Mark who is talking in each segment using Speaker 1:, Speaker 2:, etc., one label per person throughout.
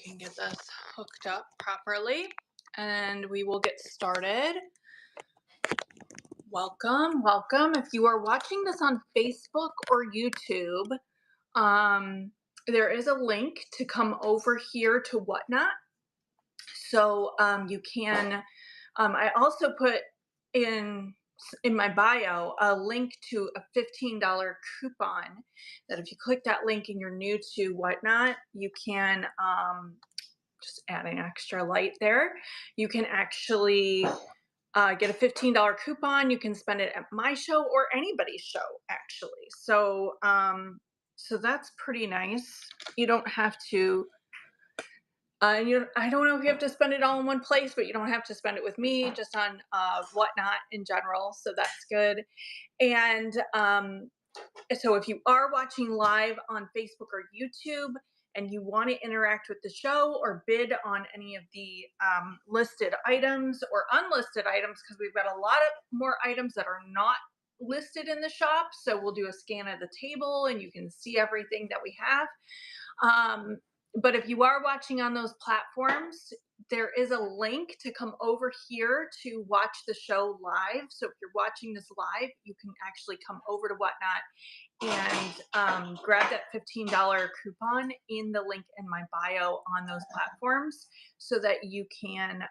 Speaker 1: Can get this hooked up properly and we will get started. Welcome. If you are watching this on Facebook or YouTube, there is a link to come over here to Whatnot. So you can, I also put in my bio a link to a $15 coupon that if you click that link and you're new to Whatnot, you can just adding extra light there. You can actually get a $15 coupon. You can spend it at my show or anybody's show, actually. So that's pretty nice. You don't have to. I don't know if you have to spend it all in one place, but you don't have to spend it with me. Just on Whatnot in general. So that's good. And so if you are watching live on Facebook or YouTube and you want to interact with the show or bid on any of the listed items or unlisted items, because we've got a lot of more items that are not listed in the shop. So we'll do a scan of the table and you can see everything that we have. But if you are watching on those platforms, there is a link to come over here to watch the show live. So if you're watching this live, you can actually come over to Whatnot and grab that $15 coupon in the link in my bio on those platforms so that you can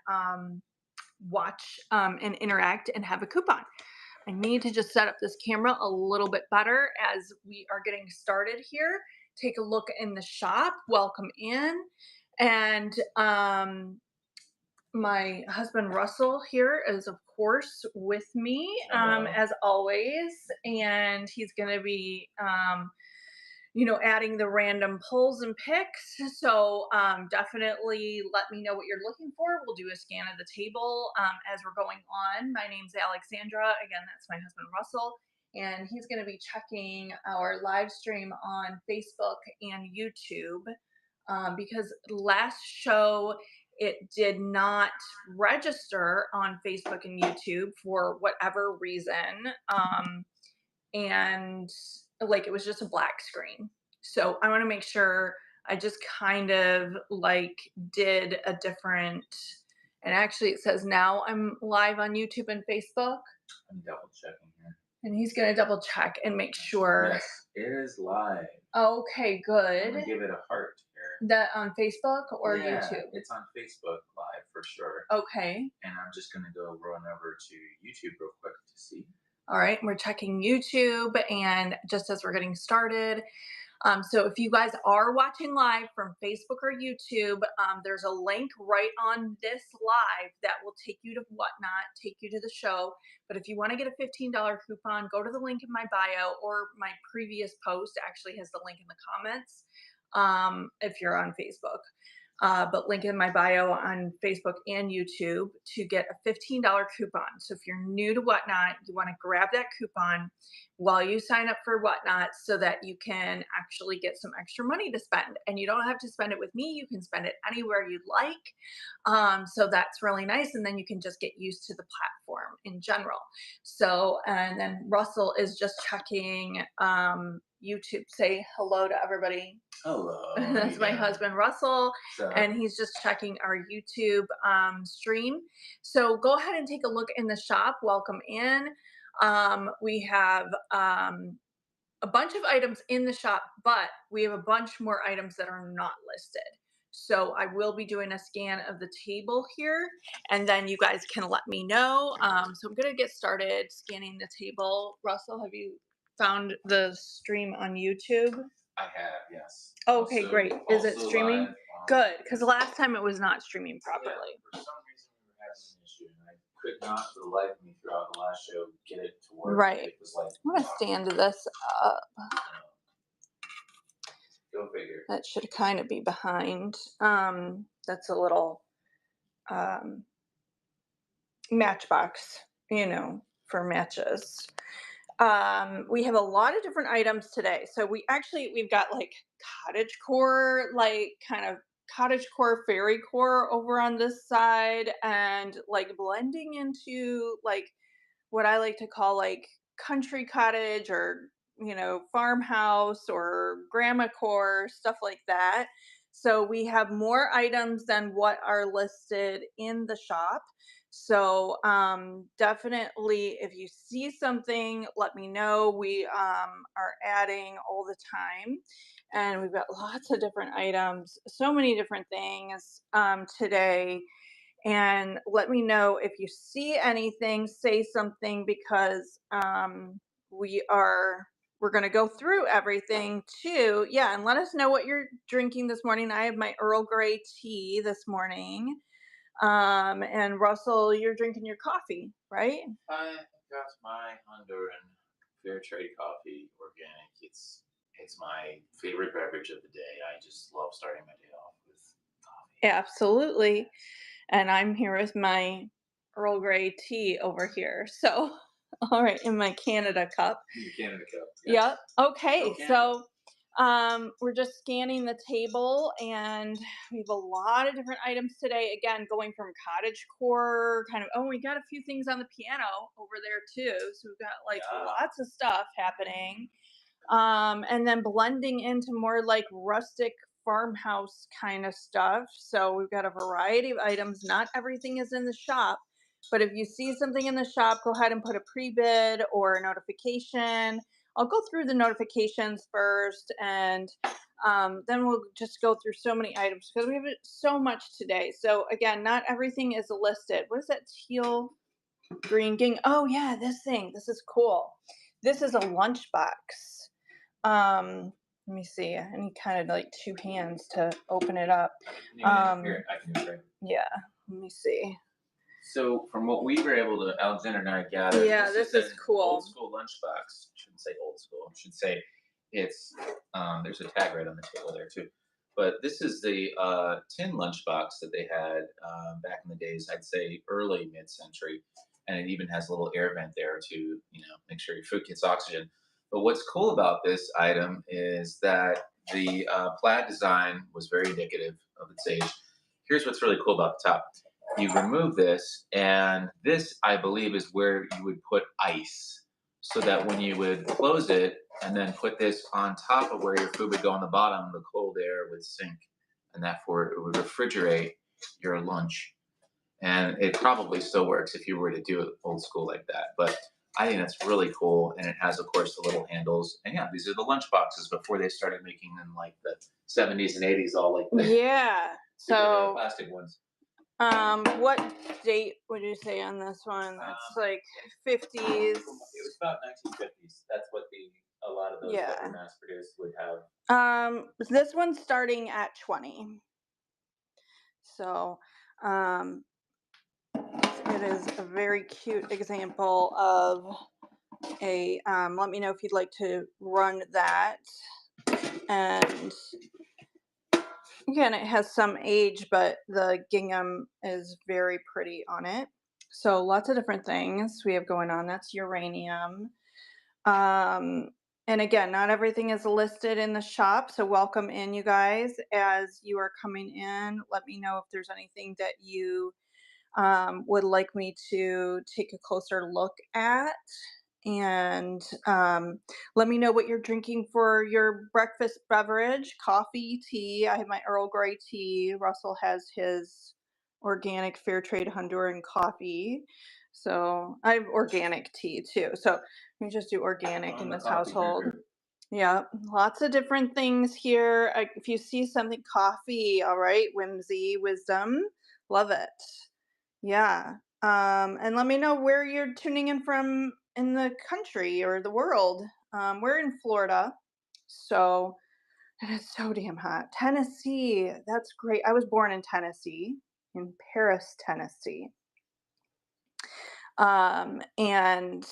Speaker 1: watch and interact and have a coupon. I need to just set up this camera a little bit better as we are getting started here. Take a look in the shop. Welcome in. And my husband Russell here is, of course, with me as always. And he's going to be, adding the random pulls and picks. So definitely let me know what you're looking for. We'll do a scan of the table as we're going on. My name's Alexandra. Again, that's my husband Russell. And he's going to be checking our live stream on Facebook and YouTube because last show it did not register on Facebook and YouTube for whatever reason. And like it was just a black screen. So I want to make sure I just kind of like did a different, and actually it says now I'm live on YouTube and Facebook.
Speaker 2: I'm double checking here.
Speaker 1: And he's going to double check and make sure.
Speaker 2: Yes, it is live.
Speaker 1: Okay, good.
Speaker 2: I'm going to give it a heart here.
Speaker 1: That on Facebook or
Speaker 2: Yeah,
Speaker 1: YouTube?
Speaker 2: it's on Facebook live for sure.
Speaker 1: Okay.
Speaker 2: And I'm just going to go run over to YouTube real quick to see.
Speaker 1: All right, we're checking YouTube and just as we're getting started. So if you guys are watching live from Facebook or YouTube, there's a link right on this live that will take you to Whatnot, take you to the show. But if you want to get a $15 coupon, go to the link in my bio or my previous post actually has the link in the comments if you're on Facebook. But link in my bio on Facebook and YouTube to get a $15 coupon. So if you're new to Whatnot, you want to grab that coupon while you sign up for Whatnot so that you can actually get some extra money to spend. And you don't have to spend it with me. You can spend it anywhere you'd like. So that's really nice. And then you can just get used to the platform in general. So, and then Russell is just checking YouTube. Say hello to everybody.
Speaker 2: Hello.
Speaker 1: That's my husband Russell, and he's just checking our YouTube stream. So go ahead and take a look in the shop. Welcome in. We have a bunch of items in the shop, but we have a bunch more items that are not listed. So I will be doing a scan of the table here, and then you guys can let me know. So I'm going to get started scanning the table. Russell, have you found the stream on YouTube?
Speaker 2: I have, yes.
Speaker 1: Okay, great. Is it streaming?
Speaker 2: Live,
Speaker 1: good, because last time it was not streaming properly.
Speaker 2: Yeah, for some reason we were having an issue, and I could not for the life of me throughout the last show get it to work.
Speaker 1: Right.
Speaker 2: It was like,
Speaker 1: I'm going to stand this up.
Speaker 2: Go figure.
Speaker 1: That should kind of be behind. That's a little matchbox, for matches. We have a lot of different items today. So we've got like CottageCore, like kind of CottageCore fairy core over on this side, and like blending into like what I like to call like country cottage or farmhouse or grandma core, stuff like that. So we have more items than what are listed in the shop. So definitely, if you see something, let me know. We are adding all the time, and we've got lots of different items, so many different things today. And let me know if you see anything, say something, because we are we're going to go through everything too. Yeah, and let us know what you're drinking this morning. I have my Earl Grey tea this morning. And Russell, you're drinking your coffee, right?
Speaker 2: I got my Honduran fair trade coffee, organic. It's my favorite beverage of the day. I just love starting my day off with coffee.
Speaker 1: Absolutely. And I'm here with my Earl Grey tea over here. So, all right, in my Canada cup.
Speaker 2: The Canada Cup. Yes.
Speaker 1: Yep. Okay.
Speaker 2: Go Canada.
Speaker 1: So, we're just scanning the table, and we have a lot of different items today. Again, going from CottageCore, kind of. Oh, we got a few things on the piano over there too. So we've got like
Speaker 2: Yeah.
Speaker 1: lots of stuff happening. And then blending into more like rustic farmhouse kind of stuff. So we've got a variety of items. Not everything is in the shop, but if you see something in the shop, go ahead and put a pre-bid or a notification. I'll go through the notifications first, and then we'll just go through so many items because we have so much today. So again, not everything is listed. What is that teal green ging? Oh yeah, this thing. This is cool. This is a lunchbox. Let me see. I need kind of like two hands to open it up.
Speaker 2: Here, I can do it.
Speaker 1: Yeah. Let me see.
Speaker 2: So, from what we were able to, Alexander and I gathered,
Speaker 1: Yeah, this is
Speaker 2: an
Speaker 1: cool.
Speaker 2: old school lunchbox. Shouldn't say old school. I should say it's. There's a tag right on the table there too. But this is the tin lunchbox that they had back in the days. I'd say early mid-century, and it even has a little air vent there to make sure your food gets oxygen. But what's cool about this item is that the plaid design was very indicative of its age. Here's what's really cool about the top. You remove this, and this, I believe, is where you would put ice, so that when you would close it and then put this on top of where your food would go on the bottom, the cold air would sink, and therefore it would refrigerate your lunch. And it probably still works if you were to do it old school like that. But I think that's really cool, and it has, of course, the little handles. And yeah, these are the lunch boxes before they started making them like the 70s and 80s, all like the
Speaker 1: Yeah.
Speaker 2: super
Speaker 1: So,
Speaker 2: plastic ones.
Speaker 1: what date would you say on this one? That's like 50s.
Speaker 2: It was about 1950s. That's what a lot of those that were
Speaker 1: Yeah.
Speaker 2: mass produced would have.
Speaker 1: This one's starting at 20. So, um, it is a very cute example of a. Let me know if you'd like to run that. And again, it has some age, but the gingham is very pretty on it. So lots of different things we have going on. That's uranium. Um, and again, not everything is listed in the shop. So welcome in, you guys. As you are coming in, let me know if there's anything that you would like me to take a closer look at. And let me know what you're drinking for your breakfast beverage: coffee, tea. I have my Earl Grey tea. Russell has his organic fair trade Honduran coffee. So I have organic tea too. So we just do organic in
Speaker 2: I'm a
Speaker 1: this
Speaker 2: coffee
Speaker 1: household.
Speaker 2: drinker.
Speaker 1: Yeah, lots of different things here. If you see something coffee, all right, whimsy, wisdom, love it. Yeah. And let me know where you're tuning in from in the country or the world. We're in Florida, so it is so damn hot. Tennessee, that's great. I was born in Tennessee, in Paris, Tennessee. And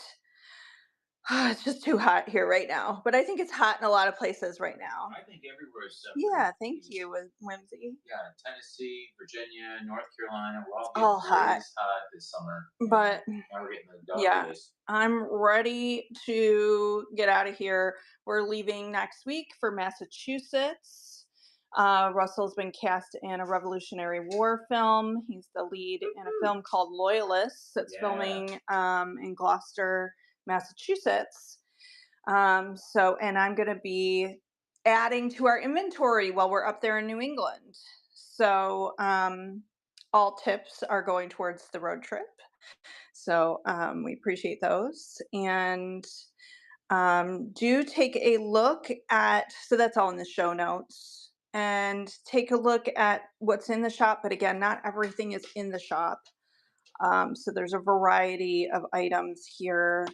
Speaker 1: it's just too hot here right now. But I think it's hot in a lot of places right now.
Speaker 2: I think everywhere is suffering.
Speaker 1: Yeah, thank you, Whimsy.
Speaker 2: Yeah, Tennessee, Virginia, North Carolina, we're all
Speaker 1: All
Speaker 2: getting
Speaker 1: hot.
Speaker 2: blazed hot this summer.
Speaker 1: But
Speaker 2: Now we're getting the dog
Speaker 1: yeah,
Speaker 2: days.
Speaker 1: I'm ready to get out of here. We're leaving next week for Massachusetts. Russell's been cast in a Revolutionary War film. He's the lead in a film called Loyalists that's filming in Gloucester, Massachusetts. And I'm going to be adding to our inventory while we're up there in New England. So all tips are going towards the road trip. So we appreciate those. And do take a look at, so that's all in the show notes. And take a look at what's in the shop. But again, not everything is in the shop. So there's a variety of items here.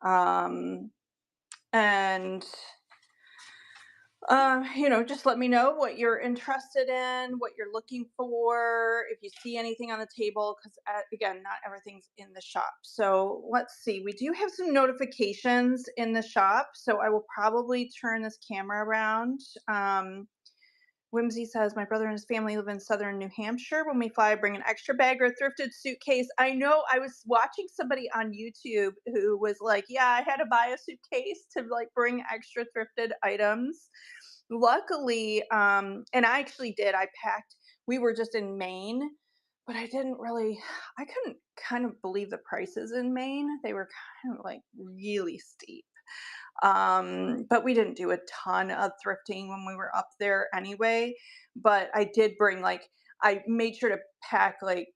Speaker 1: And just let me know what you're interested in, what you're looking for, if you see anything on the table, because again, not everything's in the shop. So let's see, we do have some notifications in the shop. So I will probably turn this camera around. Whimsy says, my brother and his family live in southern New Hampshire. When we fly, bring an extra bag or a thrifted suitcase. I know, I was watching somebody on YouTube who was like, yeah, I had to buy a suitcase to like bring extra thrifted items. Luckily, and I actually did, I packed, we were just in Maine, but I couldn't kind of believe the prices in Maine. They were kind of like really steep. But we didn't do a ton of thrifting when we were up there anyway. But I did bring I made sure to pack like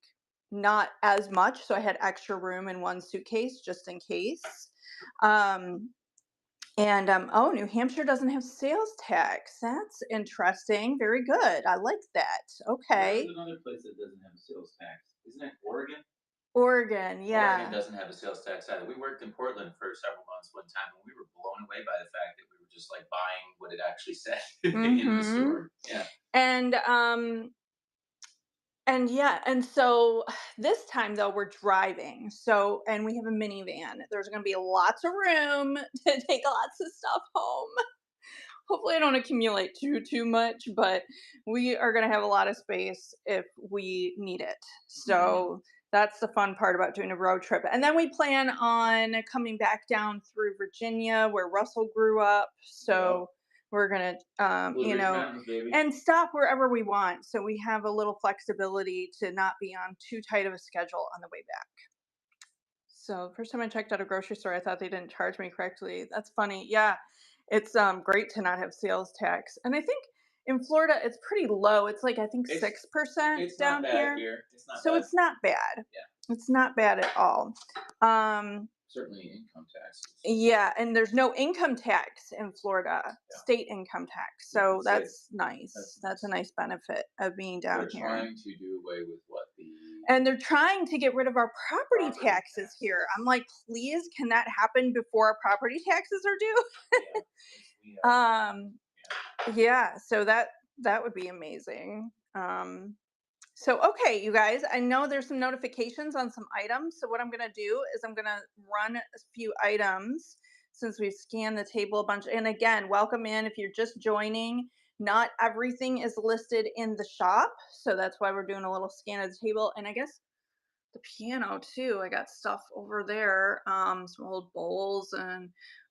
Speaker 1: not as much, so I had extra room in one suitcase just in case. And oh, New Hampshire doesn't have sales tax. That's interesting. Very good. I like that.
Speaker 2: Where is
Speaker 1: Okay.
Speaker 2: another place that doesn't have a sales tax? Isn't it Oregon?
Speaker 1: Oregon,
Speaker 2: Oregon
Speaker 1: yeah.
Speaker 2: doesn't have a sales tax either. We worked in Portland for several months one time, and we were blown away by the fact that we were just like buying what it actually said in the
Speaker 1: Mm-hmm.
Speaker 2: store. Yeah.
Speaker 1: And yeah, and so this time though we're driving. So and we have a minivan. There's going to be lots of room to take lots of stuff home. Hopefully I don't accumulate too much, but we are going to have a lot of space if we need it.
Speaker 2: Hmm.
Speaker 1: So that's the fun part about doing a road trip. And then we plan on coming back down through Virginia where Russell grew up.
Speaker 2: Yep.
Speaker 1: So we're going to
Speaker 2: Blueberry Mountains, baby.
Speaker 1: and stop wherever we want. So we have a little flexibility to not be on too tight of a schedule on the way back. So first time I checked out a grocery store, I thought they didn't charge me correctly. That's funny. Yeah, it's great to not have sales tax, and I think in Florida it's pretty low. It's like I think
Speaker 2: It's
Speaker 1: 6%
Speaker 2: it's not
Speaker 1: down
Speaker 2: bad
Speaker 1: here,
Speaker 2: here. It's not
Speaker 1: so
Speaker 2: bad.
Speaker 1: it's not bad.
Speaker 2: Yeah.
Speaker 1: It's not bad at all. Um,
Speaker 2: Certainly income taxes.
Speaker 1: yeah, and there's no income tax in Florida,
Speaker 2: Yeah.
Speaker 1: state income tax.
Speaker 2: You
Speaker 1: So
Speaker 2: could say
Speaker 1: that's nice.
Speaker 2: that's
Speaker 1: That's a
Speaker 2: nice.
Speaker 1: nice benefit of being down
Speaker 2: They're
Speaker 1: here.
Speaker 2: trying to do away with what the
Speaker 1: And they're trying to get rid of our property
Speaker 2: property
Speaker 1: taxes
Speaker 2: tax.
Speaker 1: here. I'm like, please, can that happen before our property taxes are due?
Speaker 2: Yeah. We
Speaker 1: Um,
Speaker 2: yeah.
Speaker 1: yeah, so that would be amazing. So okay, you guys, I know there's some notifications on some items. So what I'm gonna do is I'm gonna run a few items since we've scanned the table a bunch. And again, welcome in if you're just joining. Not everything is listed in the shop, so that's why we're doing a little scan of the table. And I guess the piano too. I got stuff over there, some old bowls and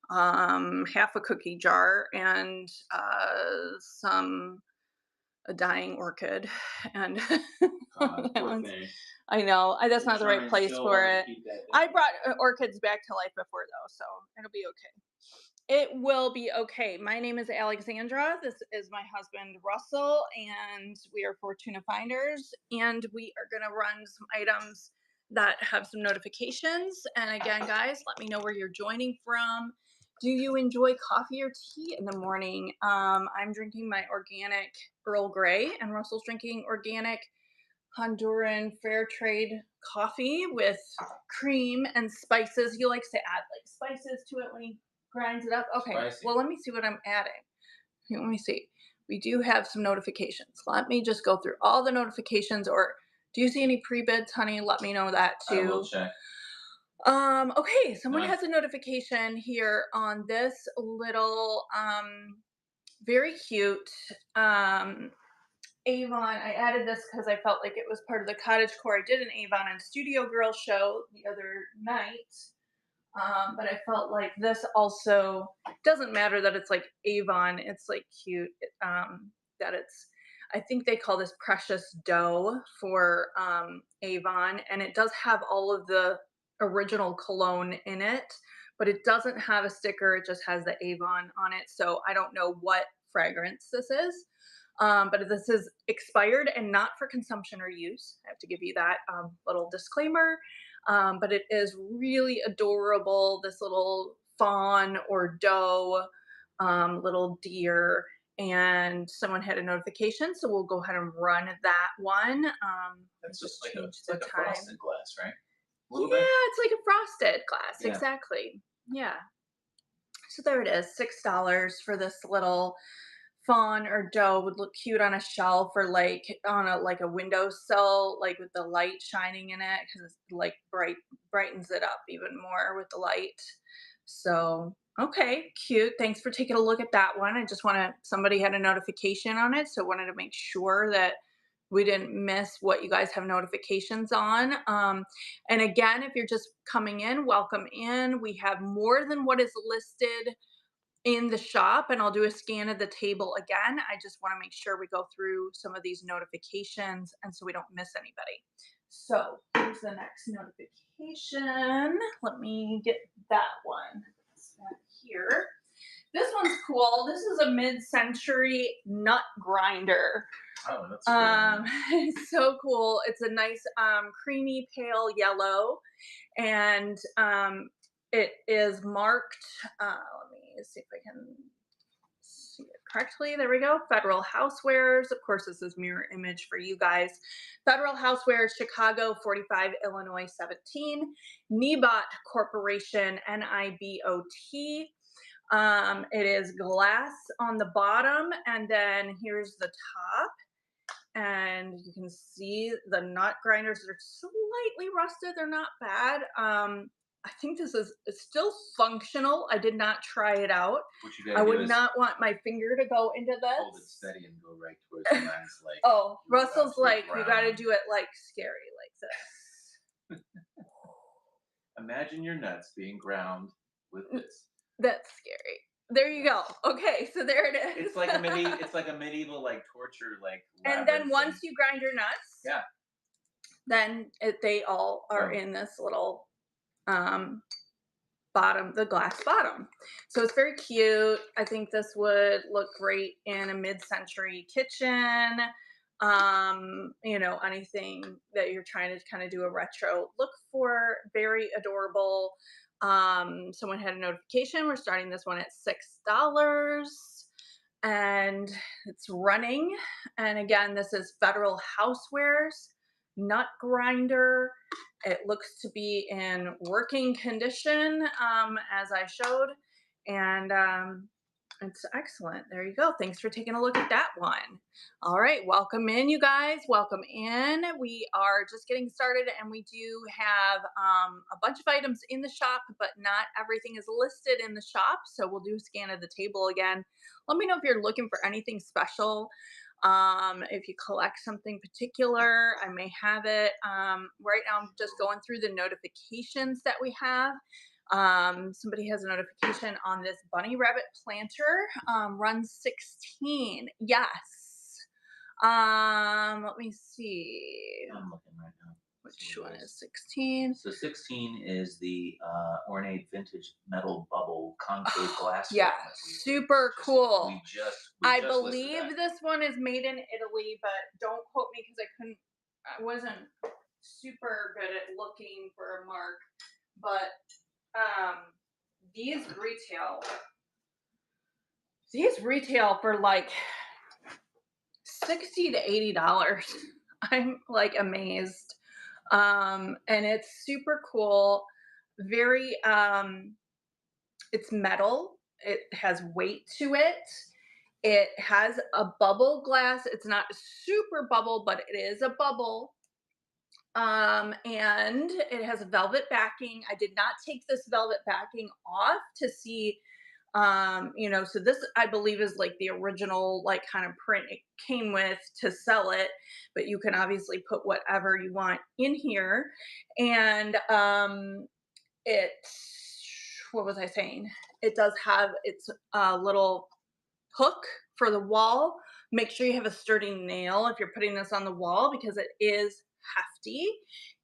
Speaker 1: half a cookie jar and some a dying orchid and
Speaker 2: God,
Speaker 1: that
Speaker 2: poor
Speaker 1: one's
Speaker 2: thing.
Speaker 1: I know that's
Speaker 2: We're
Speaker 1: not the right
Speaker 2: trying
Speaker 1: place
Speaker 2: so
Speaker 1: for
Speaker 2: hard to
Speaker 1: it.
Speaker 2: keep that
Speaker 1: I
Speaker 2: thing
Speaker 1: brought
Speaker 2: alive.
Speaker 1: orchids back to life before though, so it'll be okay. It will be okay. My name is Alexandra. This is my husband, Russell, and we are Fortuna Finders. And we are going to run some items that have some notifications. And again, guys, let me know where you're joining from. Do you enjoy coffee or tea in the morning? I'm drinking my organic Earl Grey, and Russell's drinking organic Honduran fair trade coffee with cream and spices. He likes to add like spices to it when he grinds it up. Okay,
Speaker 2: Spicy.
Speaker 1: well, let me see what I'm adding. Here, let me see. We do have some notifications. Let me just go through all the notifications. Or do you see any pre-bids, honey? Let me know that
Speaker 2: I will
Speaker 1: too.
Speaker 2: check.
Speaker 1: Okay, someone
Speaker 2: None.
Speaker 1: has a notification here on this little very cute Avon. I added this because I felt like it was part of the CottageCore. I did an Avon and Studio Girl show the other night, but I felt like this also doesn't matter that it's like Avon. It's like cute that it's. I think they call this Precious Dough for Avon, and it does have all of the original cologne in it, but it doesn't have a sticker. It just has the Avon on it. So I don't know what fragrance this is. But this is expired and not for consumption or use. I have to give you that little disclaimer. But it is really adorable. This little fawn or doe, little deer, and someone had a notification, so we'll go ahead and run that one.
Speaker 2: That's just
Speaker 1: Just
Speaker 2: like
Speaker 1: change
Speaker 2: it's
Speaker 1: the
Speaker 2: like a
Speaker 1: time.
Speaker 2: frosted glass, right? A little
Speaker 1: Yeah,
Speaker 2: bit.
Speaker 1: it's like a frosted glass,
Speaker 2: Yeah.
Speaker 1: exactly. Yeah. So there it is, $6 for this little fawn or doe. Would look cute on a shelf or like on a like a windowsill, like with the light shining in it, because it's like brightens it up even more with the light. So okay, cute. Thanks for taking a look at that one. I just want to somebody had a notification on it, so wanted to make sure that we didn't miss what you guys have notifications on. And again, if you're just coming in, welcome in. We have more than what is listed in the shop, and I'll do a scan of the table again. I just want to make sure we go through some of these notifications and so we don't miss anybody. So here's the next notification. Let me get that one. It's back here. This one's cool. This is a mid-century nut grinder.
Speaker 2: Oh, that's cool.
Speaker 1: It's so cool. It's a nice creamy pale yellow, and it is marked. Let me see if I can see it correctly. There we go. Federal Housewares. Of course, this is mirror image for you guys. Federal Housewares, Chicago, 45 Illinois 17. Nibot Corporation, Nibot. It is glass on the bottom, and then here's the top. And you can see the nut grinders. They're slightly rusted. They're not bad. I think this is it's still functional. I did not try it out.
Speaker 2: What you
Speaker 1: I
Speaker 2: gotta do
Speaker 1: would
Speaker 2: is
Speaker 1: not want my finger to go into
Speaker 2: hold it
Speaker 1: this.
Speaker 2: steady and go right towards the lens, like
Speaker 1: Oh,
Speaker 2: you're about
Speaker 1: Russell's
Speaker 2: to be
Speaker 1: like, you got to
Speaker 2: ground.
Speaker 1: do it like scary, like this.
Speaker 2: Imagine your nuts being ground with this.
Speaker 1: That's scary. There you go. Okay, so there it is.
Speaker 2: It's like a medieval like torture like
Speaker 1: And then
Speaker 2: labyrinth
Speaker 1: once
Speaker 2: thing.
Speaker 1: you grind your nuts,
Speaker 2: Yeah.
Speaker 1: then they all are
Speaker 2: Oh.
Speaker 1: in this little um bottom, the glass bottom. So it's very cute. I think this would look great in a mid-century kitchen. Anything that you're trying to kind of do a retro look for. Very adorable. Someone had a notification. We're starting this one at $6 and it's running. And again, this is Federal Housewares nut grinder. It looks to be in working condition, as I showed, and it's excellent. There you go. Thanks for taking a look at that one. All right, welcome in, you guys. Welcome in. We are just getting started, and we do have a bunch of items in the shop, but not everything is listed in the shop. So we'll do a scan of the table again. Let me know if you're looking for anything special. If you collect something particular, I may have it. Right now, I'm just going through the notifications that we have. Somebody has a notification on this bunny rabbit planter. Run 16. Yes. Let me see.
Speaker 2: I'm looking right now.
Speaker 1: Which one is 16?
Speaker 2: So 16 is the ornate vintage metal bubble concave glass.
Speaker 1: Yeah, super cool. I
Speaker 2: just
Speaker 1: believe this one is made in Italy, but don't quote me because I wasn't super good at looking for a mark. But these retail for like $60 to $80. I'm like amazed. And it's super cool. Very it's metal. It has weight to it. It has a bubble glass. It's not super bubble, but it is a bubble. And it has a velvet backing. I did not take this velvet backing off to see, so this I believe is like the original, like kind of print it came with to sell it, but you can obviously put whatever you want in here. And it, what was I saying? It does have its little hook for the wall. Make sure you have a sturdy nail if you're putting this on the wall because it is hefty.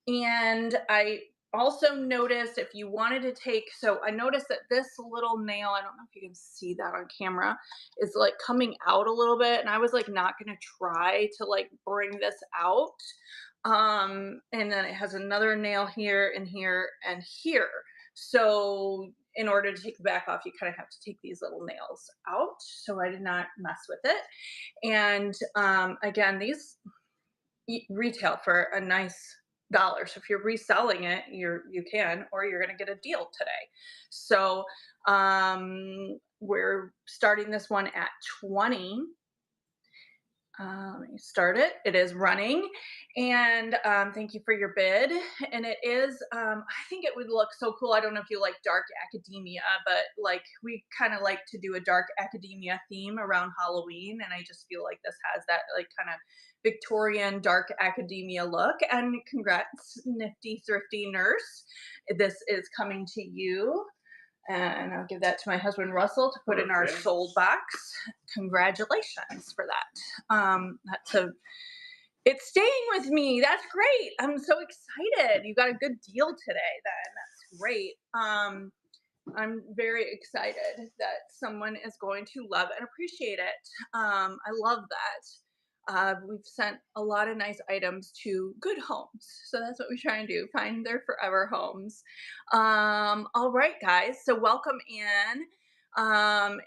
Speaker 1: And I also noticed if you wanted to take, so I noticed that this little nail, I don't know if you can see that on camera, is like coming out a little bit. And I was like not gonna try to like bring this out. And then it has another nail here and here and here. So in order to take the back off, you kind of have to take these little nails out. So I did not mess with it. And again, these retail for a nice dollar. So if you're reselling it, you can, or you're going to get a deal today. So we're starting this one at 20. Let me start it. It is running, and thank you for your bid. And it is, I think it would look so cool. I don't know if you like dark academia, but like we kind of like to do a dark academia theme around Halloween, and I just feel like this has that like kind of Victorian dark academia look. And congrats, nifty thrifty nurse. This is coming to you. And I'll give that to my husband Russell to put in our sold box. Congratulations for that. That's a It's staying with me. That's great. I'm so excited. You got a good deal today then. That's great. I'm very excited that someone is going to love and appreciate it. I love that. We've sent a lot of nice items to good homes. So that's what we try and do, find their forever homes. All right, guys. So welcome in.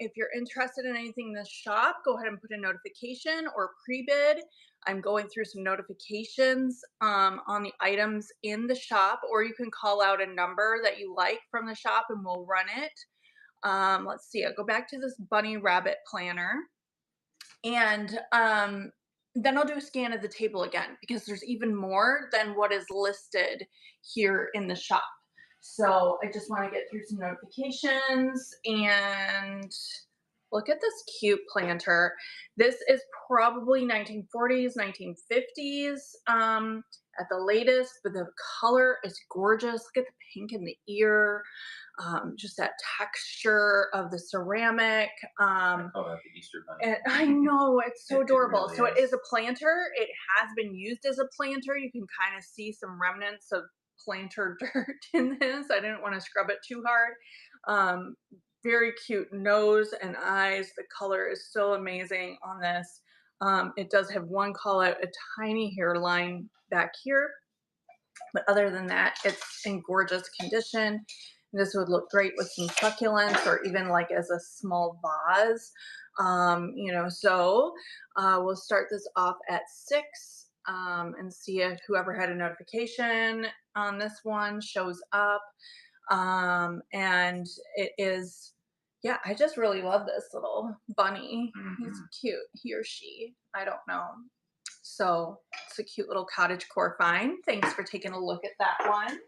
Speaker 1: If you're interested in anything in the shop, go ahead and put a notification or pre-bid. I'm going through some notifications on the items in the shop, or you can call out a number that you like from the shop and we'll run it. Let's see, I'll go back to this bunny rabbit planner, and then I'll do a scan of the table again because there's even more than what is listed here in the shop. So I just want to get through some notifications and look at this cute planter. This is probably 1940s, 1950s at the latest, but the color is gorgeous. Look at the pink in the ear, just that texture of the ceramic.
Speaker 2: I call that the Easter bunny.
Speaker 1: And I know it's so adorable.
Speaker 2: Really
Speaker 1: So it
Speaker 2: is.
Speaker 1: is a planter. It has been used as a planter. You can kind of see some remnants of planter dirt in this. I didn't want to scrub it too hard. Very cute nose and eyes. The color is so amazing on this. It does have one call out, a tiny hairline back here. But other than that, it's in gorgeous condition. This would look great with some succulents or even like as a small vase. So we'll start this off at 6 and see if whoever had a notification on this one shows up. And it is, yeah, I just really love this little bunny. He's cute, he or she, I don't know. So it's a cute little CottageCore find. Thanks for taking a look at that one.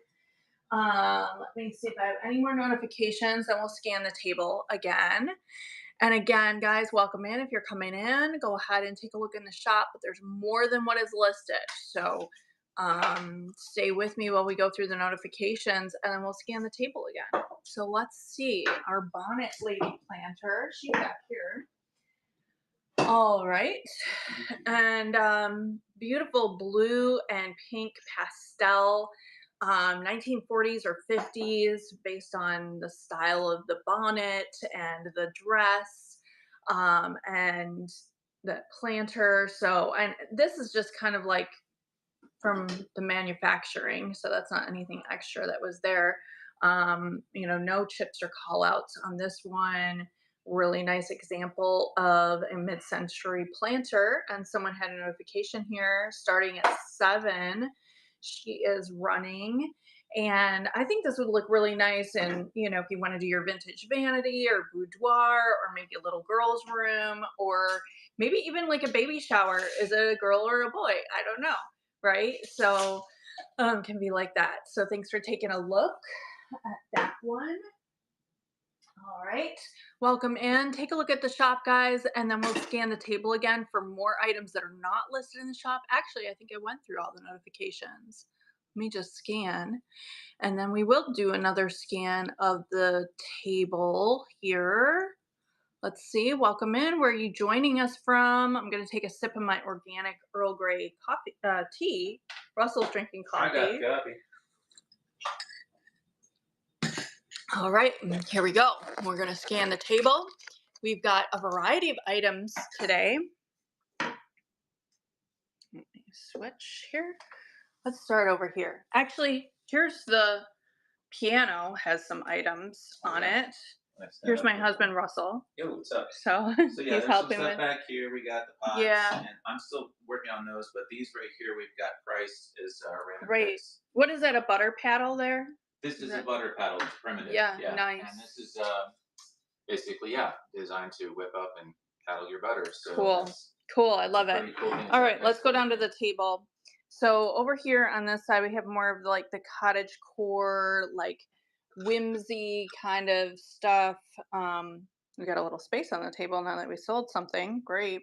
Speaker 1: Let me see if I have any more notifications, then we'll scan the table again. And again, guys, welcome in. If you're coming in, go ahead and take a look in the shop, but there's more than what is listed. So stay with me while we go through the notifications and then we'll scan the table again. So let's see our bonnet lady planter. She's back here. All right. And beautiful blue and pink pastel, 1940s or 50s, based on the style of the bonnet and the dress, and the planter. So, and this is just kind of like from the manufacturing, so that's not anything extra that was there. No chips or call outs on this one. Really nice example of a mid-century planter, and someone had a notification here starting at 7. She is running, and I think this would look really nice. And if you want to do your vintage vanity or boudoir, or maybe a little girl's room, or maybe even like a baby shower, is it a girl or a boy? I don't know, right? So can be like that. So thanks for taking a look at that one. All right, welcome in. Take a look at the shop, guys, and then we'll scan the table again for more items that are not listed in the shop. Actually, I think I went through all the notifications. Let me just scan, and then we will do another scan of the table here. Let's see, welcome in. Where are you joining us from? I'm going to take a sip of my organic Earl Grey coffee, tea. Russell's drinking coffee.
Speaker 2: I got coffee.
Speaker 1: All right, here we go. We're going to scan the table. We've got a variety of items today. Let me switch here. Let's start over here. Actually, here's the piano, has some items
Speaker 2: Oh,
Speaker 1: on
Speaker 2: yeah.
Speaker 1: it.
Speaker 2: Nice
Speaker 1: Here's
Speaker 2: setup.
Speaker 1: my husband, Russell.
Speaker 2: Yo, what's up?
Speaker 1: So
Speaker 2: So yeah,
Speaker 1: he's
Speaker 2: there's some
Speaker 1: helping
Speaker 2: stuff
Speaker 1: with.
Speaker 2: back here. We got the pots,
Speaker 1: Yeah,
Speaker 2: and I'm still working on those. But these right here, we've got priced as random
Speaker 1: great.
Speaker 2: picks.
Speaker 1: What is that, a butter paddle there?
Speaker 2: This
Speaker 1: Is
Speaker 2: is a
Speaker 1: that?
Speaker 2: butter paddle. It's primitive,
Speaker 1: Yeah,
Speaker 2: yeah. And
Speaker 1: nice.
Speaker 2: this is basically designed to whip up and paddle your butter. So
Speaker 1: Cool. Cool. I
Speaker 2: that's a
Speaker 1: love it.
Speaker 2: pretty cool thing. It's
Speaker 1: All
Speaker 2: got
Speaker 1: right,
Speaker 2: a nice
Speaker 1: let's go
Speaker 2: little
Speaker 1: down to the table. So over here on this side, we have more of like the cottage core, like whimsy kind of stuff. We got a little space on the table now that we sold something. Great.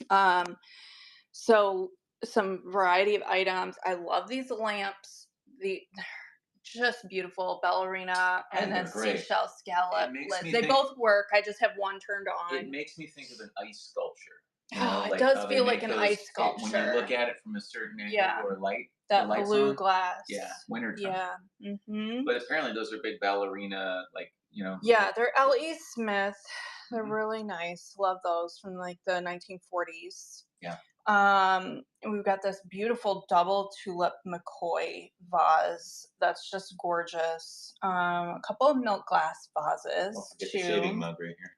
Speaker 1: Um, so some variety of items. I love these lamps. They're just beautiful ballerina and
Speaker 2: And
Speaker 1: then
Speaker 2: they're great.
Speaker 1: seashell
Speaker 2: It
Speaker 1: scallop
Speaker 2: makes
Speaker 1: lids.
Speaker 2: me
Speaker 1: They
Speaker 2: think.
Speaker 1: both work. I just have one turned
Speaker 2: It
Speaker 1: on.
Speaker 2: makes me think of an ice sculpture. You know,
Speaker 1: Oh, it
Speaker 2: like
Speaker 1: does
Speaker 2: how they
Speaker 1: feel like
Speaker 2: make
Speaker 1: an
Speaker 2: those
Speaker 1: ice
Speaker 2: when you look
Speaker 1: sculpture.
Speaker 2: at it from a certain angle
Speaker 1: Yeah,
Speaker 2: or the
Speaker 1: that
Speaker 2: lights
Speaker 1: blue
Speaker 2: on. Yeah,
Speaker 1: glass.
Speaker 2: wintertime.
Speaker 1: Yeah. Mhm.
Speaker 2: But apparently those are big ballerina, like
Speaker 1: Yeah, they're L.E. Smith. They're
Speaker 2: mhm,
Speaker 1: really nice. Love those from like the 1940s.
Speaker 2: yeah.
Speaker 1: And we've got this beautiful double tulip McCoy vase that's just gorgeous. A couple of milk glass
Speaker 2: Don't
Speaker 1: vases
Speaker 2: forget the shaving
Speaker 1: too.
Speaker 2: mug right here.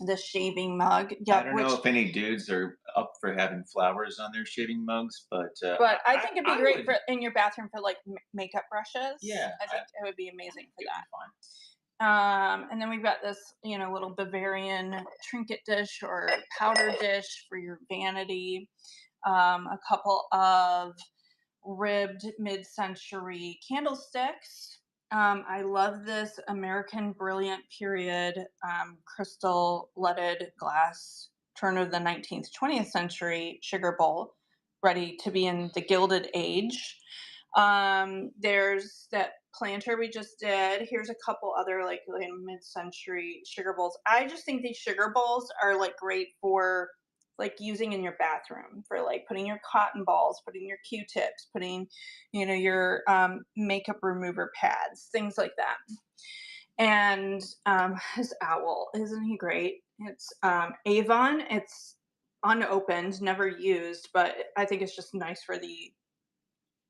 Speaker 1: The shaving mug.
Speaker 2: I
Speaker 1: Yep,
Speaker 2: don't
Speaker 1: which
Speaker 2: know if any dudes are up for having flowers on their shaving mugs, but
Speaker 1: but I
Speaker 2: I,
Speaker 1: think it'd be
Speaker 2: I
Speaker 1: great
Speaker 2: would.
Speaker 1: for in your bathroom for like makeup brushes.
Speaker 2: Yeah,
Speaker 1: I think it would be amazing for
Speaker 2: it would
Speaker 1: that.
Speaker 2: be fine.
Speaker 1: And then we've got this, little Bavarian trinket dish or powder dish for your vanity. A couple of ribbed mid-century candlesticks. I love this American Brilliant Period crystal leaded glass turn of the 19th, 20th century sugar bowl, ready to be in the Gilded Age. There's that planter we just did. Here's a couple other like mid-century sugar bowls. I just think these sugar bowls are like great for like using in your bathroom for like putting your cotton balls, putting your Q-tips, putting, your makeup remover pads, things like that. And his owl, isn't he great? It's Avon. It's unopened, never used, but I think it's just nice for the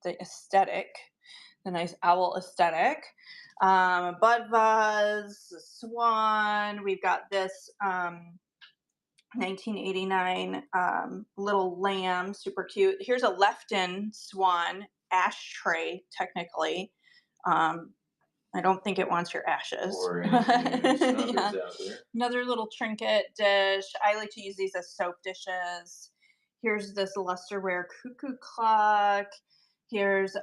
Speaker 1: aesthetic, the nice owl aesthetic. Bud vase, swan. We've got this 1989 little lamb, super cute. Here's a Lefton swan ashtray, technically. Um, I don't think it wants your ashes.
Speaker 2: Or any snubbers
Speaker 1: Yeah.
Speaker 2: out there.
Speaker 1: Another little trinket dish. I like to use these as soap dishes. Here's this lusterware cuckoo clock. Here's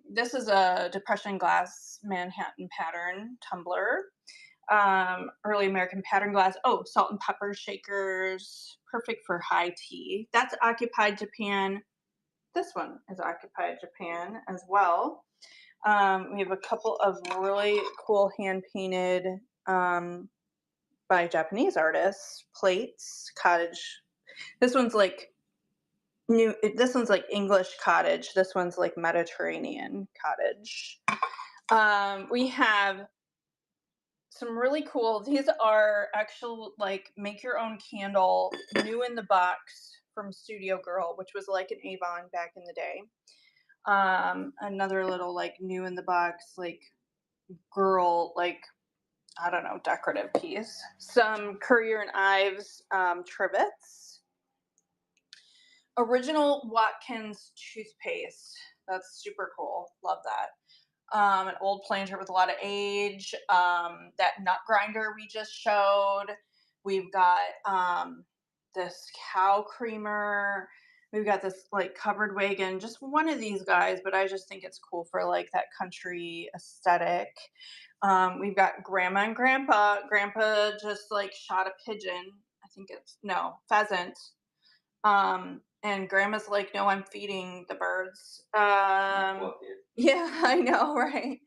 Speaker 1: this is a depression glass Manhattan pattern tumbler. Early American pattern glass. Oh, salt and pepper shakers, perfect for high tea. That's occupied Japan. This one is occupied Japan as well. We have a couple of really cool hand painted by Japanese artists plates. Cottage. This one's like new. This one's like English cottage. This one's like Mediterranean cottage. We have some really cool. These are actual like make your own candle, new in the box from Studio Girl, which was like an Avon back in the day. Another little like new in the box like girl like I don't know decorative piece. Some Currier and Ives trivets. Original Watkins toothpaste. That's super cool. Love that. An old planter with a lot of age. That nut grinder we just showed. We've got this cow creamer. We've got this like covered wagon, just one of these guys, but I just think it's cool for like that country aesthetic. We've got grandma and grandpa. Grandpa just like shot a pigeon. I think it's no pheasant. And grandma's like, no, I'm feeding the birds.
Speaker 2: Well, yeah.
Speaker 1: Yeah, I know, right?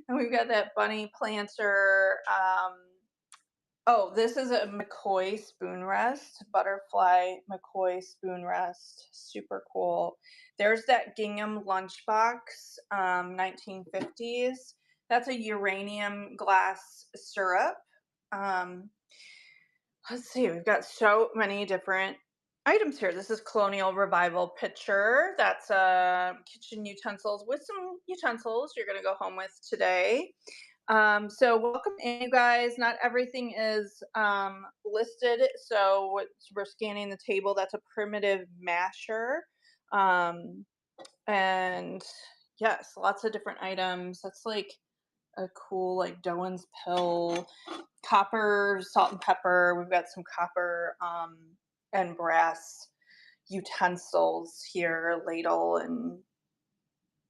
Speaker 1: And we've got that bunny planter. Oh, this is a McCoy spoon rest, butterfly McCoy spoon rest. Super cool. There's that gingham lunchbox, 1950s. That's a uranium glass syrup. Um, let's see, we've got so many different items here. This is Colonial Revival pitcher. That's kitchen utensils with some utensils you're gonna go home with today. So welcome in, you guys. Not everything is listed. So we're scanning the table. That's a primitive masher. Um, and yes, lots of different items. That's like a cool like Doan's pill, copper, salt and pepper. We've got some copper and brass utensils here, ladle and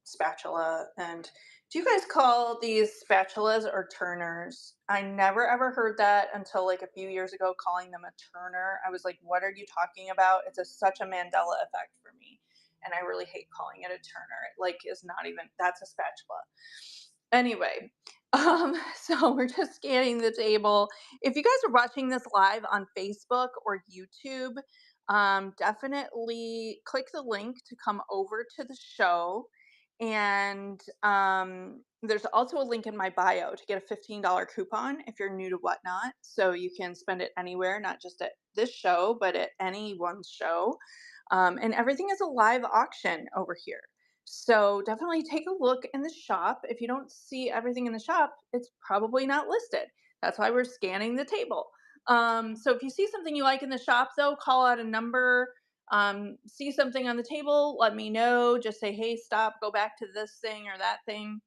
Speaker 1: spatula. And do you guys call these spatulas or turners? I never ever heard that until like a few years ago, calling them a turner. I was like, what are you talking about? It's such a Mandela effect for me. And I really hate calling it a turner. It like is not even, that's a spatula. Anyway, so we're just scanning the table. If you guys are watching this live on Facebook or YouTube, definitely click the link to come over to the show. And there's also a link in my bio to get a $15 coupon if you're new to Whatnot. So you can spend it anywhere, not just at this show, but at anyone's show. And everything is a live auction over here. So definitely take a look in the shop. If you don't see everything in the shop, it's probably not listed. That's why we're scanning the table. So if you see something you like in the shop, though, call out a number. See something on the table, let me know. Just say, hey, stop, go back to this thing or that thing.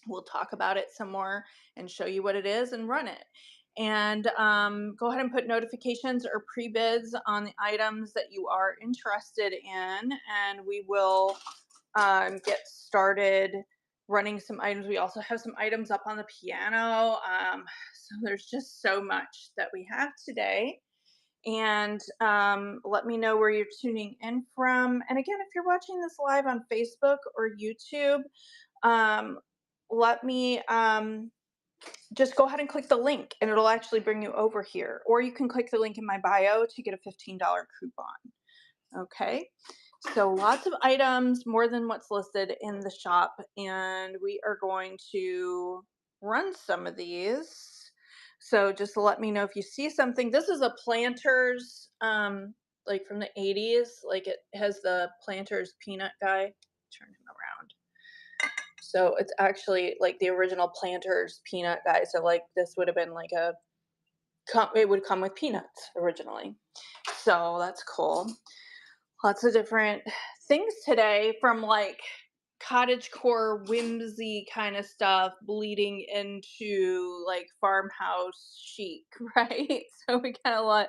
Speaker 1: We'll talk about it some more and show you what it is and run it. And go ahead and put notifications or pre-bids on the items that you are interested in, and we will get started running some items. We also have some items up on the piano. So there's just so much that we have today. And let me know where you're tuning in from. And again, if you're watching this live on Facebook or YouTube, um, let me just go ahead and click the link and it'll actually bring you over here. Or you can click the link in my bio to get a $15 coupon. Okay, so lots of items, more than what's listed in the shop, and we are going to run some of these. So just let me know if you see something. This is a Planters, like from the 80s, like it has the Planters peanut guy. Turn him around. So it's actually like the original Planters peanut guy. So like this would have been like it would come with peanuts originally. So that's cool. Lots of different things today, from like cottagecore whimsy kind of stuff bleeding into like farmhouse chic, right? So we got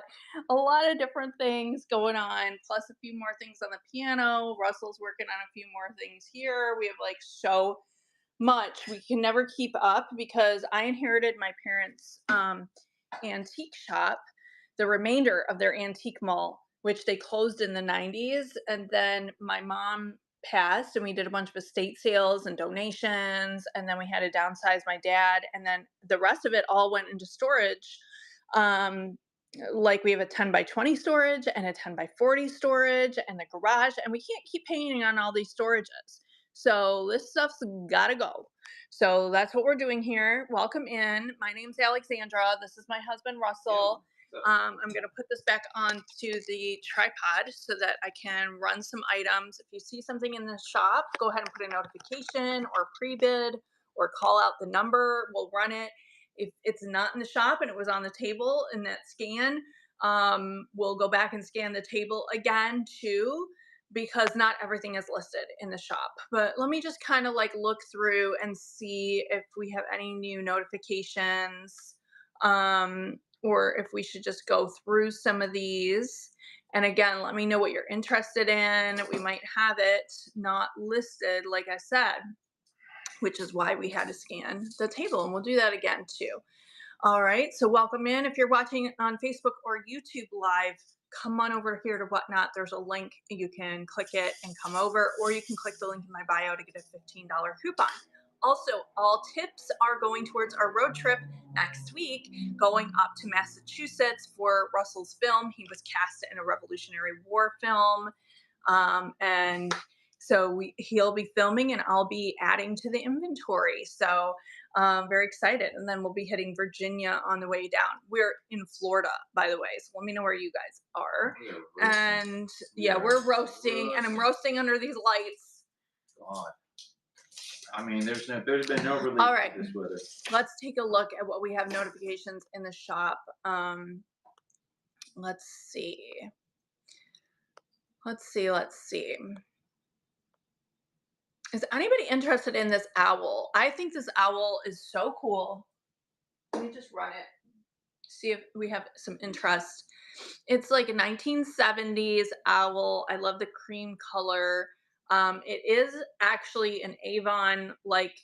Speaker 1: a lot of different things going on, plus a few more things on the piano. Russell's working on a few more things here. We have like so much. We can never keep up because I inherited my parents' antique shop, the remainder of their antique mall, which they closed in the 90s. And then my mom passed, and we did a bunch of estate sales and donations. And then we had to downsize my dad. And then the rest of it all went into storage. Um, like we have a 10 by 20 storage and a 10 by 40 storage and the garage, and we can't keep paying on all these storages. So this stuff's gotta go. So that's what we're doing here. Welcome in. My name's Alexandra. This is my husband, Russell. I'm going to put this back onto the tripod so that I can run some items. If you see something in the shop, go ahead and put a notification or pre-bid or call out the number. We'll run it. If it's not in the shop and it was on the table in that scan, we'll go back and scan the table again too, because not everything is listed in the shop. But let me just kind of like look through and see if we have any new notifications, or if we should just go through some of these. And again, let me know what you're interested in. We might have it not listed, like I said, which is why we had to scan the table. And we'll do that again too. All right, so welcome in. If you're watching on Facebook or YouTube live, come on over here to Whatnot. There's a link. You can click it and come over, or you can click the link in my bio to get a $15 coupon. Also, all tips are going towards our road trip next week, going up to Massachusetts for Russell's film. He was cast in a Revolutionary War film. And So he'll be filming and I'll be adding to the inventory. So very excited. And then we'll be hitting Virginia on the way down. We're in Florida, by the way. So let me know where you guys are.
Speaker 2: We are roasting.
Speaker 1: And
Speaker 2: We
Speaker 1: yeah,
Speaker 2: are
Speaker 1: we're roasting and I'm roasting under these lights.
Speaker 2: God. I mean, there's been no relief
Speaker 1: All right.
Speaker 2: with this weather.
Speaker 1: Let's take a look at what we have notifications in the shop. Let's see. Let's see. Is anybody interested in this owl? I think this owl is so cool. Let me just run it. See if we have some interest. It's like a 1970s owl. I love the cream color. It is actually an Avon like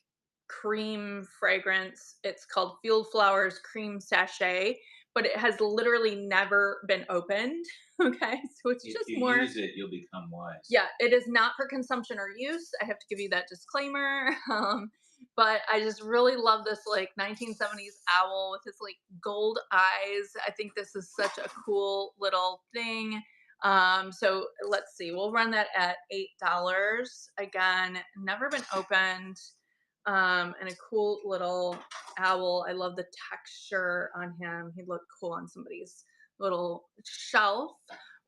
Speaker 1: cream fragrance. It's called Field Flowers Cream Sachet, but it has literally never been opened. Okay, so it's
Speaker 2: If
Speaker 1: just
Speaker 2: you
Speaker 1: more.
Speaker 2: use it, you'll become wise.
Speaker 1: Yeah, it is not for consumption or use. I have to give you that disclaimer. But I just really love this like 1970s owl with his like gold eyes. I think this is such a cool little thing. So let's see, we'll run that at $8. Again, never been opened. And a cool little owl. I love the texture on him. He'd look cool on somebody's little shelf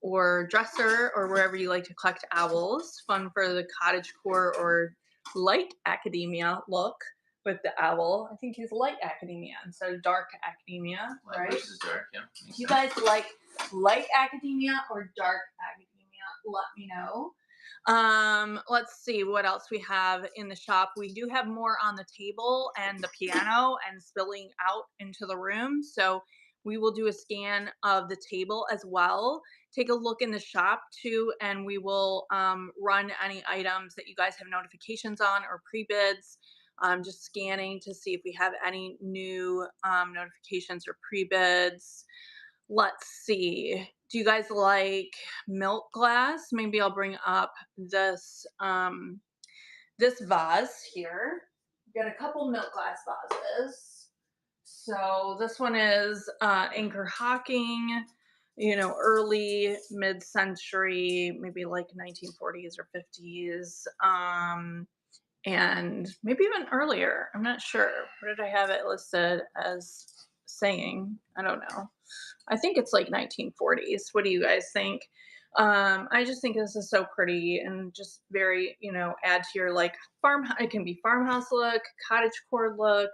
Speaker 1: or dresser or wherever you like to collect owls. Fun for the cottagecore or light academia look with the owl. I think he's light academia instead of dark academia,
Speaker 2: Light
Speaker 1: right?
Speaker 2: versus dark, yeah.
Speaker 1: If you guys like light academia or dark academia, let me know. Let's see what else we have in the shop. We do have more on the table and the piano and spilling out into the room. So we will do a scan of the table as well. Take a look in the shop too, and we will run any items that you guys have notifications on or pre-bids. Just scanning to see if we have any new notifications or pre-bids. Let's see. Do you guys like milk glass? Maybe I'll bring up this vase here. We've got a couple milk glass vases. So this one is Anchor Hawking, early mid-century, maybe like 1940s or 50s. And maybe even earlier. I'm not sure. Where did I have it listed as saying? I don't know. I think it's like 1940s. What do you guys think? I just think this is so pretty and just very, add to your like it can be farmhouse look, cottagecore look,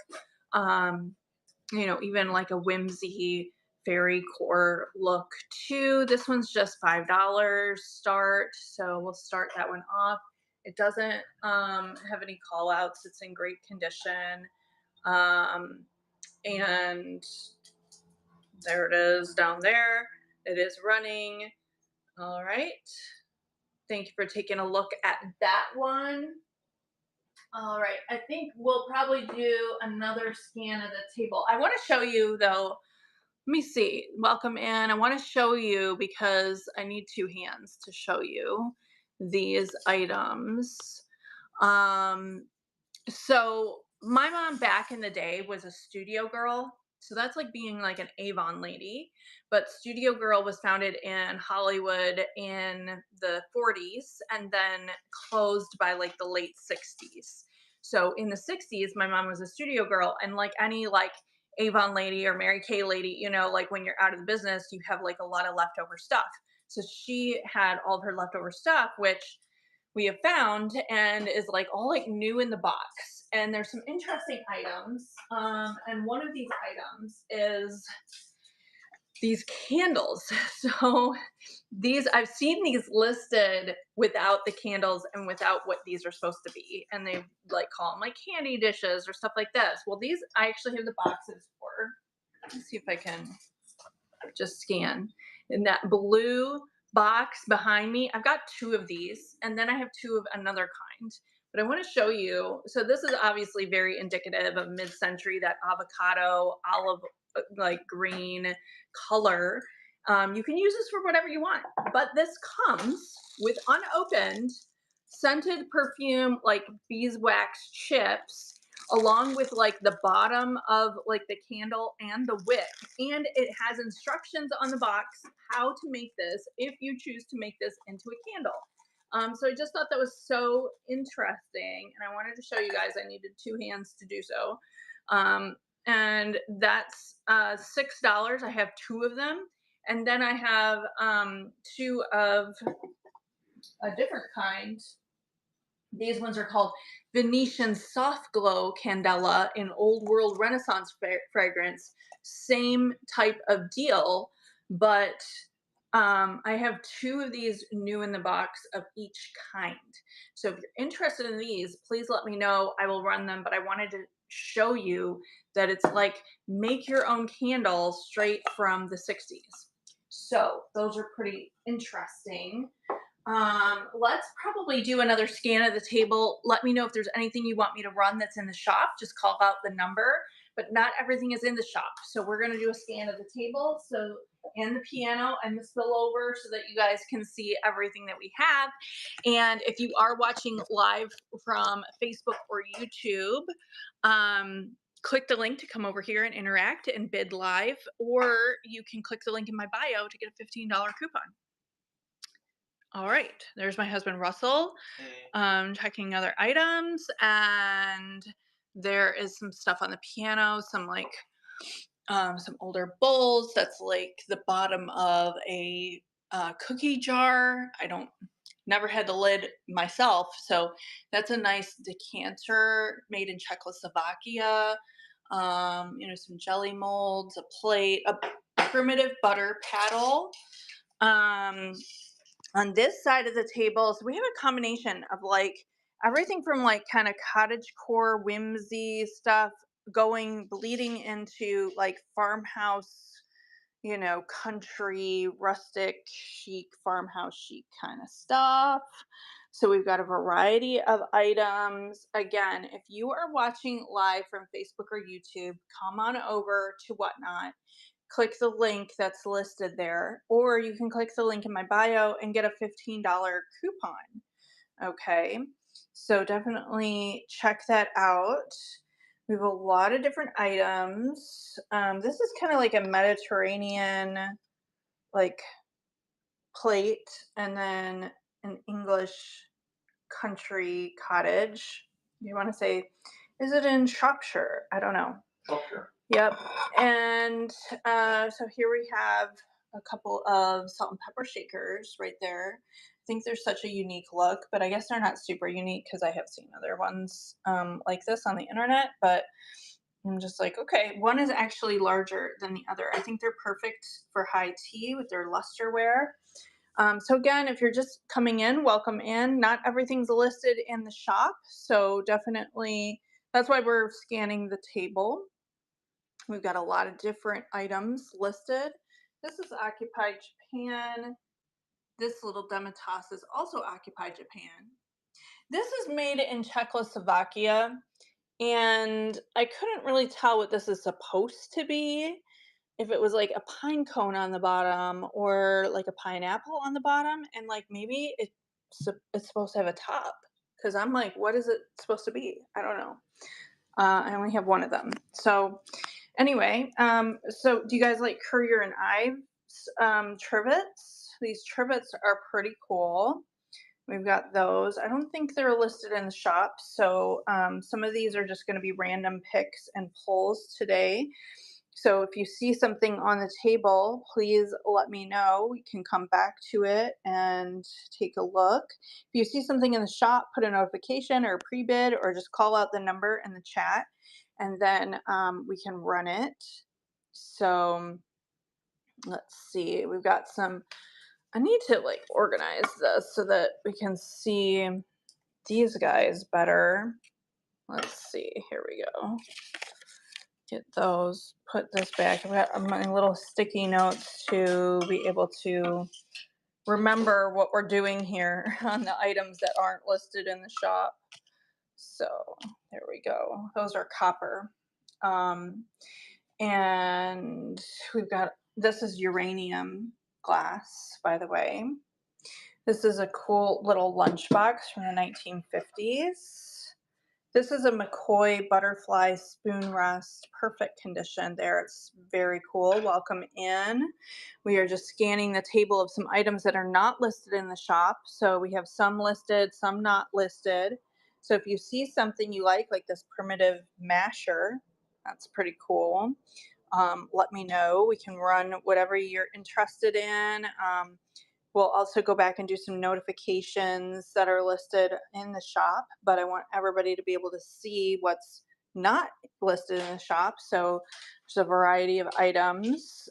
Speaker 1: even like a whimsy fairy core look too. This one's just $5 start. So we'll start that one off. It doesn't have any call outs. It's in great condition. And there it is down there. It is running. All right. Thank you for taking a look at that one. All right. I think we'll probably do another scan of the table. I want to show you though. Let me see. Welcome in. I want to show you because I need two hands to show you these items. So my mom back in the day was a studio girl. So that's like being like an Avon lady. But Studio Girl was founded in Hollywood in the 40s and then closed by like the late 60s. So in the 60s, my mom was a studio girl. And like any like Avon lady or Mary Kay lady, like when you're out of the business, you have like a lot of leftover stuff. So she had all of her leftover stuff, which we have found and is like all like new in the box. And there's some interesting items. And one of these items is these candles. So I've seen these listed without the candles and without what these are supposed to be. And they like call them like candy dishes or stuff like this. Well, these I actually have the boxes for. Let's see if I can just scan. In that blue box behind me, I've got two of these, and then I have two of another kind. But I want to show you. So this is obviously very indicative of mid-century, that avocado, olive, like green color. You can use this for whatever you want, but this comes with unopened scented perfume, like beeswax chips, along with like the bottom of like the candle and the wick. And it has instructions on the box how to make this if you choose to make this into a candle. So I just thought that was so interesting, and I wanted to show you guys. I needed two hands to do so. Um, and that's $6. I have two of them, and then I have two of a different kind. These ones are called Venetian Soft Glow Candela in Old World Renaissance fragrance. Same type of deal, but I have two of these new in the box of each kind. So if you're interested in these, please let me know. I will run them, but I wanted to show you that it's like make your own candles straight from the 60s. So those are pretty interesting. Let's probably do another scan of the table. Let me know if there's anything you want me to run that's in the shop. Just call out the number, but not everything is in the shop. So we're going to do a scan of the table, and the piano and the spillover, so that you guys can see everything that we have. And if you are watching live from Facebook or YouTube, click the link to come over here and interact and bid live, or you can click the link in my bio to get a $15 coupon. All right, there's my husband Russell, checking other items, and there is some stuff on the piano, some like some older bowls. That's like the bottom of a cookie jar. I don't never had the lid myself, so that's a nice decanter made in Czechoslovakia. Some jelly molds, a plate, a primitive butter paddle. On this side of the table, so we have a combination of like everything from like kind of cottagecore whimsy stuff bleeding into like farmhouse, country, rustic, chic, farmhouse chic kind of stuff. So we've got a variety of items. Again, if you are watching live from Facebook or YouTube, come on over to Whatnot, click the link that's listed there, or you can click the link in my bio and get a $15 coupon. Okay, so definitely check that out. We have a lot of different items. This is kind of like a Mediterranean like plate, and then an English country cottage. You want to say, is it in Shropshire? I don't know.
Speaker 2: Shropshire.
Speaker 1: Yep. And so here we have a couple of salt and pepper shakers right there. I think they're such a unique look, but I guess they're not super unique because I have seen other ones like this on the internet. But I'm just like, okay, one is actually larger than the other. I think they're perfect for high tea with their lusterware. So again, if you're just coming in, welcome in. Not everything's listed in the shop, so definitely that's why we're scanning the table. We've got a lot of different items listed. This is Occupied Japan. This little Demitasse is also Occupied Japan. This is made in Czechoslovakia, and I couldn't really tell what this is supposed to be. If it was like a pine cone on the bottom or like a pineapple on the bottom, and like maybe it's supposed to have a top, because I'm like, what is it supposed to be? I don't know. I only have one of them. So anyway, so do you guys like Currier and Ives trivets? These trivets are pretty cool. We've got those. I don't think they're listed in the shop, so some of these are just going to be random picks and pulls today. So if you see something on the table, please let me know. We can come back to it and take a look. If you see something in the shop, put a notification or a pre-bid, or just call out the number in the chat, and then we can run it. So let's see. We've got some. I need to like organize this so that we can see these guys better. Let's see. Here we go. Get those, put this back. I've got my little sticky notes to be able to remember what we're doing here on the items that aren't listed in the shop. So there we go. Those are copper. And we've got, this is uranium glass, by the way. This is a cool little lunchbox from the 1950s. This is a McCoy butterfly spoon rest, perfect condition there. It's very cool. Welcome in. We are just scanning the table of some items that are not listed in the shop. So we have some listed, some not listed. So if you see something you like this primitive masher, that's pretty cool. Let me know. We can run whatever you're interested in. We'll also go back and do some notifications that are listed in the shop, but I want everybody to be able to see what's not listed in the shop. So there's a variety of items.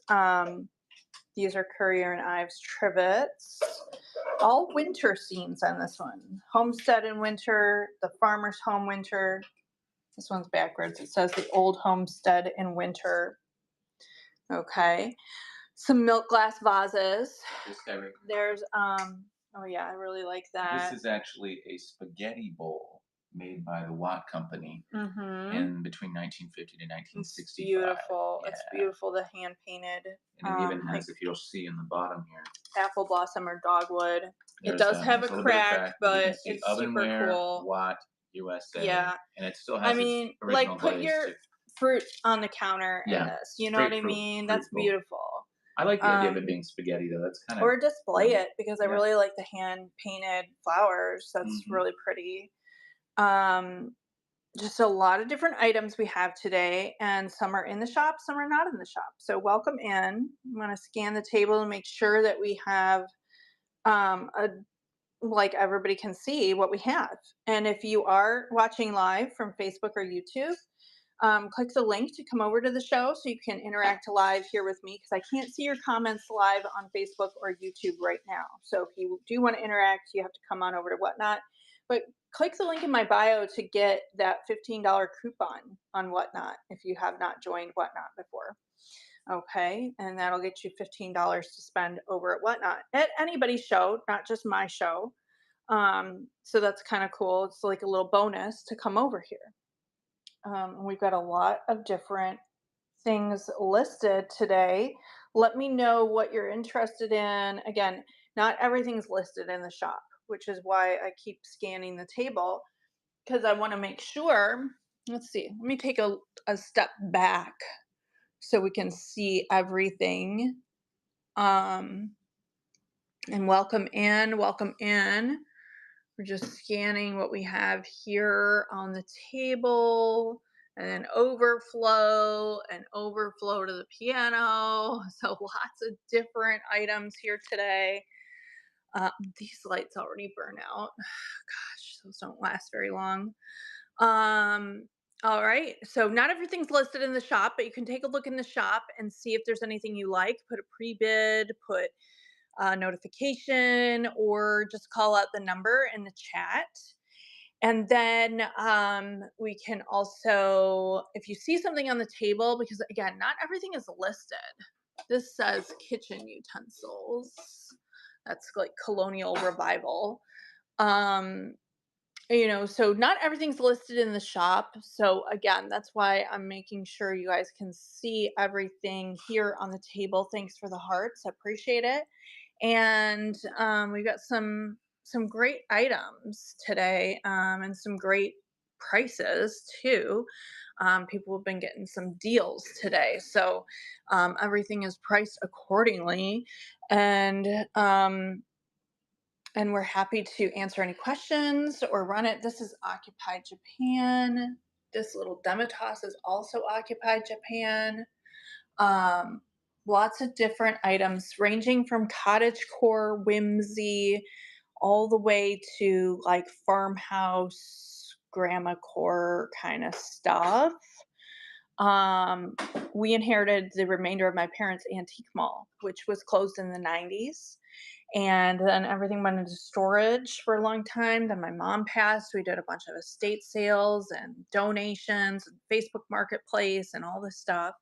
Speaker 1: These are Currier and Ives trivets. All winter scenes on this one. Homestead in winter, the farmer's home winter. This one's backwards. It says the old homestead in winter. Okay. Some milk glass vases.
Speaker 2: This guy right
Speaker 1: There's oh yeah, I really like that.
Speaker 2: This is actually a spaghetti bowl made by the Watt Company
Speaker 1: Mm-hmm.
Speaker 2: in between 1950 to
Speaker 1: It's
Speaker 2: 1965.
Speaker 1: beautiful.
Speaker 2: Yeah.
Speaker 1: It's beautiful. The hand painted.
Speaker 2: And it even
Speaker 1: Like
Speaker 2: has, if you'll see in the bottom here,
Speaker 1: apple blossom or dogwood. It
Speaker 2: there's
Speaker 1: does have a
Speaker 2: little bit of
Speaker 1: crack,
Speaker 2: but you
Speaker 1: but
Speaker 2: can see
Speaker 1: it's super
Speaker 2: ovenware,
Speaker 1: cool.
Speaker 2: Watt, USA,
Speaker 1: Yeah.
Speaker 2: and it still
Speaker 1: I
Speaker 2: has its
Speaker 1: mean,
Speaker 2: original
Speaker 1: like put
Speaker 2: glaze
Speaker 1: your
Speaker 2: too.
Speaker 1: fruit on the counter in
Speaker 2: Yeah,
Speaker 1: this. You know
Speaker 2: straight
Speaker 1: what I
Speaker 2: fruit,
Speaker 1: mean? That's
Speaker 2: fruitful.
Speaker 1: beautiful.
Speaker 2: I like the idea of it
Speaker 1: Um,
Speaker 2: being spaghetti though. That's kind of
Speaker 1: or display it because I
Speaker 2: yeah.
Speaker 1: really like the hand painted flowers. That's
Speaker 2: Mhm.
Speaker 1: really pretty. Um, just a lot of different items we have today, and some are in the shop, some are not in the shop. So welcome in. I'm going to scan the table and make sure that we have a like everybody can see what we have. And if you are watching live from Facebook or YouTube, click the link to come over to the show so you can interact live here with me because I can't see your comments live on Facebook or YouTube right now. So if you do want to interact, you have to come on over to Whatnot. But click the link in my bio to get that $15 coupon on Whatnot if you have not joined Whatnot before. Okay, and that'll get you $15 to spend over at Whatnot at anybody's show, not just my show. So that's kind of cool. It's like a little bonus to come over here. We've got a lot of different things listed today. Let me know what you're interested in. Again, not everything's listed in the shop, which is why I keep scanning the table because I want to make sure. Let's see, let me take a step back so we can see everything. And welcome in, welcome in. We're just scanning what we have here on the table and then overflow and overflow to the piano. So lots of different items here today. These lights already burn out. Gosh, those don't last very long. All right. So not everything's listed in the shop, but you can take a look in the shop and see if there's anything you like. Put a pre-bid, put a notification, or just call out the number in the chat. And then we can also, if you see something on the table, because again, not everything is listed. This says kitchen utensils. That's like colonial revival. Um, so not everything's listed in the shop. So again, that's why I'm making sure you guys can see everything here on the table. Thanks for the hearts. I appreciate it. And we've got some great items today, and some great prices too. People have been getting some deals today, so everything is priced accordingly, and we're happy to answer any questions or run it. This is Occupied Japan. This little Demitasse is also Occupied Japan. Um, Lots of different items ranging from CottageCore whimsy all the way to like farmhouse grandma core kind of stuff. We inherited the remainder of my parents' antique mall, which was closed in the 90s. And then everything went into storage for a long time. Then my mom passed. We did a bunch of estate sales and donations and Facebook Marketplace and all this stuff.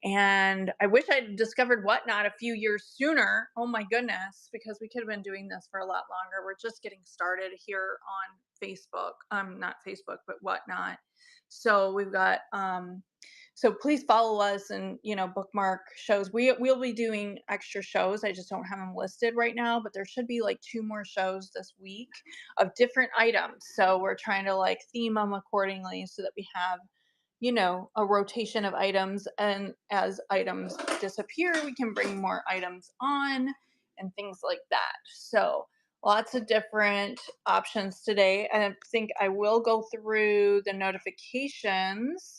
Speaker 1: And I wish I'd discovered Whatnot a few years sooner. Oh my goodness, because we could have been doing this for a lot longer. We're just getting started here on Facebook. Not Facebook, but Whatnot. So we've got So please follow us and, bookmark shows. We'll be doing extra shows. I just don't have them listed right now, but there should be like two more shows this week of different items. So we're trying to like theme them accordingly so that we have, a rotation of items, and as items disappear, we can bring more items on and things like that. So lots of different options today. And I think I will go through the notifications.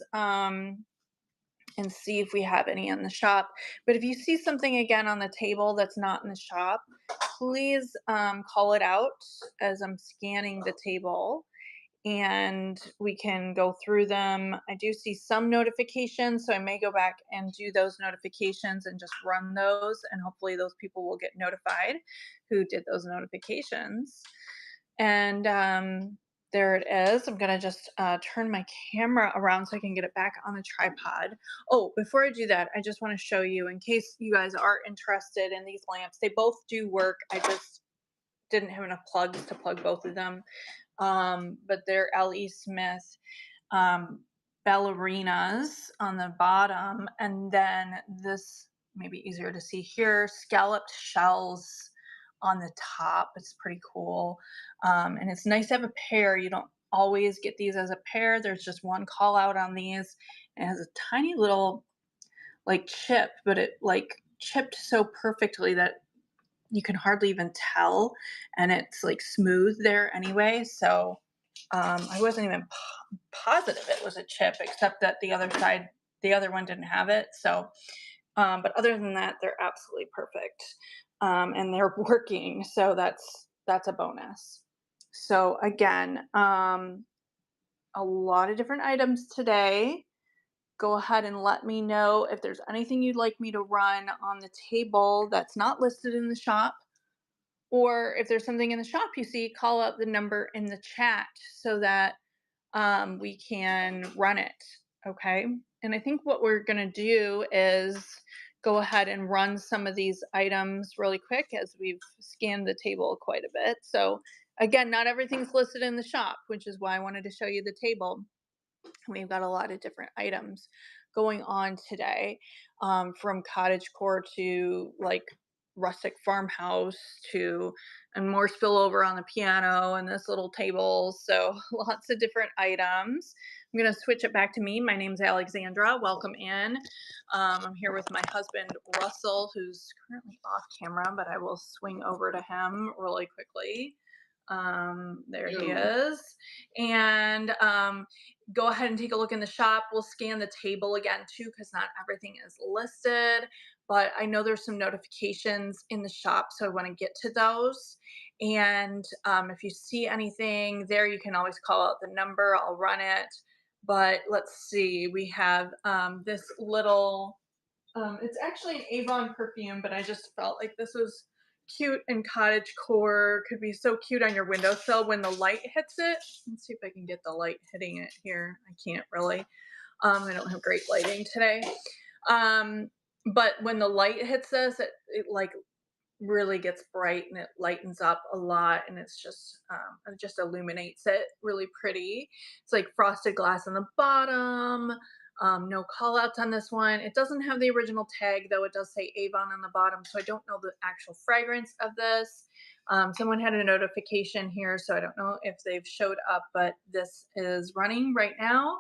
Speaker 1: And see if we have any in the shop. But if you see something again on the table that's not in the shop, please call it out as I'm scanning the table and we can go through them. I do see some notifications, so I may go back and do those notifications and just run those, and hopefully those people will get notified who did those notifications. And there it is. I'm gonna just turn my camera around so I can get it back on the tripod. Oh, before I do that, I just want to show you, in case you guys are interested in these lamps. They both do work. I just didn't have enough plugs to plug both of them. But they're L.E. Smith um, ballerinas on the bottom, and then this may be easier to see here, scalloped shells on the top. It's pretty cool. And it's nice to have a pair. You don't always get these as a pair. There's just one call out on these. It has a tiny little like chip, but it like chipped so perfectly that you can hardly even tell, and it's like smooth there anyway. So I wasn't even positive it was a chip, except that the other side, the other one didn't have it. So but other than that, they're absolutely perfect. And they're working, so that's a bonus. So again, a lot of different items today. Go ahead and let me know if there's anything you'd like me to run on the table that's not listed in the shop, or if there's something in the shop you see, call out the number in the chat so that we can run it. Okay. And I think what we're going to do is go ahead and run some of these items really quick as we've scanned the table quite a bit. So, again, not everything's listed in the shop, which is why I wanted to show you the table. We've got a lot of different items going on today, from CottageCore to like rustic farmhouse to, and more spillover on the piano and this little table. So lots of different items. I'm going to switch it back to me. My name's Alexandra. Welcome in. I'm here with my husband, Russell, who's currently off camera, but I will swing over to him really quickly. There he is. And go ahead and take a look in the shop. We'll scan the table again too, because not everything is listed, but I know there's some notifications in the shop, so I want to get to those. And if you see anything there, you can always call out the number. I'll run it. But let's see, we have this little, it's actually an Avon perfume, but I just felt like this was cute, and CottageCore could be so cute on your windowsill when the light hits it. Let's see if I can get the light hitting it here. I can't really. I don't have great lighting today. But when the light hits this, it like really gets bright and it lightens up a lot, and it just illuminates it really pretty. It's like frosted glass on the bottom. No call outs on this one. It doesn't have the original tag, though. It does say Avon on the bottom, so I don't know the actual fragrance of this. Someone had a notification here, so I don't know if they've showed up, but this is running right now.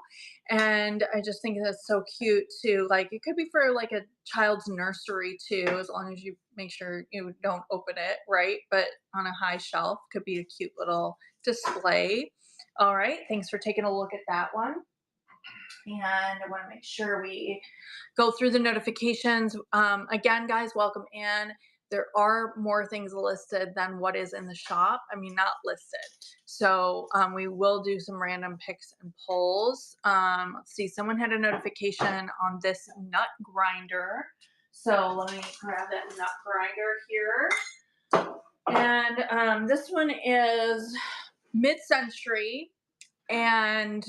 Speaker 1: And I just think that's so cute too. Like, it could be for like a child's nursery too, as long as you make sure you don't open it, right? But on a high shelf, could be a cute little display. All right, thanks for taking a look at that one. And I want to make sure we go through the notifications. Again, guys, welcome in. There are more things listed than what is in the shop. I mean, not listed. So we will do some random picks and pulls. Let's see, someone had a notification on this nut grinder. So let me grab that nut grinder here. And this one is mid-century, and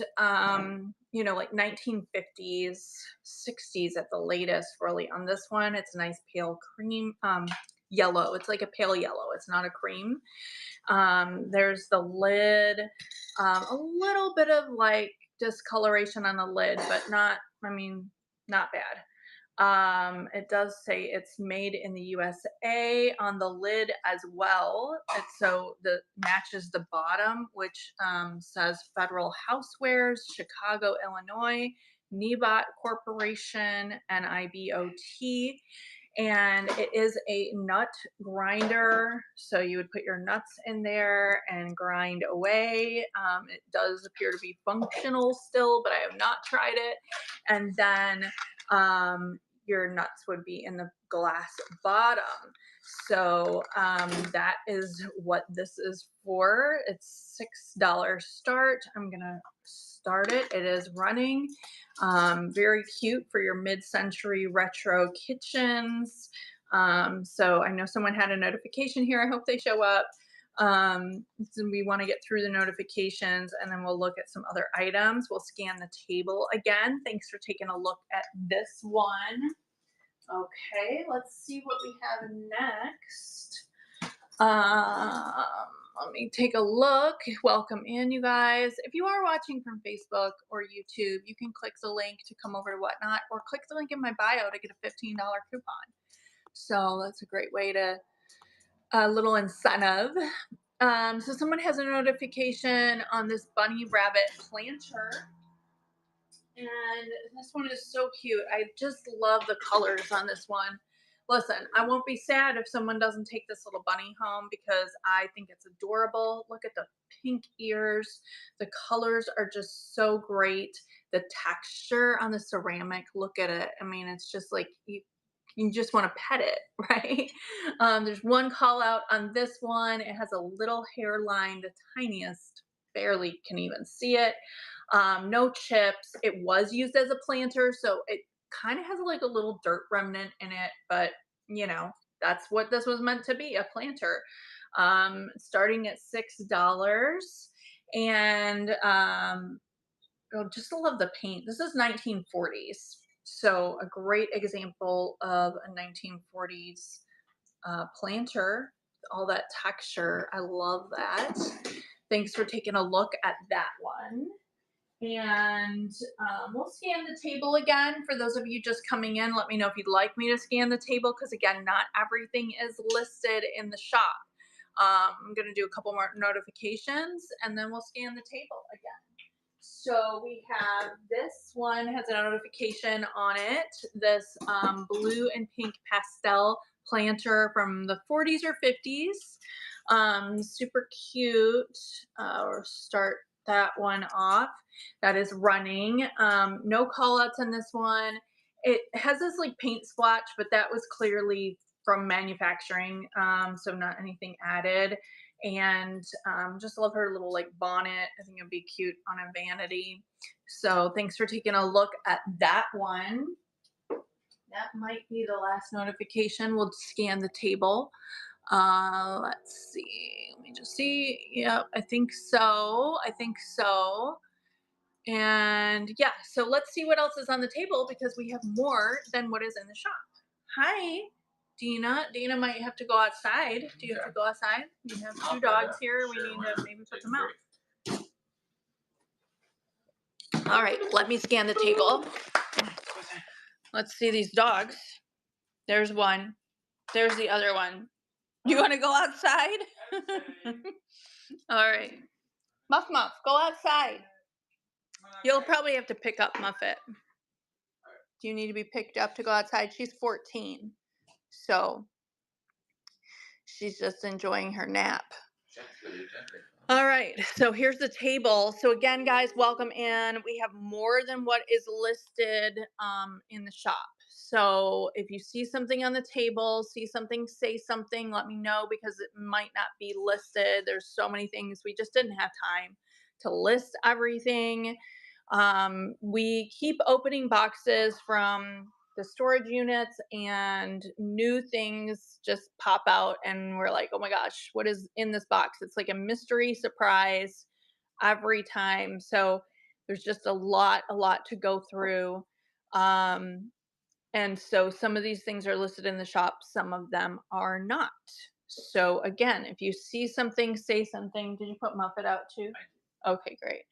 Speaker 1: like 1950s, 60s at the latest, really. On this one, it's a nice pale cream yellow. It's like a pale yellow. It's not a cream. There's the lid, a little bit of like discoloration on the lid, but not, I mean, not bad. It does say it's made in the USA on the lid as well. So the matches the bottom, which says Federal Housewares, Chicago, Illinois, Nebot Corporation, NIBOT. And it is a nut grinder. So you would put your nuts in there and grind away. It does appear to be functional still, but I have not tried it. And then your nuts would be in the glass bottom. So that is what this is for. It's $6 start. I'm gonna start it. It is running. Very cute for your mid-century retro kitchens. So I know someone had a notification here. I hope they show up. So we want to get through the notifications and then we'll look at some other items. We'll scan the table again. Thanks for taking a look at this one. Okay, let's see what we have next. Let me take a look. Welcome in, you guys. If you are watching from Facebook or YouTube, you can click the link to come over to Whatnot or click the link in my bio to get a $15 coupon. So that's a great way to, a little incentive. So someone has a notification on this bunny rabbit planter. And this one is so cute. I just love the colors on this one. Listen, I won't be sad if someone doesn't take this little bunny home because I think it's adorable. Look at the pink ears. The colors are just so great. The texture on the ceramic, look at it. I mean, it's just like you just want to pet it, right? There's one call out on this one. It has a little hairline, the tiniest, barely can even see it. No chips. It was used as a planter, so it kind of has like a little dirt remnant in it, but you know, that's what this was meant to be, a planter. Starting at $6. And oh, just love the paint. This is 1940s. So a great example of a 1940s planter, all that texture. I love that. Thanks for taking a look at that one. And we'll scan the table again. For those of you just coming in, let me know if you'd like me to scan the table because, again, not everything is listed in the shop. I'm going to do a couple more notifications and then we'll scan the table again. So we have this one has a notification on it. This blue and pink pastel planter from the 40s or 50s. Super cute. Or start that one off. That is running. No call outs on this one. It has this like paint splotch, but that was clearly from manufacturing. So not anything added. And just love her little like bonnet. I think it'd be cute on a vanity. So thanks for taking a look at that one. That might be the last notification. We'll scan the table. Let's see. Let me just see. Yep, I think so. I think so. And yeah, so let's see what else is on the table because we have more than what is in the shop. Hi, Dina. Dina might have to go outside. Do you have to go outside? We have two dogs here. We need to maybe put them out. All right, let me scan the table. Let's see these dogs. There's one. There's the other one. You want to go outside? All right. Muff, go outside. You'll probably have to pick up Muffet. Do you need to be picked up to go outside? She's 14. So she's just enjoying her nap. All right, so here's the table. So again, guys, welcome in. We have more than what is listed in the shop. So if you see something on the table, see something, say something, let me know because it might not be listed. There's so many things. We just didn't have time to list everything. We keep opening boxes from the storage units and new things just pop out and we're like, oh my gosh, what is in this box? It's like a mystery surprise every time. So there's just a lot to go through. And so some of these things are listed in the shop, some of them are not. So again, if you see something, say something. Did you put Muffet out too? Okay, great.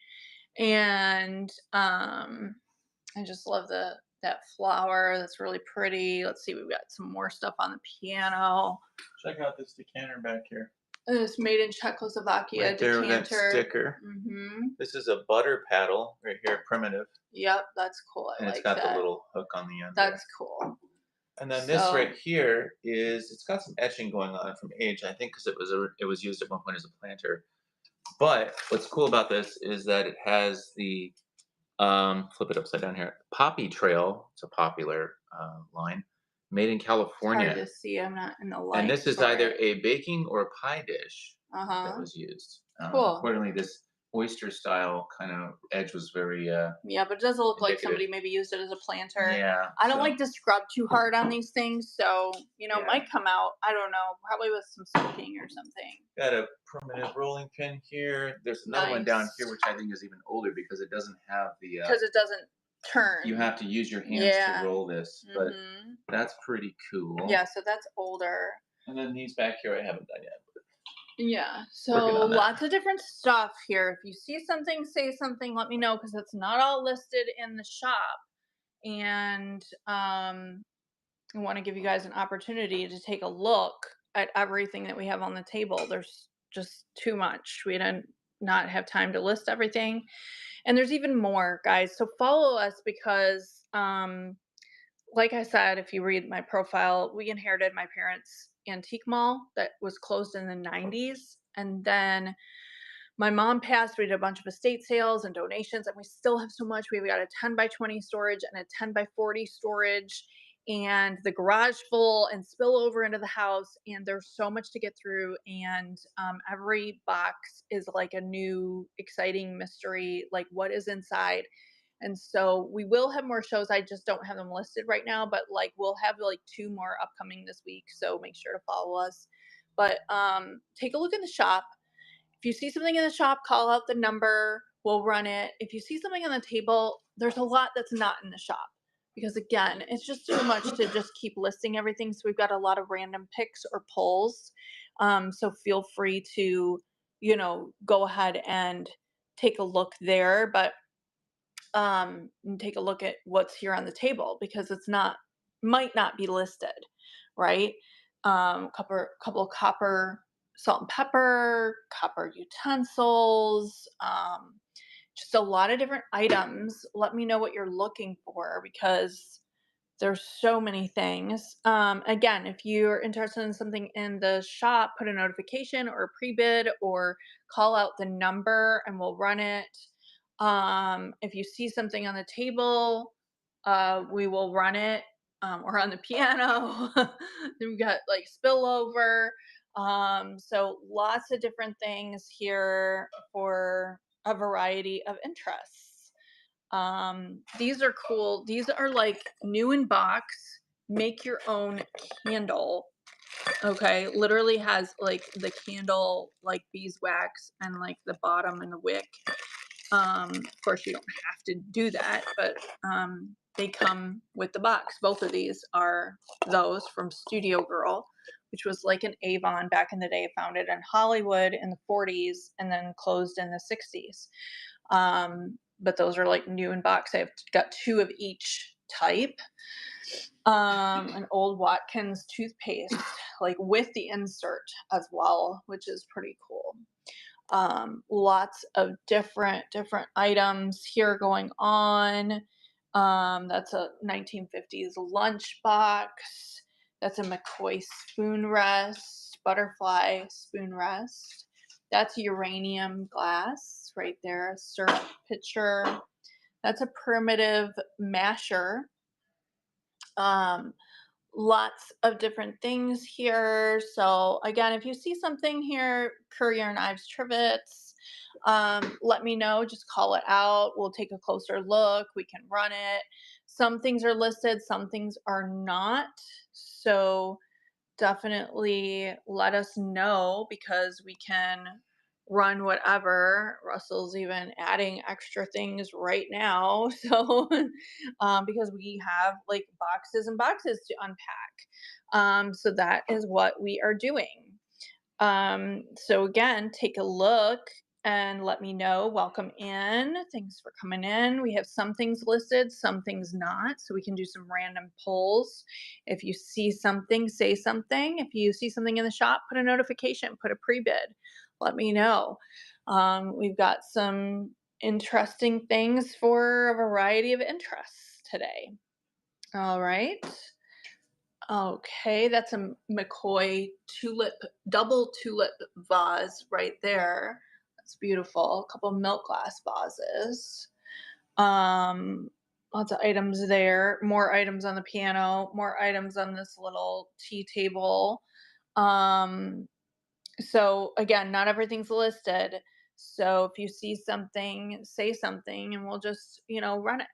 Speaker 1: And I just love the that flower. That's really pretty. Let's see, we've got some more stuff on the piano.
Speaker 2: Check out this decanter back here.
Speaker 1: It's made in Czechoslovakia
Speaker 2: Right there with that
Speaker 1: decanter.
Speaker 2: sticker.
Speaker 1: Mm-hmm.
Speaker 2: This is a butter paddle right here, primitive,
Speaker 1: Yep, that's cool. I
Speaker 2: and it's
Speaker 1: like
Speaker 2: got the
Speaker 1: that.
Speaker 2: little hook on the end there.
Speaker 1: That's cool.
Speaker 2: And then this
Speaker 1: So,
Speaker 2: right here is it's got some etching going on from age, I think, because it was used at one point as a planter. But what's cool about this is that it has the flip it upside down here. Poppy Trail. It's a popular line made in
Speaker 1: it's hard
Speaker 2: California.
Speaker 1: to see. I'm not in the
Speaker 2: And
Speaker 1: light
Speaker 2: this is
Speaker 1: for
Speaker 2: either
Speaker 1: it.
Speaker 2: a baking or a pie dish that
Speaker 1: Uh-huh.
Speaker 2: was used.
Speaker 1: Cool.
Speaker 2: Accordingly, this oyster style kind of edge was very
Speaker 1: Yeah, but it does look like
Speaker 2: indicative.
Speaker 1: somebody maybe used it as a planter.
Speaker 2: Yeah.
Speaker 1: I don't
Speaker 2: So
Speaker 1: like to scrub too hard on these things, so
Speaker 2: yeah,
Speaker 1: might come out. I don't know, probably with some soaking or something.
Speaker 2: got a permanent rolling pin here. There's another one down
Speaker 1: Nice,
Speaker 2: here which I think is even older because it doesn't have the.
Speaker 1: because it doesn't
Speaker 2: You
Speaker 1: turn.
Speaker 2: have to use your hands to
Speaker 1: Yeah.
Speaker 2: roll this, but
Speaker 1: Mhm.
Speaker 2: that's pretty cool.
Speaker 1: Yeah, so that's older.
Speaker 2: And then these back here I haven't done yet.
Speaker 1: Yeah, so
Speaker 2: Working on that.
Speaker 1: lots of different stuff here. If you see something, say something, let me know because it's not all listed in the shop. And I want to give you guys an opportunity to take a look at everything that we have on the table. There's just too much. We didn't not have time to list everything. And there's even more, guys. So follow us because like I said, if you read my profile, we inherited my parents' antique mall that was closed in the 90s. And then my mom passed. We did a bunch of estate sales and donations, and we still have so much. We've got a 10 by 20 storage and a 10 by 40 storage, and the garage full and spill over into the house. And there's so much to get through. And every box is like a new, exciting mystery, like what is inside. And so we will have more shows. I just don't have them listed right now, but like we'll have like two more upcoming this week. So make sure to follow us. But take a look in the shop. If you see something in the shop, call out the number. We'll run it. If you see something on the table, there's a lot that's not in the shop because again, it's just too much to just keep listing everything. So we've got a lot of random picks or pulls. So feel free to, go ahead and take a look there. But and take a look at what's here on the table because it's not might not be listed, right? Couple of copper salt and pepper, copper utensils, just a lot of different items. Let me know what you're looking for because there's so many things. Again, if you're interested in something in the shop, put a notification or a pre-bid or call out the number and we'll run it. If you see something on the table, we will run it. Or on the piano. Then we got like spillover. So lots of different things here for a variety of interests. These are cool. These are like new in box. Make your own candle. Okay, literally has like the candle like beeswax and like the bottom and the wick. Of course, you don't have to do that, but they come with the box. Both of these are those from Studio Girl, which was like an Avon back in the day, founded in Hollywood in the 40s and then closed in the 60s. But those are like new in box. I've got two of each type. An old Watkins toothpaste, like with the insert as well, which is pretty cool. Lots of different items here going on. That's a 1950s lunchbox. That's a McCoy spoon rest, butterfly spoon rest. That's uranium glass right there, a syrup pitcher. That's a primitive masher. Um, Lots of different things here. So again, if you see something here, courier knives, trivets, let me know. Just call it out. We'll take a closer look. We can run it. Some things are listed, some things are not. So definitely let us know because we can run whatever. Russell's even adding extra things right now. So, because we have like boxes and boxes to unpack. So that is what we are doing. So again, take a look and let me know. Welcome in. Thanks for coming in. We have some things listed, some things not. So we can do some random polls. If you see something, say something. If you see something in the shop, put a notification, put a pre-bid. Let me know. We've got some interesting things for a variety of interests today. All right. Okay, that's a McCoy tulip, double tulip vase right there. That's beautiful. A couple milk glass vases. Um, Lots of items there. More items on the piano. More items on this little tea table. Um, so again, not everything's listed. So if you see something, say something, and we'll just run it.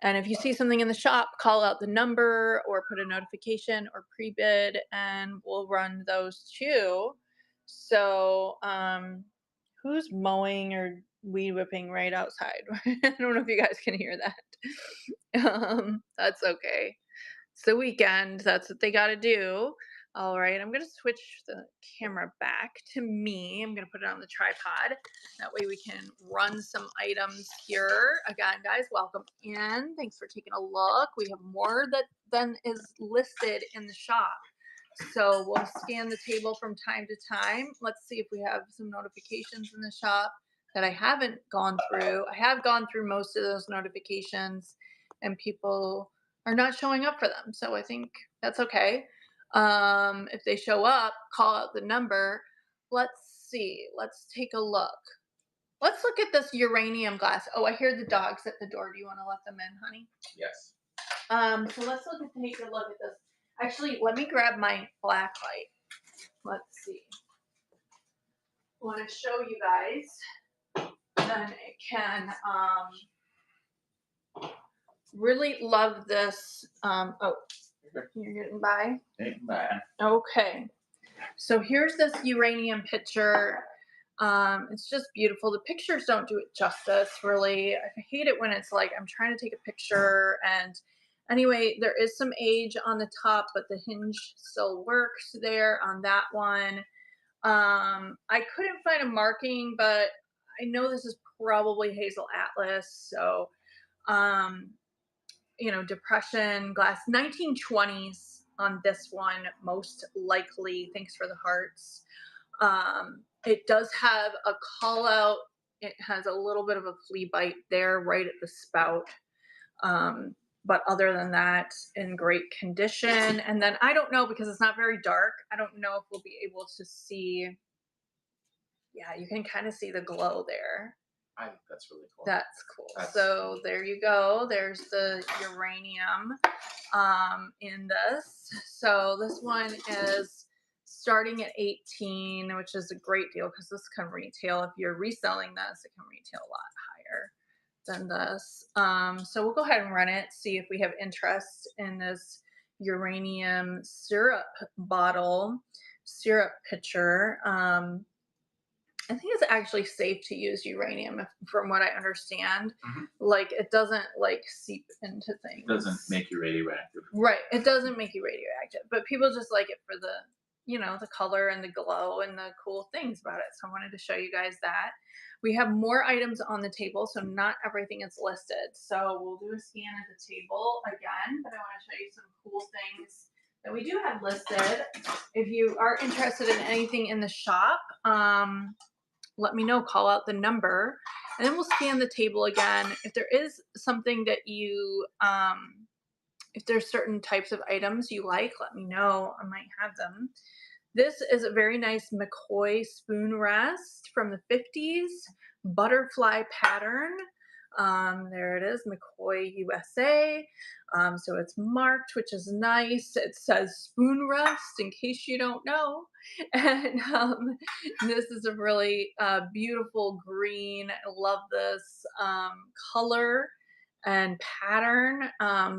Speaker 1: And if you see something in the shop, call out the number or put a notification or pre-bid, and we'll run those too. So, who's mowing or weed whipping right outside? I don't know if you guys can hear that. That's okay. It's the weekend. That's what they got to do. All right, I'm going to switch the camera back to me. I'm going to put it on the tripod. That way we can run some items here. Again, guys, welcome in. Thanks for taking a look. We have more than is listed in the shop. So we'll scan the table from time to time. Let's see if we have some notifications in the shop that I haven't gone through. I have gone through most of those notifications, and people are not showing up for them. So I think that's okay. If they show up, call out the number. Let's see. Let's take a look. Let's look at this uranium glass. Oh, I hear the dogs at the door. Do you want to let them in, honey?
Speaker 2: Yes.
Speaker 1: So let's take a look at this. Actually, let me grab my black light. Let's see. I want to show you guys. Then it can really love this. Oh, you're getting by?
Speaker 2: Bye.
Speaker 1: Okay. So here's this uranium picture. It's just beautiful. The pictures don't do it justice, really. I hate it when it's like I'm trying to take a picture and anyway, there is some age on the top, but the hinge still works there on that one. I couldn't find a marking, but I know this is probably Hazel Atlas. So, depression glass, 1920s on this one, most likely. Thanks for the hearts. It does have a call out. It has a little bit of a flea bite there right at the spout. But other than that, in great condition. And then I don't know because it's not very dark. I don't know if we'll be able to see. Yeah, you can kind of see the glow there.
Speaker 2: I think that's really cool.
Speaker 1: That's cool. So there you go. There's the uranium in this. So this one is starting at 18, which is a great deal because this can retail. If you're reselling this, it can retail a lot higher than this. So we'll go ahead and run it, see if we have interest in this uranium syrup bottle, syrup pitcher. I think it's actually safe to use uranium, from what I understand.
Speaker 2: Mm-hmm.
Speaker 1: Like it doesn't like seep into things.
Speaker 2: It doesn't make you radioactive.
Speaker 1: Right. It doesn't make you radioactive, but people just like it for the color and the glow and the cool things about it. So I wanted to show you guys that. We have more items on the table, so not everything is listed. So we'll do a scan of the table again, but I want to show you some cool things that we do have listed. If you are interested in anything in the shop, let me know, call out the number, and then we'll scan the table again. If there is something that you, if there's certain types of items you like, let me know. I might have them. This is a very nice McCoy spoon rest from the 50s, butterfly pattern. There it is, McCoy USA. So it's marked, which is nice. It says spoon rest in case you don't know. And this is a really beautiful green. I love this color and pattern.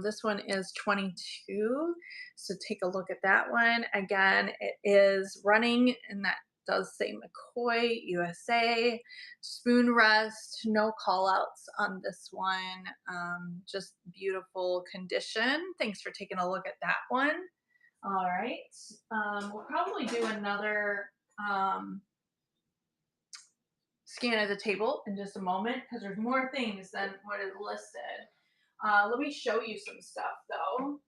Speaker 1: This one is 22. So take a look at that one. Again, it is running, and that does say McCoy USA. Spoon rest, no call outs on this one. Just beautiful condition. Thanks for taking a look at that one. All right. We'll probably do another scan of the table in just a moment because there's more things than what is listed. Let me show you some stuff though.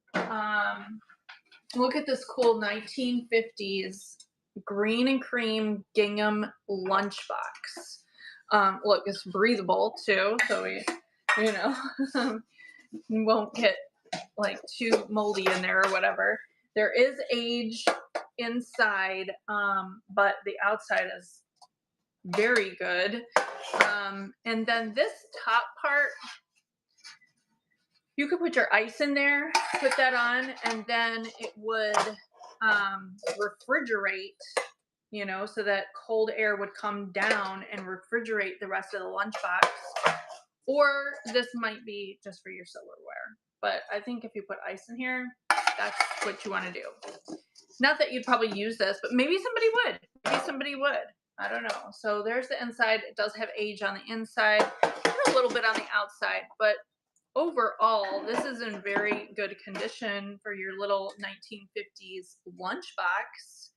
Speaker 1: Look at this cool 1950s green and cream gingham lunchbox. Look, it's breathable too, so you know, won't get like too moldy in there or whatever. There is age inside, but the outside is very good. And then this top part, you could put your ice in there, put that on, and then it would refrigerate, so that cold air would come down and refrigerate the rest of the lunchbox. Or this might be just for your silverware. But I think if you put ice in here, that's what you want to do. Not that you'd probably use this, but maybe somebody would. Maybe somebody would. I don't know. So there's the inside. It does have age on the inside and a little bit on the outside. But overall, this is in very good condition for your little 1950s lunchbox.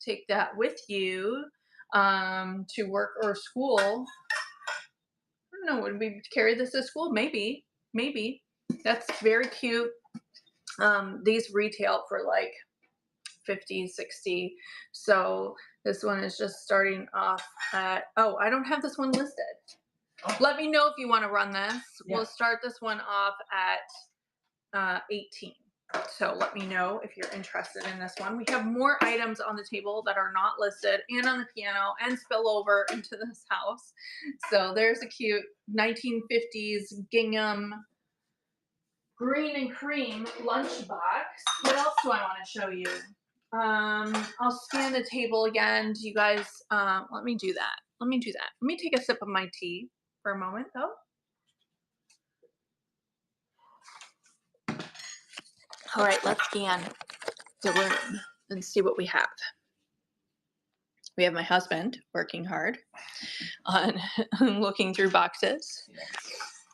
Speaker 1: Take that with you to work or school. I don't know, would we carry this to school? Maybe. That's very cute. These retail for like 50, 60. So this one is just starting off at, oh, I don't have this one listed. Oh. Let me know if you want to run this. Yeah. We'll start this one off at 18. So let me know if you're interested in this one. We have more items on the table that are not listed and on the piano and spill over into this house. So there's a cute 1950s gingham green and cream lunchbox. What else do I want to show you? I'll scan the table again. Do you guys, let me do that. Let me take a sip of my tea for a moment though. All right, let's scan the room and see what we have. We have my husband working hard on looking through boxes.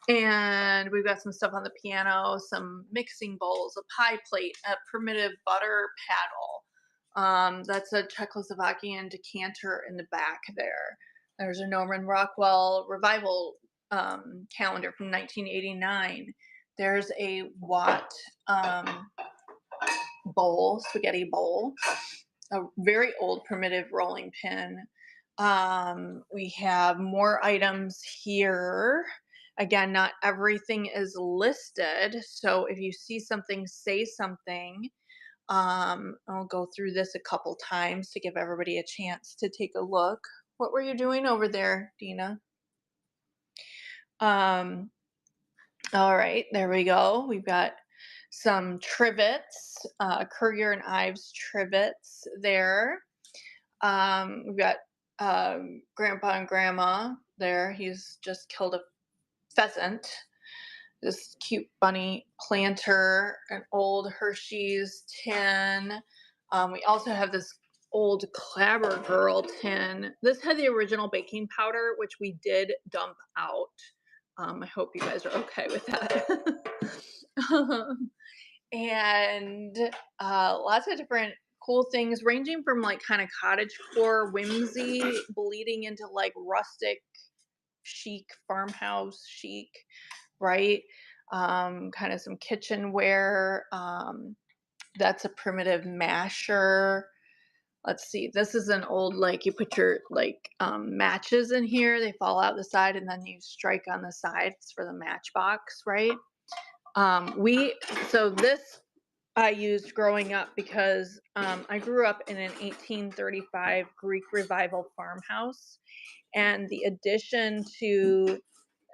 Speaker 1: And we've got some stuff on the piano, some mixing bowls, a pie plate, a primitive butter paddle. That's a Czechoslovakian decanter in the back there. There's a Norman Rockwell revival calendar from 1989. There's a Watt bowl, spaghetti bowl, a very old primitive rolling pin. We have more items here. Again, not everything is listed. So if you see something, say something. I'll go through this a couple times to give everybody a chance to take a look. What were you doing over there, Dina? All right, there we go. We've got some trivets, Currier and Ives trivets there. We've got Grandpa and Grandma there. He's just killed a pheasant. This cute bunny planter, an old Hershey's tin. We also have this old Clabber Girl tin. This had the original baking powder, which we did dump out. I hope you guys are okay with that. And lots of different cool things ranging from like kind of cottagecore whimsy bleeding into like rustic chic, farmhouse chic, right? Kind of some kitchenware. That's a primitive masher. Let's see, this is an old, like you put your like matches in here, they fall out the side and then you strike on the sides for the matchbox, right? So this I used growing up because I grew up in an 1835 Greek revival farmhouse, and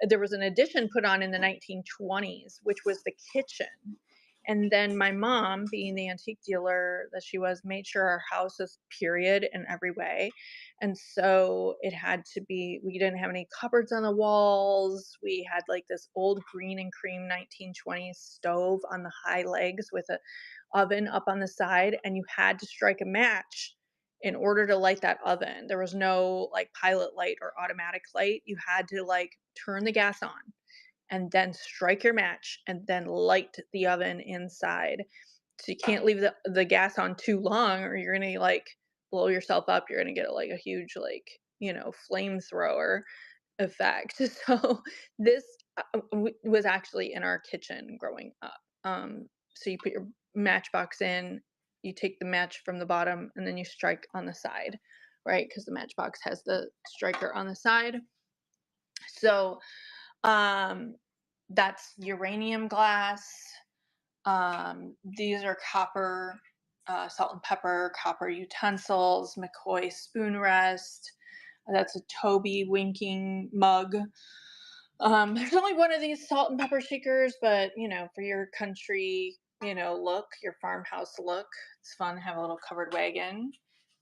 Speaker 1: there was an addition put on in the 1920s, which was the kitchen. And then my mom, being the antique dealer that she was, made sure our house was period in every way. And so it had to be, we didn't have any cupboards on the walls. We had like this old green and cream 1920s stove on the high legs with a oven up on the side. And you had to strike a match in order to light that oven. There was no like pilot light or automatic light. You had to like turn the gas on and then strike your match and then light the oven inside. So you can't leave the gas on too long or you're gonna like blow yourself up. You're gonna get like a huge like flamethrower effect. So this was actually in our kitchen growing up. So you put your matchbox in, you take the match from the bottom, and then you strike on the side, right? Because the matchbox has the striker on the side. So um, that's uranium glass. These are copper, salt and pepper, copper utensils, McCoy spoon rest. That's a Toby winking mug. There's only one of these salt and pepper shakers, but for your country, look, your farmhouse look, it's fun to have a little covered wagon.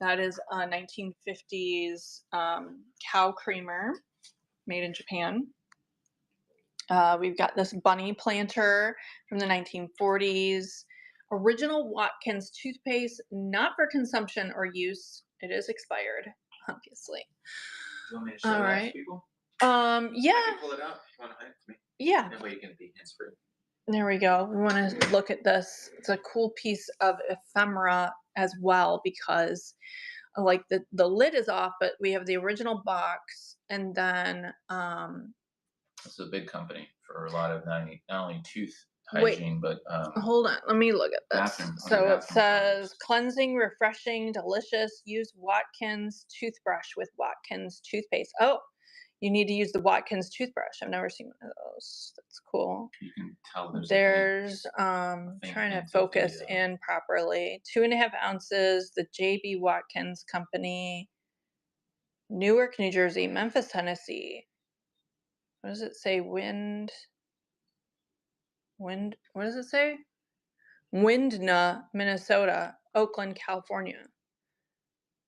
Speaker 1: That is a 1950s cow creamer made in Japan. We've got this bunny planter from the 1940s. Original Watkins toothpaste, not for consumption or use. It is expired, obviously.
Speaker 2: Do you want me to show
Speaker 1: All
Speaker 2: that
Speaker 1: right.
Speaker 2: to people? I
Speaker 1: Yeah.
Speaker 2: can pull it out. You want to hide it to me?
Speaker 1: Yeah.
Speaker 2: That way you can be hands-free.
Speaker 1: There we go. We want to look at this. It's a cool piece of ephemera as well because like the lid is off, but we have the original box, and then
Speaker 2: It's a big company for a lot of not only tooth
Speaker 1: wait,
Speaker 2: hygiene, but
Speaker 1: hold on, let me look at this.
Speaker 2: bathroom.
Speaker 1: So it
Speaker 2: bathroom
Speaker 1: says
Speaker 2: products.
Speaker 1: cleansing, refreshing, delicious. Use Watkins toothbrush with Watkins toothpaste. Oh, you need to use the Watkins toothbrush. I've never seen one of those. That's cool.
Speaker 2: You can tell there's
Speaker 1: Trying to
Speaker 2: hint of
Speaker 1: focus
Speaker 2: the,
Speaker 1: in properly. 2.5 ounces. The JB Watkins Company, Newark, New Jersey, Memphis, Tennessee. What does it say? What does it say? Windna, Minnesota, Oakland, California.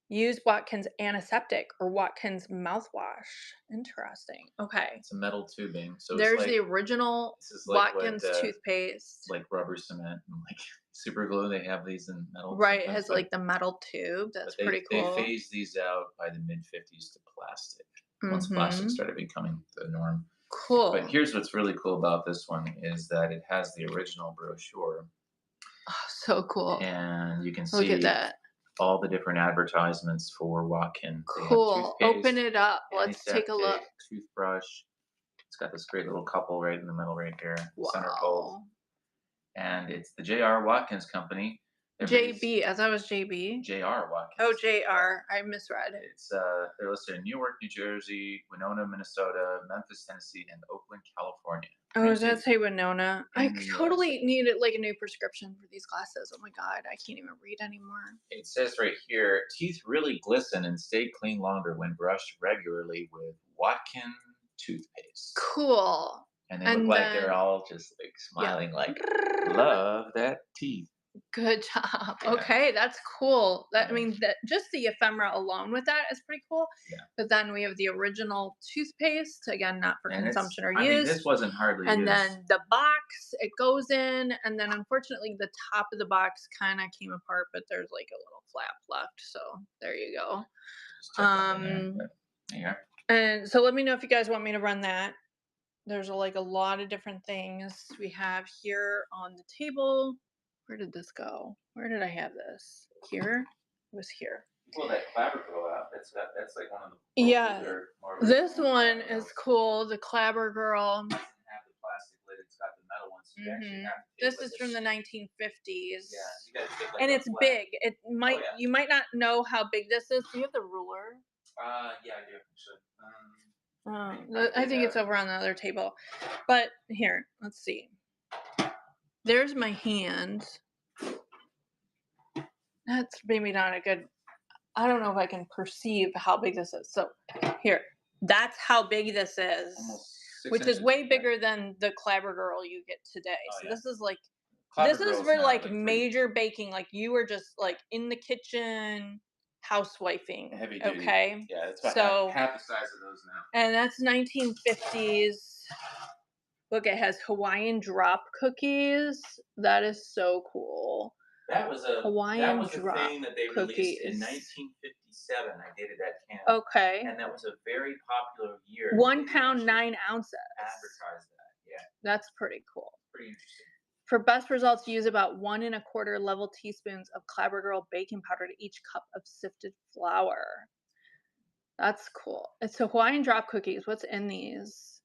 Speaker 1: Use Watkins antiseptic or Watkins mouthwash. Interesting. Okay.
Speaker 2: it's a metal tubing, so
Speaker 1: There's
Speaker 2: it's
Speaker 1: the original
Speaker 2: this is like
Speaker 1: Watkins
Speaker 2: what,
Speaker 1: toothpaste.
Speaker 2: like rubber cement and like super glue. They have these in metal.
Speaker 1: Right, it
Speaker 2: sometimes,
Speaker 1: has like the metal tube. That's
Speaker 2: but
Speaker 1: pretty cool.
Speaker 2: They phased these out by the mid-50s to plastic. Once plastic started becoming the norm.
Speaker 1: Cool.
Speaker 2: But here's what's really cool about this one is that it has the original brochure.
Speaker 1: Oh, so cool.
Speaker 2: And you can see
Speaker 1: Look at that.
Speaker 2: all the different advertisements for Watkins.
Speaker 1: Cool. Open it up. Let's take a look.
Speaker 2: Toothbrush. It's got this great little couple right in the middle right here.
Speaker 1: Wow.
Speaker 2: Centerfold. And it's the J.R. Watkins Company.
Speaker 1: JB, as I was JB.
Speaker 2: J.R. Watkins.
Speaker 1: Oh, JR. I misread it.
Speaker 2: It's they're listed in Newark, New Jersey, Winona, Minnesota, Memphis, Tennessee, and Oakland, California.
Speaker 1: Oh, does that say Winona? I
Speaker 2: New York.
Speaker 1: totally needed like a new prescription for these glasses. Oh my god, I can't even read anymore.
Speaker 2: It says right here, teeth really glisten and stay clean longer when brushed regularly with Watkins toothpaste.
Speaker 1: Cool.
Speaker 2: And they look like they're all just like smiling, like love that teeth.
Speaker 1: Good job.
Speaker 2: Yeah.
Speaker 1: Okay, that's cool. I mean, that just the ephemera alone with that is pretty cool.
Speaker 2: Yeah.
Speaker 1: But then we have the original toothpaste, again, not for consumption or use.
Speaker 2: I mean, this wasn't hardly
Speaker 1: and
Speaker 2: used.
Speaker 1: Then the box, it goes in, and then unfortunately the top of the box kind of came apart, but there's like a little flap left. So there you go.
Speaker 2: There you are.
Speaker 1: And so let me know if you guys want me to run that. There's like a lot of different things we have here on the table. Where did this go? Where did I have this? Here? It was here.
Speaker 2: Well, that Clabber Girl out, that's like one of the
Speaker 1: yeah. This one is cool. The Clabber Girl.
Speaker 2: It doesn't have the plastic lid. It's got the metal one. So you actually have to
Speaker 1: this is from the 1950s.
Speaker 2: Yeah, you gotta take like
Speaker 1: and it's
Speaker 2: flat.
Speaker 1: big. It might you might not know how big this is. Do you have the ruler?
Speaker 2: Yeah, I do. Actually.
Speaker 1: I think it's over on the other table. But here, let's see. There's my hand. That's maybe not a good. I don't know if I can perceive how big this is. So here, that's how big this is, which is way bigger than the Clabber Girl you get today. So this is like, this is for like major baking. Like you were just like in the kitchen, housewifing.
Speaker 2: Heavy duty.
Speaker 1: Okay.
Speaker 2: Yeah, it's about half the size of those now.
Speaker 1: And that's 1950s. Look, it has Hawaiian drop cookies. That is so cool.
Speaker 2: That was a
Speaker 1: Hawaiian
Speaker 2: drop thing that they released in 1957. I dated that can.
Speaker 1: Okay.
Speaker 2: And that was a very popular year.
Speaker 1: 1 pound, 9 ounces.
Speaker 2: Advertised that, yeah.
Speaker 1: That's pretty cool.
Speaker 2: Pretty interesting.
Speaker 1: For best results, use about 1 1/4 level teaspoons of Clabber Girl baking powder to each cup of sifted flour. That's cool. It's so Hawaiian drop cookies. What's in these?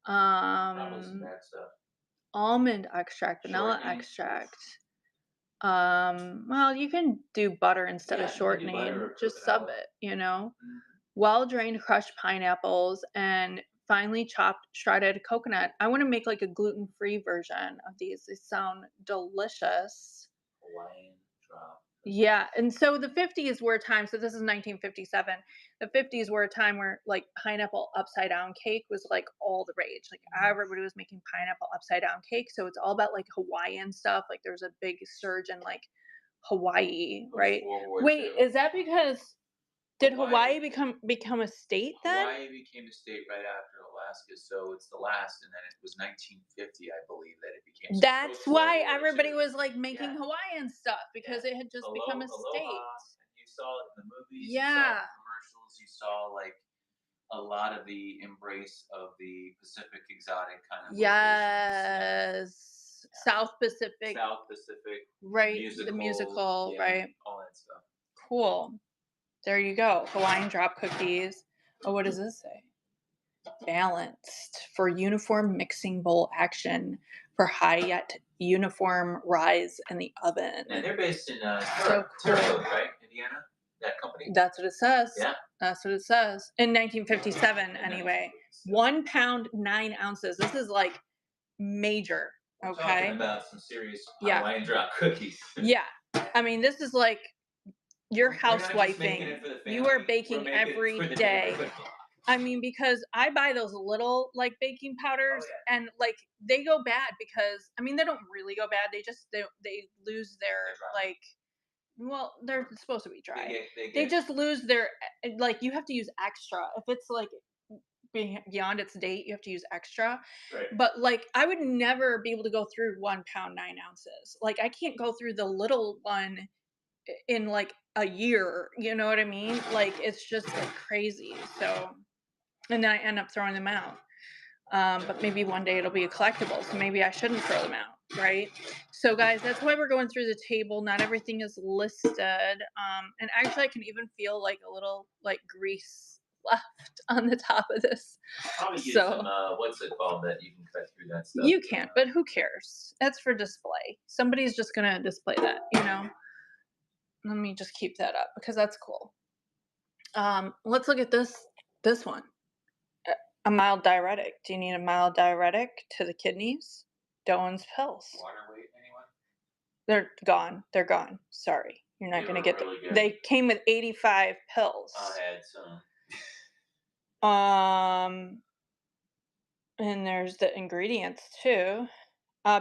Speaker 2: Probably some
Speaker 1: Um,
Speaker 2: bad stuff.
Speaker 1: almond extract, vanilla
Speaker 2: Shortening.
Speaker 1: extract. Well, you can do butter instead of
Speaker 2: Yeah, you can do butter
Speaker 1: shortening.
Speaker 2: or
Speaker 1: Just
Speaker 2: coconut
Speaker 1: sub
Speaker 2: oil.
Speaker 1: it, you know?
Speaker 2: Mhm.
Speaker 1: Well-drained crushed pineapples and finely chopped shredded coconut. I want to make like a gluten-free version of these. They sound delicious.
Speaker 2: Hawaiian drop cookies.
Speaker 1: Yeah, and so the 50s were a time, so this is 1957. The 50s were a time where like pineapple upside down cake was like all the rage. Like
Speaker 2: Mhm.
Speaker 1: everybody was making pineapple upside down cake. So it's all about like Hawaiian stuff. Like there's a big surge in like Hawaii,
Speaker 2: Post
Speaker 1: right?
Speaker 2: World War
Speaker 1: Wait,
Speaker 2: II.
Speaker 1: is that because did
Speaker 2: Hawaii
Speaker 1: Hawaii become a state then?
Speaker 2: Hawaii became a state right after Alaska, so it's the last, and then it was 1950, I believe, that it became so
Speaker 1: That's
Speaker 2: post World
Speaker 1: why
Speaker 2: War
Speaker 1: everybody
Speaker 2: II.
Speaker 1: was like making
Speaker 2: Yeah,
Speaker 1: Hawaiian stuff
Speaker 2: yeah.
Speaker 1: because it had just become a
Speaker 2: Aloha,
Speaker 1: state.
Speaker 2: and you saw it in the movies, you saw it in
Speaker 1: Yeah.
Speaker 2: the commercials, you saw like a lot of the embrace of the Pacific exotic kind of locations. Yeah,
Speaker 1: Yes.
Speaker 2: yeah.
Speaker 1: South Pacific,
Speaker 2: South Pacific,
Speaker 1: right? The
Speaker 2: musical,
Speaker 1: musical,
Speaker 2: yeah,
Speaker 1: right?
Speaker 2: all that stuff.
Speaker 1: Cool. There you go. Hawaiian drop cookies. Oh, what does this say? Balanced for uniform mixing bowl action for high yet uniform rise in the
Speaker 2: And
Speaker 1: oven.
Speaker 2: they're based in
Speaker 1: So
Speaker 2: Terre
Speaker 1: cool.
Speaker 2: Haute, right? Indiana, that company.
Speaker 1: That's what it says.
Speaker 2: Yeah,
Speaker 1: That's what it says. In 1957,
Speaker 2: in
Speaker 1: anyway.
Speaker 2: 1957.
Speaker 1: 1 pound, 9 ounces. This is like major.
Speaker 2: We're talking
Speaker 1: Okay.
Speaker 2: about some serious
Speaker 1: Yeah.
Speaker 2: Hawaiian drop cookies.
Speaker 1: Yeah. I mean, this is like you're
Speaker 2: We're not just making
Speaker 1: housewifing.
Speaker 2: it for the
Speaker 1: You are
Speaker 2: family, we're
Speaker 1: baking
Speaker 2: making it for
Speaker 1: every
Speaker 2: the
Speaker 1: day.
Speaker 2: neighborhood.
Speaker 1: I mean, because I buy those little like baking
Speaker 2: Oh,
Speaker 1: powders
Speaker 2: yeah.
Speaker 1: and like they go bad because I mean they don't really go bad. They just they lose
Speaker 2: They're
Speaker 1: their
Speaker 2: dry.
Speaker 1: like well, they're supposed to be
Speaker 2: They
Speaker 1: dry.
Speaker 2: get, they
Speaker 1: They
Speaker 2: get,
Speaker 1: just lose their like you have to use extra. If it's like beyond its date, you have to use extra.
Speaker 2: right.
Speaker 1: But like I would never be able to go through 1 pound 9 ounces. Like I can't go through the little one in like a year, you know what I mean? Like it's just like crazy. So and then I end up throwing them out. But maybe one day it'll be a collectible, so maybe I shouldn't throw them out, right? So, guys, that's why we're going through the table. Not everything is listed, and actually, I can even feel like a little like grease left on the top of this.
Speaker 2: Probably use some,
Speaker 1: So
Speaker 2: what's it called that you can cut through that stuff?
Speaker 1: you can't, but who cares? That's for display. Somebody's just gonna display that, you know. Let me just keep that up because that's cool. Let's look at this one. A mild diuretic. Do you need a mild diuretic to the kidneys? Doan's pills.
Speaker 2: Water weight, anyone?
Speaker 1: They're gone. They're gone. Sorry. You're not
Speaker 2: They
Speaker 1: going to
Speaker 2: were
Speaker 1: get
Speaker 2: really
Speaker 1: them.
Speaker 2: good.
Speaker 1: They came with 85 pills.
Speaker 2: I had some.
Speaker 1: Um, and there's the ingredients too.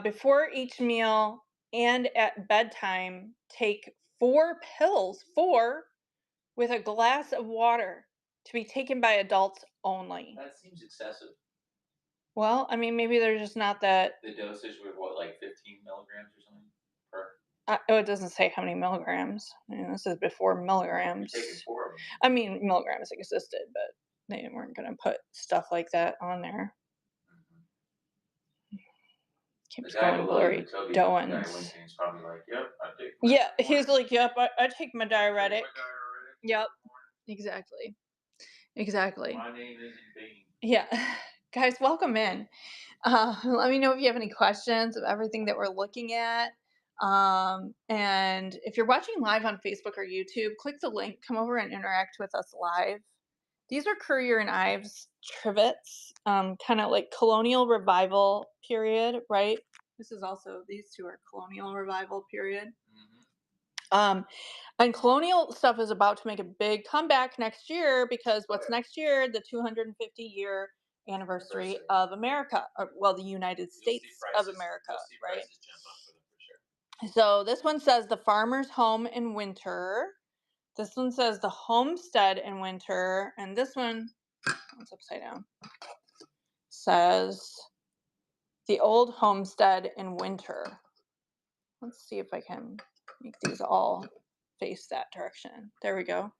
Speaker 1: Before each meal and at bedtime, take 4 pills, four, with a glass of water to be taken by adults only.
Speaker 2: That seems excessive.
Speaker 1: Well, I mean, maybe they're just not that.
Speaker 2: The dosage was what, like 15 milligrams or something per?
Speaker 1: Oh, it doesn't say how many milligrams. I mean, this is before
Speaker 2: You're
Speaker 1: milligrams.
Speaker 2: taking 4 of them.
Speaker 1: I mean, milligrams existed, but they weren't going to put stuff like that on there.
Speaker 2: Mhm. The
Speaker 1: Keeps
Speaker 2: guy
Speaker 1: going
Speaker 2: below you,
Speaker 1: blurry.
Speaker 2: the Toby guy,
Speaker 1: Doan's.
Speaker 2: Winston's probably like, "Yep, I take my
Speaker 1: Yeah,
Speaker 2: every
Speaker 1: he's
Speaker 2: morning.
Speaker 1: like, yep, I take my
Speaker 2: I take
Speaker 1: diuretic.
Speaker 2: my diuretic
Speaker 1: Yep,
Speaker 2: every morning.
Speaker 1: exactly. Exactly.
Speaker 2: My name isn't Bean."
Speaker 1: Yeah. Guys, welcome in. Let me know if you have any questions of everything that we're looking at. And if you're watching live on Facebook or YouTube, click the link, come over and interact with us live. These are Currier and Ives trivets, kind of like colonial revival period, right? This is also, these two are colonial revival period.
Speaker 2: Mhm.
Speaker 1: And colonial stuff is about to make a big comeback next year because what's next year? The 250-year anniversary of America, or, well, the United States of America,
Speaker 2: You'll see
Speaker 1: right?
Speaker 2: prices jump up for them for sure.
Speaker 1: So this one says the farmer's home in winter. This one says the homestead in winter, and this one, it's upside down, says the old homestead in winter. Let's see if I can make these all face that direction. There we go.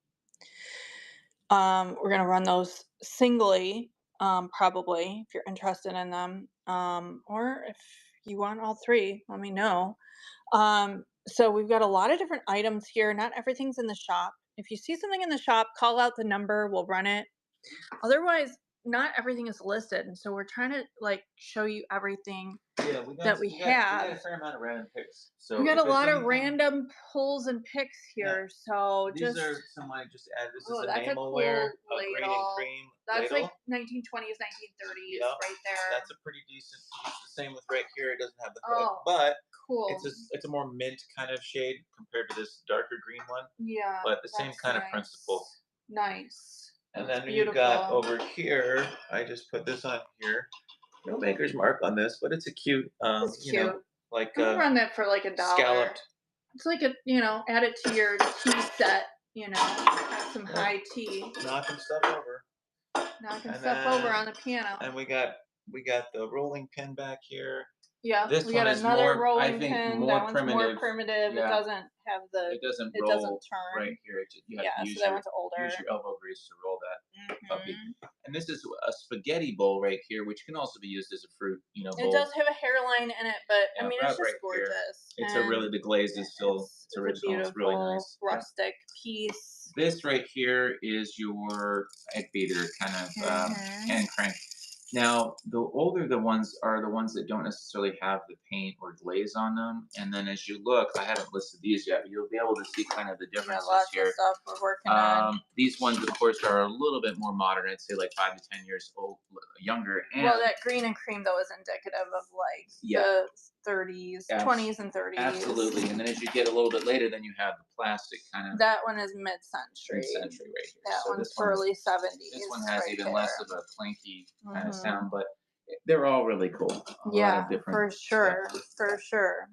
Speaker 1: We're gonna run those singly, probably if you're interested in them, or if you want all three, let me know. So we've got a lot of different items here. Not everything's in the shop. if you see something in the shop, call out the number, we'll run it. Otherwise, not everything is listed, and so we're trying to like show you everything
Speaker 2: Yeah,
Speaker 1: that we
Speaker 2: we got
Speaker 1: have.
Speaker 2: a fair amount of random picks.
Speaker 1: We
Speaker 2: So
Speaker 1: got
Speaker 2: if
Speaker 1: a
Speaker 2: there's
Speaker 1: lot of
Speaker 2: anything,
Speaker 1: random pulls and picks
Speaker 2: yeah,
Speaker 1: here, so
Speaker 2: these
Speaker 1: just
Speaker 2: are some I just added. This is
Speaker 1: oh,
Speaker 2: a
Speaker 1: that's a
Speaker 2: Namalware,
Speaker 1: cool
Speaker 2: green and
Speaker 1: ladle.
Speaker 2: cream
Speaker 1: That's like
Speaker 2: ladle.
Speaker 1: 1920s, 1930s
Speaker 2: Yep,
Speaker 1: right there.
Speaker 2: that's a pretty decent piece. The same with right here. It doesn't have the hook,
Speaker 1: Oh,
Speaker 2: but
Speaker 1: cool.
Speaker 2: it's a more mint kind of shade compared to this darker green one.
Speaker 1: Yeah,
Speaker 2: But the same
Speaker 1: that's
Speaker 2: kind of principle.
Speaker 1: nice. Nice.
Speaker 2: And
Speaker 1: That's
Speaker 2: then you've got
Speaker 1: beautiful.
Speaker 2: over here. I just put this on here. No maker's mark on this, but it's a cute,
Speaker 1: It's cute.
Speaker 2: like
Speaker 1: I'm gonna run that for like $1.
Speaker 2: scalloped.
Speaker 1: It's like add it to your tea set, have some
Speaker 2: Yeah,
Speaker 1: high tea.
Speaker 2: knocking stuff over.
Speaker 1: Knocking
Speaker 2: And
Speaker 1: stuff over
Speaker 2: then
Speaker 1: on the piano.
Speaker 2: and we got the rolling pin back here.
Speaker 1: Yeah,
Speaker 2: This
Speaker 1: we
Speaker 2: one
Speaker 1: got
Speaker 2: is
Speaker 1: another
Speaker 2: more, I
Speaker 1: rolling
Speaker 2: think,
Speaker 1: pin. That
Speaker 2: more
Speaker 1: one's more
Speaker 2: primitive.
Speaker 1: primitive. It
Speaker 2: Yeah,
Speaker 1: doesn't have
Speaker 2: it doesn't
Speaker 1: it doesn't
Speaker 2: roll
Speaker 1: turn.
Speaker 2: right here. You have
Speaker 1: Yeah,
Speaker 2: to
Speaker 1: so that one's older.
Speaker 2: use your elbow grease to roll that puppy.
Speaker 1: Hmm.
Speaker 2: And this is a spaghetti bowl right here, which can also be used as a fruit,
Speaker 1: It
Speaker 2: bowl.
Speaker 1: does have a hairline in it, but I
Speaker 2: Yeah,
Speaker 1: mean, it's
Speaker 2: right,
Speaker 1: just
Speaker 2: right here.
Speaker 1: gorgeous.
Speaker 2: It's a
Speaker 1: And
Speaker 2: really the glaze is still it's
Speaker 1: it's a
Speaker 2: original. It's really
Speaker 1: beautiful
Speaker 2: nice. Yeah.
Speaker 1: rustic piece.
Speaker 2: This right here is your egg beater kind of
Speaker 1: Hmm.
Speaker 2: hand crank. Now, the older the ones are the ones that don't necessarily have the paint or glaze on them. And then as you look, I haven't listed these yet, but you'll be able to see kind of the
Speaker 1: We got
Speaker 2: differences
Speaker 1: lots of
Speaker 2: here.
Speaker 1: stuff we're working on.
Speaker 2: These ones, of course, are a little bit more modern. I'd say like 5 to 10 years old, younger. And
Speaker 1: Well, that green and cream though is indicative of like
Speaker 2: yeah,
Speaker 1: the 30s,
Speaker 2: abs-
Speaker 1: 20s, and 30s.
Speaker 2: absolutely. And then as you get a little bit later, then you have the plastic kind of
Speaker 1: That one is mid-century.
Speaker 2: mid-century right here.
Speaker 1: That
Speaker 2: So
Speaker 1: one's early 70s.
Speaker 2: this one has
Speaker 1: right
Speaker 2: even
Speaker 1: there.
Speaker 2: less of a clanky kind of
Speaker 1: Hmm.
Speaker 2: sound, but they're all really cool. A lot
Speaker 1: Yeah,
Speaker 2: of different
Speaker 1: for sure,
Speaker 2: stuff.
Speaker 1: for sure.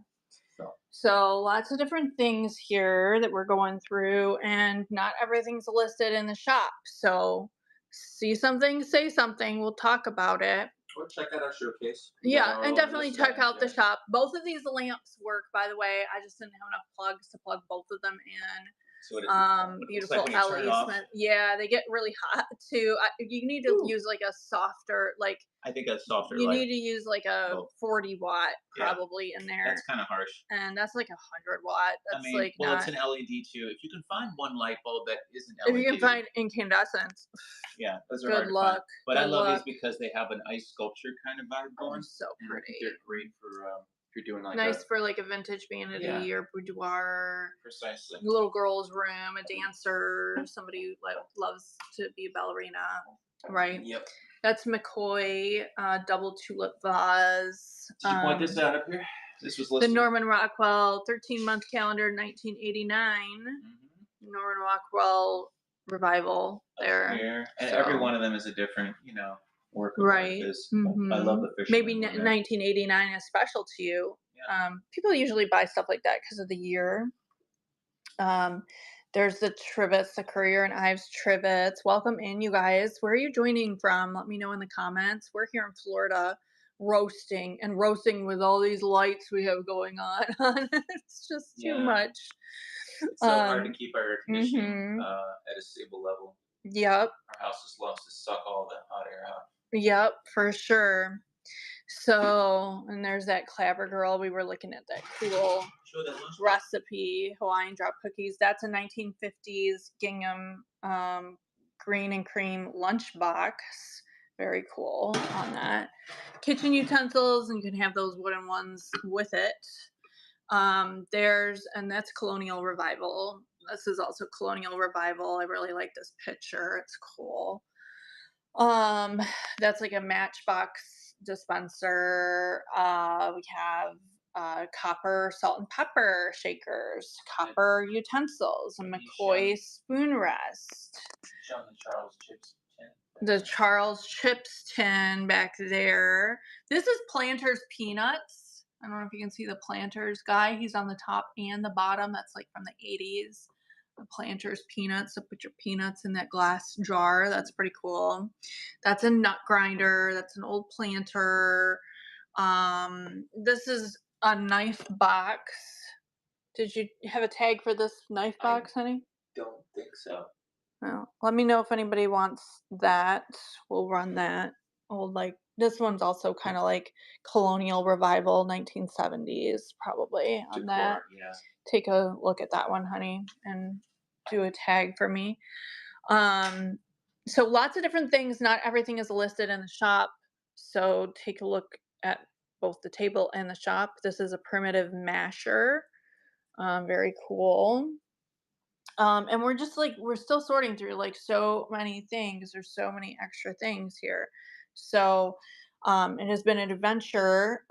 Speaker 2: So
Speaker 1: So lots of different things here that we're going through, and not everything's listed in the shop. So see something, say something. We'll talk about it.
Speaker 2: or check out our showcase. We got
Speaker 1: Yeah,
Speaker 2: our
Speaker 1: and
Speaker 2: own
Speaker 1: definitely
Speaker 2: list
Speaker 1: check
Speaker 2: items
Speaker 1: out the
Speaker 2: there.
Speaker 1: shop. Both of these lamps work, by the way. I just didn't have enough plugs to plug both of them in.
Speaker 2: So it looks
Speaker 1: Beautiful
Speaker 2: like when you turn it
Speaker 1: LED
Speaker 2: off.
Speaker 1: Smith. Yeah, they get really hot too. You need to
Speaker 2: Ooh.
Speaker 1: use like a softer, like
Speaker 2: I think that's softer
Speaker 1: you
Speaker 2: light.
Speaker 1: need to use like a
Speaker 2: Both.
Speaker 1: 40 watt
Speaker 2: Yeah,
Speaker 1: probably in there,
Speaker 2: that's kind of harsh.
Speaker 1: and that's like 100 watt.
Speaker 2: I
Speaker 1: That's
Speaker 2: mean,
Speaker 1: like
Speaker 2: well, it's
Speaker 1: not.
Speaker 2: an LED too. If you can find one light bulb that isn't
Speaker 1: If
Speaker 2: LED,
Speaker 1: you can find incandescent,
Speaker 2: yeah, those are
Speaker 1: good
Speaker 2: hard to
Speaker 1: luck.
Speaker 2: find. But I
Speaker 1: Good
Speaker 2: love
Speaker 1: luck.
Speaker 2: these because they have an ice sculpture kind of vibe
Speaker 1: Oh,
Speaker 2: going.
Speaker 1: so
Speaker 2: And I think
Speaker 1: pretty.
Speaker 2: they're great for if you're doing like
Speaker 1: Nice
Speaker 2: a
Speaker 1: for like a vintage vanity
Speaker 2: yeah,
Speaker 1: or boudoir.
Speaker 2: precisely.
Speaker 1: Little girl's room, a dancer, somebody who like loves to be a ballerina, right?
Speaker 2: Yep.
Speaker 1: That's McCoy double tulip vase.
Speaker 2: Did you point this out up here? This was
Speaker 1: The
Speaker 2: listed.
Speaker 1: Norman Rockwell 13-month calendar, 1989. Norman Rockwell revival there.
Speaker 2: Here. And
Speaker 1: So,
Speaker 2: every one of them is a different, work of art.
Speaker 1: right.
Speaker 2: I love the fish.
Speaker 1: Maybe 1989 is special to you.
Speaker 2: Yeah.
Speaker 1: People usually buy stuff like that because of the year. There's the Trivets, the Courier and Ives Trivets. Welcome in, you guys. Where are you joining from? Let me know in the comments. We're here in Florida, roasting with all these lights we have going on. It's just too much.
Speaker 2: It's so hard to keep our air conditioning at a stable level.
Speaker 1: Yep.
Speaker 2: Our house just loves to suck all the hot air out.
Speaker 1: Yep, for sure. So, and there's that Clabber Girl. We were looking at that cool recipe, Hawaiian drop cookies. That's a 1950s gingham green and cream lunchbox. Very cool on that. Kitchen utensils, and you can have those wooden ones with it. And that's Colonial Revival. This is also Colonial Revival. I really like this picture. It's cool. That's like a matchbox dispenser. We have copper salt and pepper shakers, copper utensils, a McCoy spoon rest.
Speaker 2: Show the Charles Chips tin.
Speaker 1: The Charles Chips tin back there. This is Planters Peanuts. I don't know if you can see the Planters guy. He's on the top and the bottom. That's like from the 80s. The Planters Peanuts. So put your peanuts in that glass jar. That's pretty cool. That's a nut grinder. That's an old planter. This is a knife box. Did you have a tag for this knife box, honey?
Speaker 2: Don't think so.
Speaker 1: Well, let me know if anybody wants that. We'll run that. Old, like, this one's also kind of like Colonial Revival, 1970s, probably on that.
Speaker 2: Yeah.
Speaker 1: Take a look at that one, honey, and do a tag for me. Um, so lots of different things. Not everything is listed in the shop. So take a look at both the table and the shop. This is a primitive masher. Very cool. And we're just like we're still sorting through like so many things. There's so many extra things here. So it has been an adventure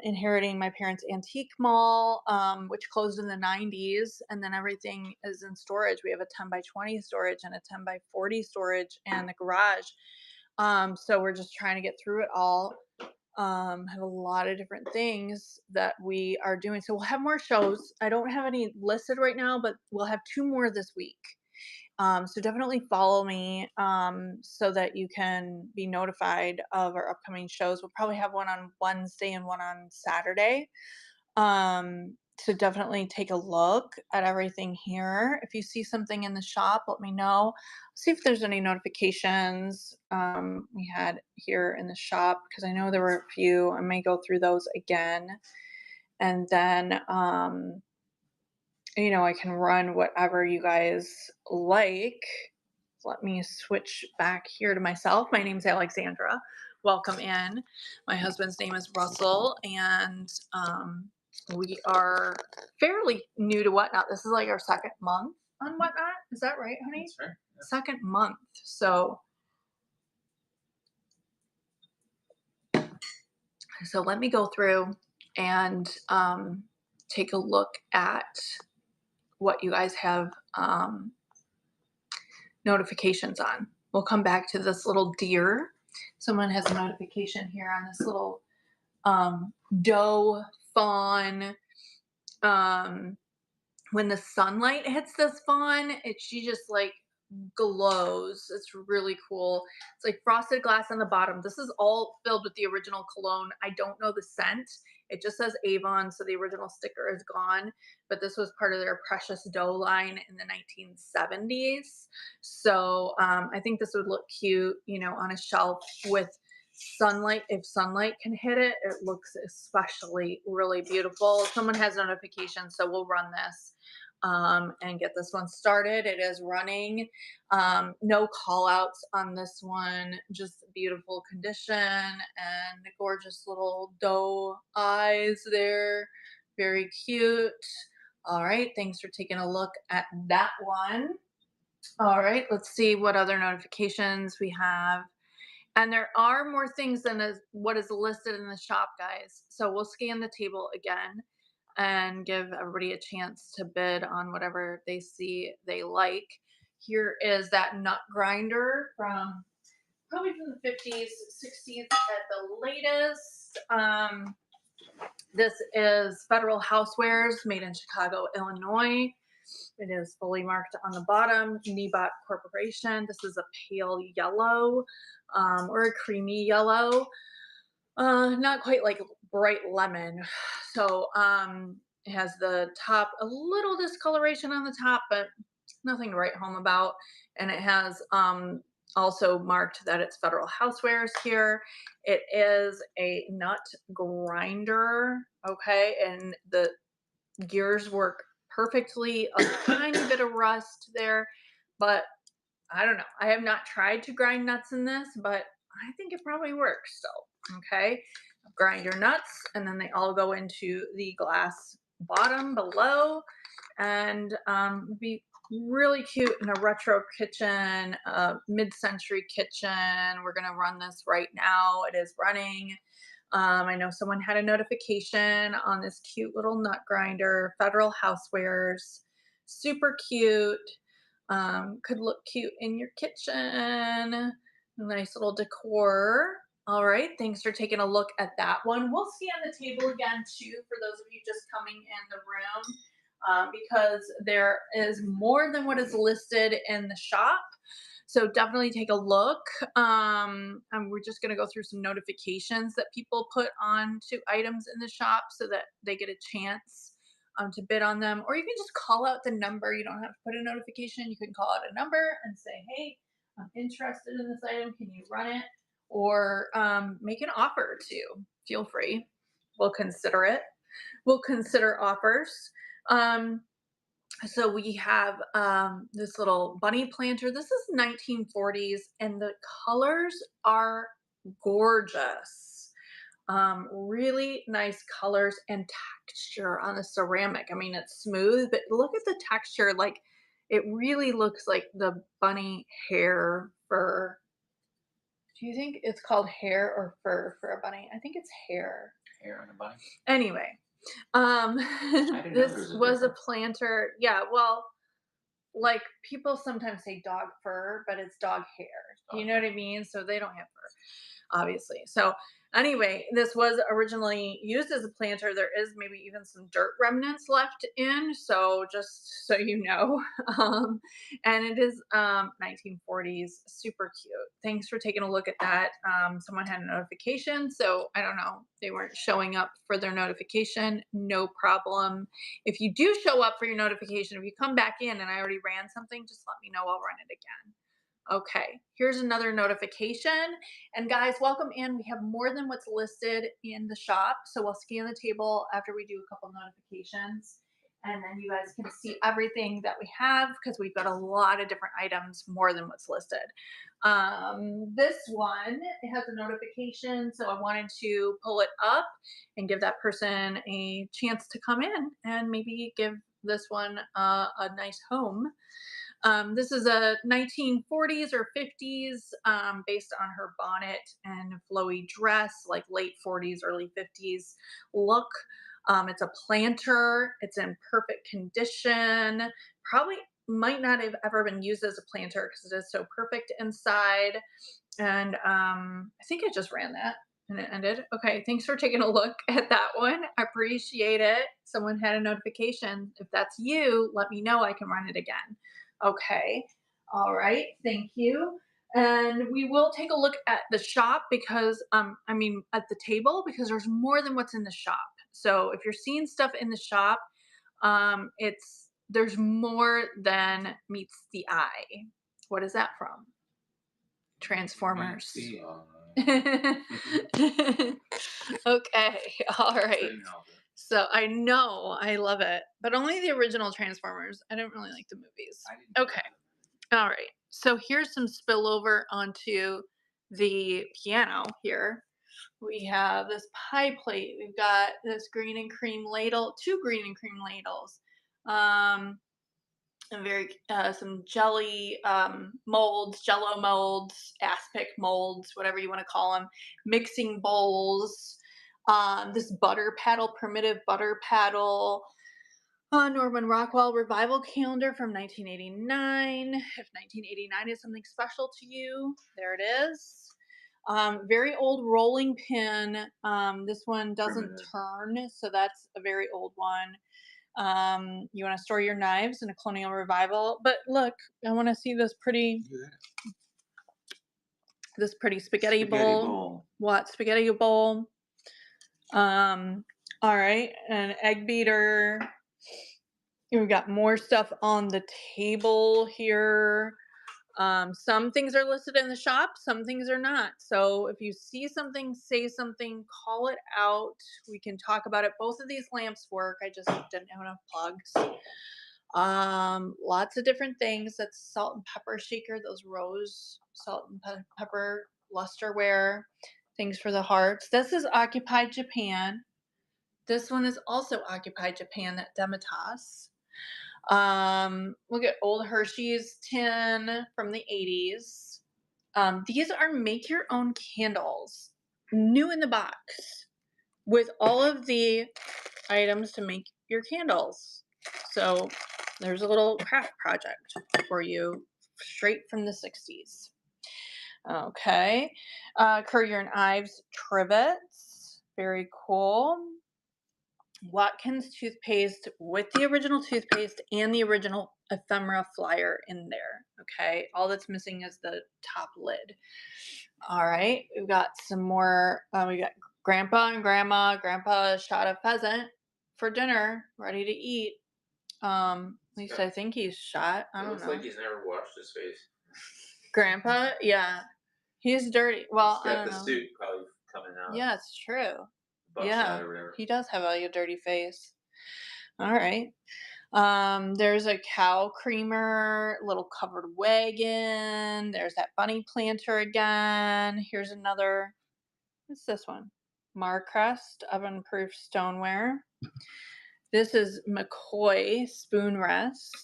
Speaker 1: inheriting my parents' antique mall, which closed in the 90s, and then everything is in storage. We have a 10 by 20 storage and a 10 by 40 storage and the garage. So we're just trying to get through it all. Have a lot of different things that we are doing. So we'll have more shows. I don't have any listed right now, but we'll have two more this week. So definitely follow me so that you can be notified of our upcoming shows. We'll probably have one on Wednesday and one on Saturday. So definitely take a look at everything here. If you see something in the shop, let me know. See if there's any notifications we had here in the shop because I know there were a few. I may go through those again, and then I can run whatever you guys like. Let me switch back here to myself. My name's Alexandra. Welcome in. My husband's name is Russell, and we are fairly new to Whatnot. This is like our second month on Whatnot. Is that right, honey?
Speaker 2: That's right. Yeah.
Speaker 1: Second month. So let me go through and take a look at what you guys have notifications on. We'll come back to this little deer. Someone has a notification here on this little doe fawn. When the sunlight hits this fawn, she just like glows. It's really cool. It's like frosted glass on the bottom. This is all filled with the original cologne. I don't know the scent. It just says Avon, so the original sticker is gone. But this was part of their Precious Doe line in the 1970s. So I think this would look cute, on a shelf with sunlight. If sunlight can hit it, it looks especially really beautiful. Someone has notifications, so we'll run this and get this one started. It is running. No call outs on this one, just beautiful condition and gorgeous little doe eyes there. Very cute. All right, thanks for taking a look at that one. All right, let's see what other notifications we have. And there are more things than what is listed in the shop, guys. So we'll scan the table again and give everybody a chance to bid on whatever they see they like. Here is that nut grinder from probably from the 50s, 60s at the latest. This is Federal Housewares made in Chicago, Illinois. It is fully marked on the bottom. Nebot Corporation. This is a pale yellow or a creamy yellow. Not quite like bright lemon. So it has the top, a little discoloration on the top, but nothing to write home about. And it has also marked that it's Federal Housewares here. It is a nut grinder, okay, and the gears work perfectly. A tiny bit of rust there, but I don't know. I have not tried to grind nuts in this, but I think it probably works still. Okay. Grind your nuts, and then they all go into the glass bottom below, and be really cute in a retro kitchen, mid-century kitchen. We're gonna run this right now. It is running. I know someone had a notification on this cute little nut grinder, Federal Housewares, super cute. Could look cute in your kitchen. Nice little decor. All right, thanks for taking a look at that one. We'll scan the table again too for those of you just coming in the room because there is more than what is listed in the shop. So definitely take a look. And we're just going to go through some notifications that people put on to items in the shop so that they get a chance to bid on them. Or you can just call out the number. You don't have to put a notification. You can call out a number and say, hey, I'm interested in this item. Can you run it? Or make an offer too. Feel free. We'll consider it. We'll consider offers. So we have this little bunny planter. This is 1940s, and the colors are gorgeous. Really nice colors and texture on the ceramic. I mean, it's smooth, but look at the texture. Like, it really looks like the bunny hair fur. Do you think it's called hair or fur for a bunny? I think it's hair.
Speaker 2: Hair on a bunny.
Speaker 1: Anyway, um,
Speaker 2: I didn't know there
Speaker 1: this
Speaker 2: was a
Speaker 1: was a
Speaker 2: difference.
Speaker 1: planter. Yeah, well, like people sometimes say dog fur, but it's dog hair. You
Speaker 2: Dog
Speaker 1: know what
Speaker 2: hair.
Speaker 1: I mean? So they don't have fur, obviously. So anyway, this was originally used as a planter. There is maybe even some dirt remnants left in, so just so you know. Um, and it is 1940s, super cute. Thanks for taking a look at that. Someone had a notification, so I don't know. They weren't showing up for their notification. No problem. If you do show up for your notification, if you come back in and I already ran something, just let me know. I'll run it again. Okay, here's another notification. And guys, welcome in. We have more than what's listed in the shop. So we'll scan the table after we do a couple notifications. And then you guys can see everything that we have because we've got a lot of different items, more than what's listed. This one, it has a notification. So I wanted to pull it up and give that person a chance to come in and maybe give this one a nice home. This is a 1940s or 50s, based on her bonnet and flowy dress, like late 40s, early 50s look. It's a planter. It's in perfect condition. Probably might not have ever been used as a planter because it is so perfect inside. And I think I just ran that and it ended. Okay, thanks for taking a look at that one. I appreciate it. Someone had a notification. If that's you, let me know. I can run it again. Okay. All right. Thank you. And we will take a look at the shop because, I mean, at the table because there's more than what's in the shop. So if you're seeing stuff in the shop, it's there's more than meets the eye. What is that from? Transformers.
Speaker 2: See.
Speaker 1: Okay, all right.
Speaker 2: Couldn't help it.
Speaker 1: So I know I love it, but only the original Transformers. I don't really like the movies.
Speaker 2: I didn't.
Speaker 1: Okay, all right. So here's some spillover onto the piano here. We have this pie plate. We've got this green and cream ladle, two green and cream ladles. And very some jelly molds, jello molds, aspic molds, whatever you want to call them, mixing bowls, this butter paddle, primitive butter paddle, Norman Rockwell revival calendar from 1989. If 1989 is something special to you, there it is. Very old rolling pin. This one doesn't
Speaker 2: Primitive.
Speaker 1: turn, so that's a very old one. You want to store your knives in a colonial revival. But look, I want to see this pretty spaghetti bowl. What spaghetti bowl? All right, an egg beater. We've got more stuff on the table here. Some things are listed in the shop, some things are not. So if you see something, say something, call it out. We can talk about it. Both of these lamps work. I just didn't have enough plugs. Lots of different things. That's salt and pepper shaker, those rose salt and pepper lusterware, things for the hearts. This is Occupied Japan. This one is also Occupied Japan, that Demitas. Look at old Hershey's tin from the 80s. These are make your own candles, new in the box, with all of the items to make your candles. So there's a little craft project for you straight from the 60s. Okay. Currier and Ives trivets. Very cool. Watkins toothpaste with the original toothpaste and the original ephemera flyer in there. Okay. All that's missing is the top lid. All right. We've got some more. We got grandpa and grandma. Grandpa shot a pheasant for dinner, ready to eat. At least I think he's shot. I don't know.
Speaker 2: Looks like he's never washed his face.
Speaker 1: Grandpa, yeah, he's dirty. Well,
Speaker 2: He's
Speaker 1: I
Speaker 2: got
Speaker 1: don't
Speaker 2: the
Speaker 1: know.
Speaker 2: suit probably coming out.
Speaker 1: Yeah, it's true.
Speaker 2: Buckshot
Speaker 1: Yeah,
Speaker 2: or whatever.
Speaker 1: he does have a dirty face. All right. There's a cow creamer, little covered wagon. There's that bunny planter again. Here's another. What's this one? Marcrest oven-proof stoneware. This is McCoy spoon rest.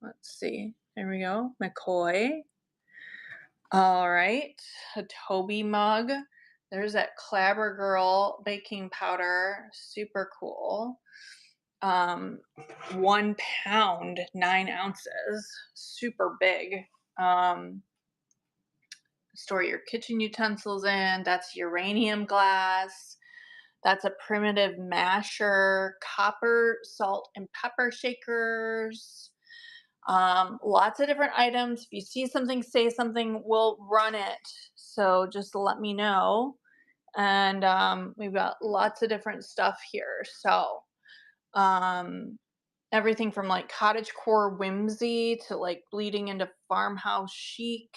Speaker 1: Let's see. There we go. McCoy. All right. A Toby mug. There's that Clabber Girl baking powder. Super cool. Um, 1 pound, 9 ounces. Super big. Um, Store your kitchen utensils in. That's uranium glass. That's a primitive masher, copper, salt, and pepper shakers. Lots of different items. If you see something, say something, we'll run it. So just let me know. And we've got lots of different stuff here. So um, everything from like cottagecore whimsy to like bleeding into farmhouse chic,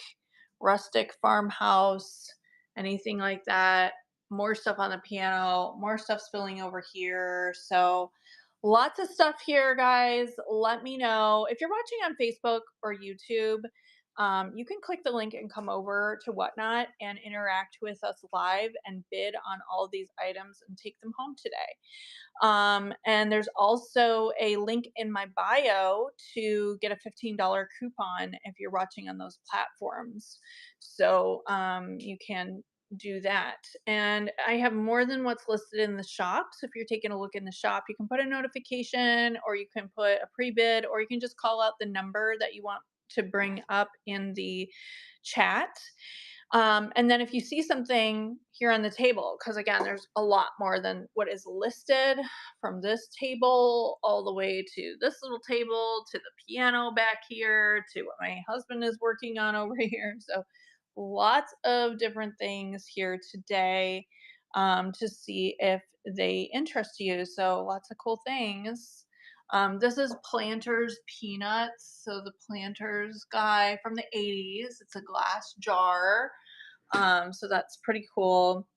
Speaker 1: rustic farmhouse, anything like that. More stuff on the piano, more stuff spilling over here. So lots of stuff here, guys. Let me know if you're watching on Facebook or YouTube. You can click the link and come over to Whatnot and interact with us live and bid on all of these items and take them home today. And there's also a link in my bio to get a $15 coupon if you're watching on those platforms. So you can do that. And I have more than what's listed in the shop. So if you're taking a look in the shop, you can put a notification or you can put a pre-bid or you can just call out the number that you want to bring up in the chat. And then if you see something here on the table, because again, there's a lot more than what is listed from this table all the way to this little table to the piano back here to what my husband is working on over here. So lots of different things here today to see if they interest you. So lots of cool things. This is Planters Peanuts. So the Planters guy from the 80s. It's a glass jar. So that's pretty cool.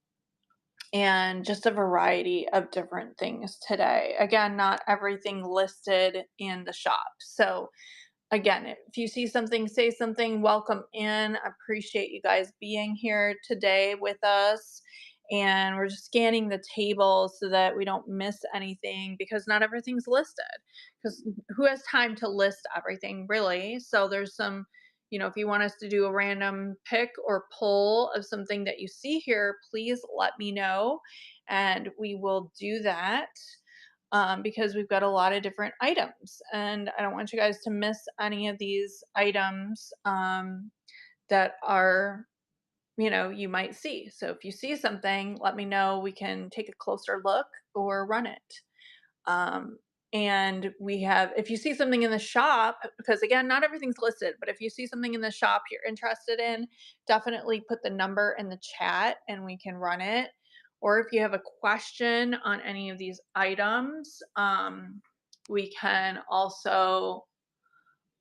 Speaker 1: And just a variety of different things today. Again, not everything listed in the shop. So again, if you see something, say something, welcome in. I appreciate you guys being here today with us. And we're just scanning the table so that we don't miss anything because not everything's listed. Because who has time to list everything, really? So there's some, if you want us to do a random pick or pull of something that you see here, please let me know and we will do that. Because we've got a lot of different items and I don't want you guys to miss any of these items that are, you might see. So if you see something, let me know. We can take a closer look or run it. And we have, if you see something in the shop, because again, not everything's listed, but if you see something in the shop you're interested in, definitely put the number in the chat and we can run it. Or if you have a question on any of these items, we can also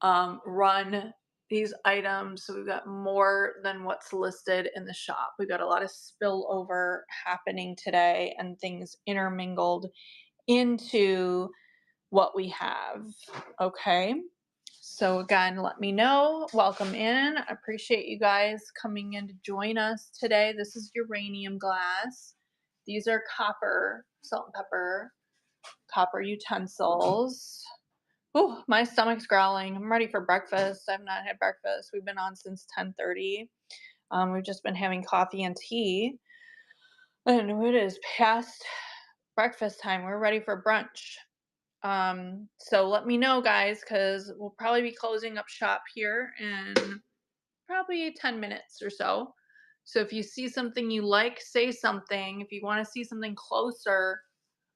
Speaker 1: run these items. So we've got more than what's listed in the shop. We've got a lot of spillover happening today and things intermingled into what we have. Okay. So again, let me know. Welcome in. I appreciate you guys coming in to join us today. This is uranium glass. These are copper, salt and pepper, copper utensils. Oh, my stomach's growling. I'm ready for breakfast. I've not had breakfast. We've been on since 10:30. We've just been having coffee and tea. And it is past breakfast time. We're ready for brunch. So let me know, guys, because we'll probably be closing up shop here in probably 10 minutes or so. So if you see something you like, say something. If you want to see something closer,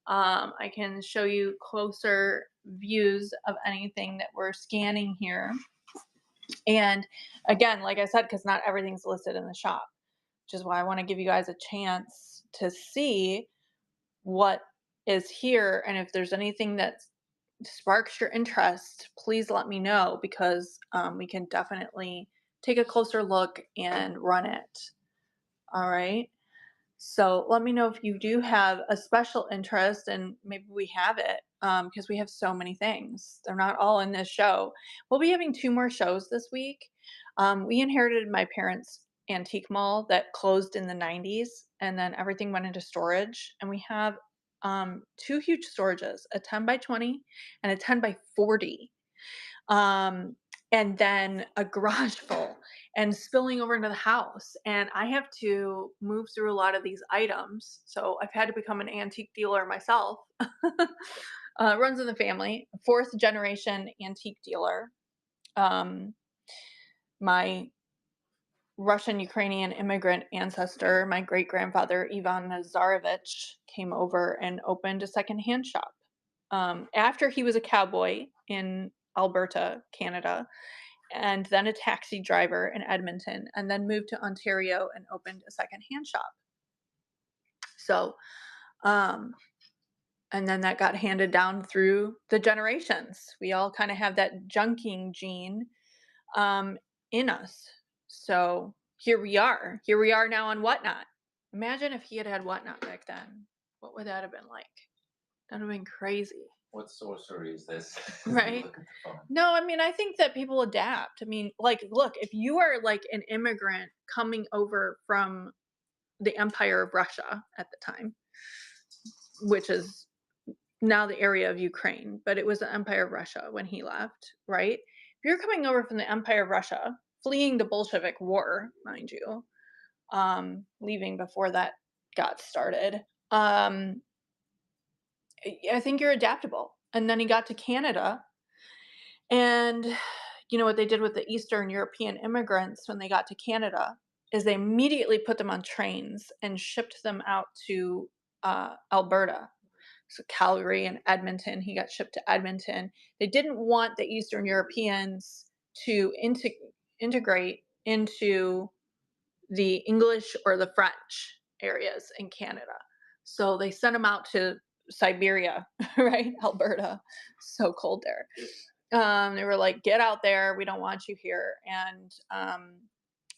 Speaker 1: I can show you closer views of anything that we're scanning here. And again, like I said, because not everything's listed in the shop, which is why I want to give you guys a chance to see what is here. And if there's anything that sparks your interest, please let me know because we can definitely take a closer look and run it. All right. So let me know if you do have a special interest and maybe we have it because we have so many things. They're not all in this show. We'll be having two more shows this week. We inherited my parents' antique mall that closed in the 90s and then everything went into storage. And we have two huge storages, a 10 by 20 and a 10 by 40, um, and then a garage full and spilling over into the house. And I have to move through a lot of these items. So I've had to become an antique dealer myself. Runs in the family, fourth generation antique dealer. Um, my Russian Ukrainian immigrant ancestor, my great grandfather Ivan Nazarovich, came over and opened a secondhand shop. After he was a cowboy in Alberta, Canada, and then a taxi driver in Edmonton, and then moved to Ontario and opened a secondhand shop. So, um, and then that got handed down through the generations. We all kind of have that junking gene um, in us. So here we are. Here we are now on Whatnot. Imagine if he had had Whatnot back then. What would that have been like? That would have been crazy.
Speaker 2: What sorcery is this?
Speaker 1: Right?
Speaker 2: Look at the phone.
Speaker 1: No, I mean, I think that people adapt. I mean, like, look, if you are like an immigrant coming over from the Empire of Russia at the time, which is now the area of Ukraine, but it was the Empire of Russia when he left, right? If you're coming over from the Empire of Russia, fleeing the Bolshevik War, mind you, leaving before that got started, I think you're adaptable. And then he got to Canada. And you know what they did with the Eastern European immigrants when they got to Canada is they immediately put them on trains and shipped them out to Alberta. So Calgary and Edmonton, he got shipped to Edmonton. They didn't want the Eastern Europeans to integrate into the English or the French areas in Canada. So they sent them out to Siberia, right? Alberta. So cold there. They were like, get out there. We don't want you here. And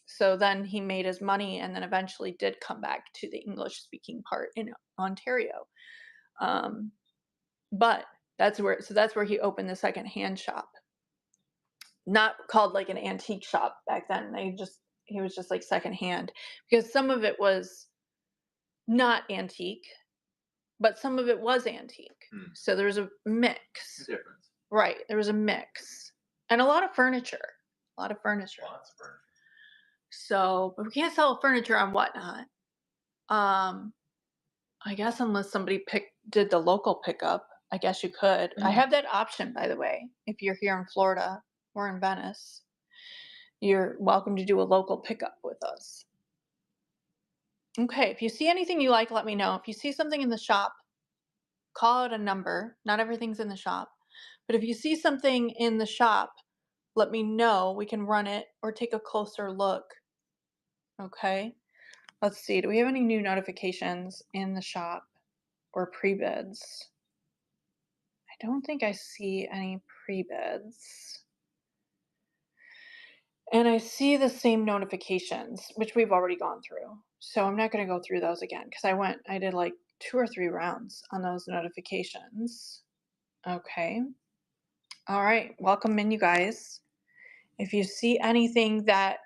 Speaker 1: so then he made his money and then eventually did come back to the English speaking part in Ontario. But that's where he opened the secondhand shop. Not called like an antique shop back then. He was just like secondhand because some of it was not antique, but some of it was antique. So there was a mix.
Speaker 2: Difference.
Speaker 1: Right. There was a mix. And a lot of furniture. A lot of furniture.
Speaker 2: Lots of furniture.
Speaker 1: So, but we can't sell furniture on Whatnot. I guess unless somebody did the local pickup, I guess you could. I have that option, by the way. If you're here in Florida or in Venice, you're welcome to do a local pickup with us. Okay, if you see anything you like, let me know. If you see something in the shop, call out a number. Not everything's in the shop. But if you see something in the shop, let me know. We can run it or take a closer look. Okay. Let's see. Do we have any new notifications in the shop or pre-bids? I don't think I see any pre-bids. And I see the same notifications, which we've already gone through. So I'm not going to go through those again because I did like 2 or 3 rounds on those notifications. Okay. All right. Welcome in, you guys. If you see anything that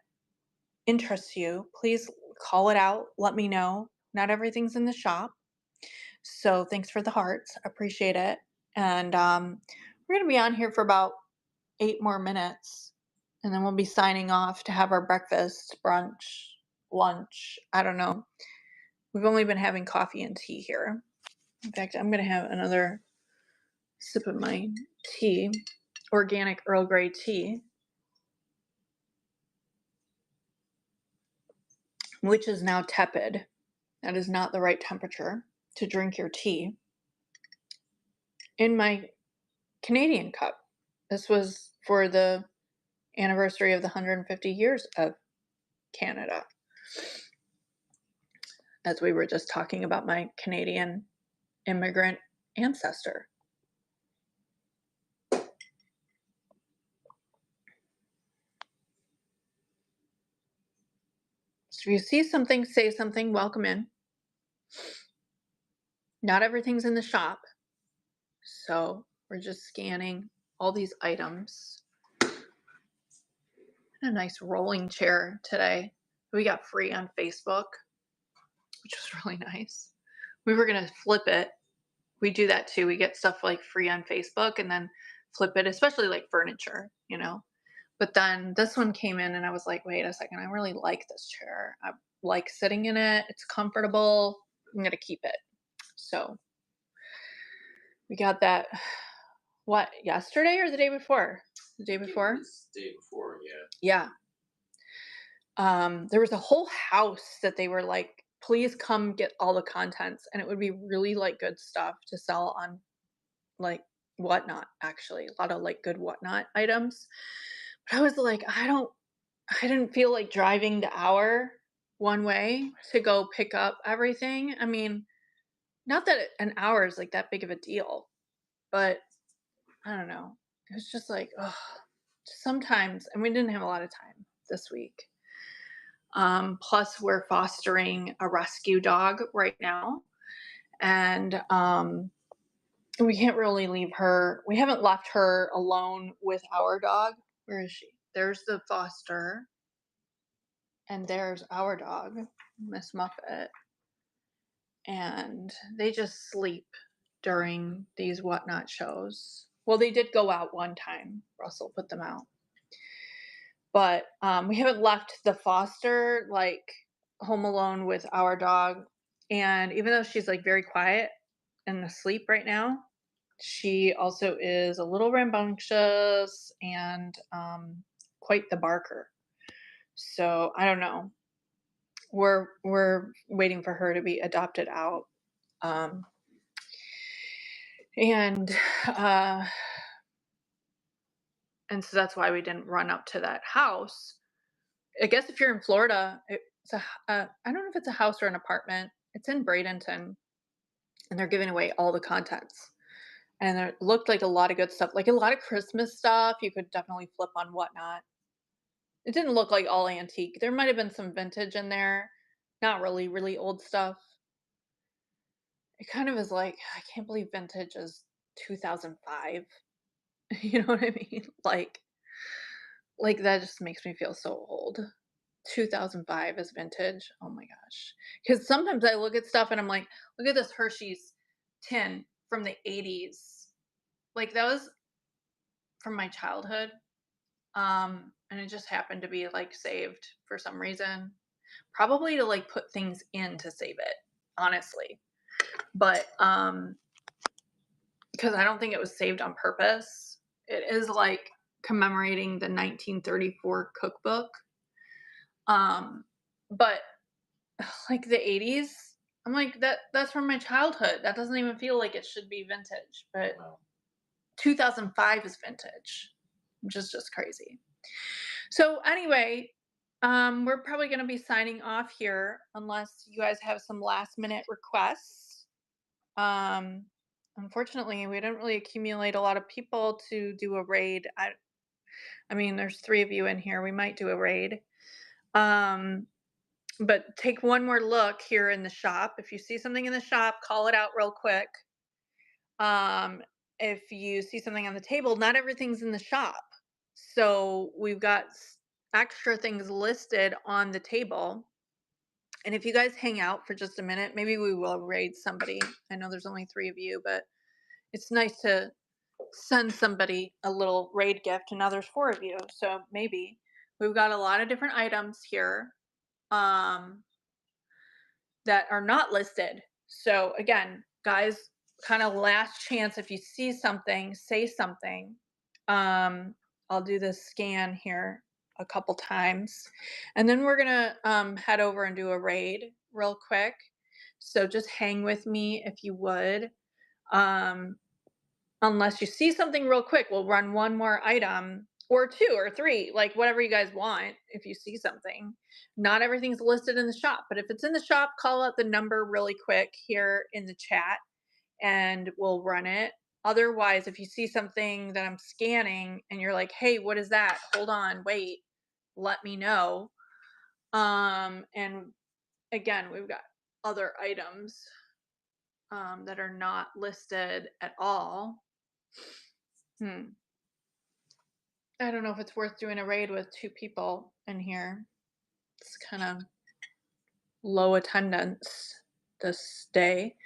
Speaker 1: interests you, please call it out. Let me know. Not everything's in the shop. So thanks for the hearts. Appreciate it. And we're going to be on here for about 8 more minutes. And then we'll be signing off to have our breakfast, brunch, lunch. I don't know. We've only been having coffee and tea here. In fact, I'm going to have another sip of my tea, organic Earl Grey tea, which is now tepid. That is not the right temperature to drink your tea. In my Canadian cup. This was for the anniversary of the 150 years of Canada. As we were just talking about my Canadian immigrant ancestor. So if you see something, say something, welcome in. Not everything's in the shop, so we're just scanning all these items. A nice rolling chair today. We got free on Facebook, which was really nice. We were gonna flip it. We do that too. We get stuff like free on Facebook and then flip it, especially like furniture, you know. But then this one came in and I was like, wait a second, I really like this chair. I like sitting in it. It's comfortable. I'm gonna keep it. So we got that what, yesterday or the day before? The day
Speaker 2: It
Speaker 1: before?
Speaker 2: was day before, yeah.
Speaker 1: Yeah. There was a whole house that they were like, please come get all the contents. And it would be really like good stuff to sell on like whatnot, actually. A lot of like good whatnot items. But I was like, I didn't feel like driving the hour one way to go pick up everything. I mean, not that an hour is like that big of a deal, but I don't know. It was just like, oh, sometimes, and we didn't have a lot of time this week. Plus, we're fostering a rescue dog right now, and we can't really leave her. We haven't left her alone with our dog. Where is she? There's the foster, and there's our dog, Miss Muffet, and they just sleep during these whatnot shows. Well, they did go out one time. Russell put them out, but we haven't left the foster like home alone with our dog. And even though she's like very quiet and asleep right now, she also is a little rambunctious and quite the barker. So I don't know. We're waiting for her to be adopted out, um, and uh, and so that's why we didn't run up to that house. I guess if you're in Florida, it's I don't know if it's a house or an apartment. It's in Bradenton, and they're giving away all the contents. And it looked like a lot of good stuff, like a lot of Christmas stuff. You could definitely flip on whatnot. It didn't look like all antique. There might have been some vintage in there, not really, really old stuff. It kind of is like I can't believe vintage is 2005. You know what I mean? Like that just makes me feel so old. 2005 is vintage. Oh my gosh. Because sometimes I look at stuff and I'm like, look at this Hershey's tin from the 80s. Like that was from my childhood. And it just happened to be like saved for some reason. Probably to like put things in to save it, honestly. But because I don't think it was saved on purpose. It is like commemorating the 1934 cookbook. But like the 80s, I'm like that's from my childhood. That doesn't even feel like it should be vintage, but
Speaker 2: Wow.
Speaker 1: 2005 is vintage, which is just crazy. So anyway, we're probably going to be signing off here unless you guys have some last minute requests. Um, Unfortunately, we didn't really accumulate a lot of people to do a raid. I mean, there's 3 of you in here. We might do a raid. But take one more look here in the shop. If you see something in the shop, call it out real quick. Um, if you see something on the table, not everything's in the shop. So we've got extra things listed on the table. And if you guys hang out for just a minute, maybe we will raid somebody. I know there's only 3 of you, but it's nice to send somebody a little raid gift. And now there's 4 of you. So maybe we've got a lot of different items here. That are not listed. So again, guys, kind of last chance. If you see something, say something. I'll do this scan here a couple times, and then we're gonna head over and do a raid real quick. So just hang with me if you would. Um, Unless you see something real quick, we'll run one more item or 2 or 3, like whatever you guys want. If you see something, not everything's listed in the shop, but if it's in the shop, call out the number really quick here in the chat and we'll run it. Otherwise, if you see something that I'm scanning and you're like, hey, what is that? Hold on, wait, let me know. And again, we've got other items that are not listed at all. Hmm. I don't know if it's worth doing a raid with 2 people in here. It's kind of low attendance this day.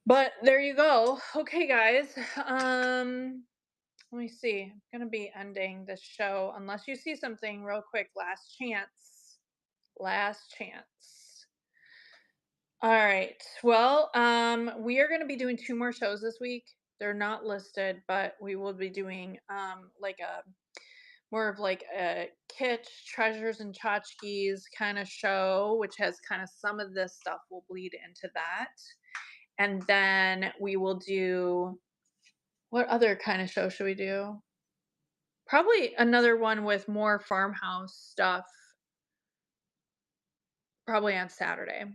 Speaker 1: But there you go. Okay, guys. Let me see. I'm gonna be ending this show unless you see something real quick. Last chance. Last chance. All right. Well, we are gonna be doing 2 more shows this week. They're not listed, but we will be doing like a more of like a kitsch treasures and tchotchkes kind of show, which has kind of some of this stuff will bleed into that. And then we will do, what other kind of show should we do? Probably another one with more farmhouse stuff, probably on Saturday.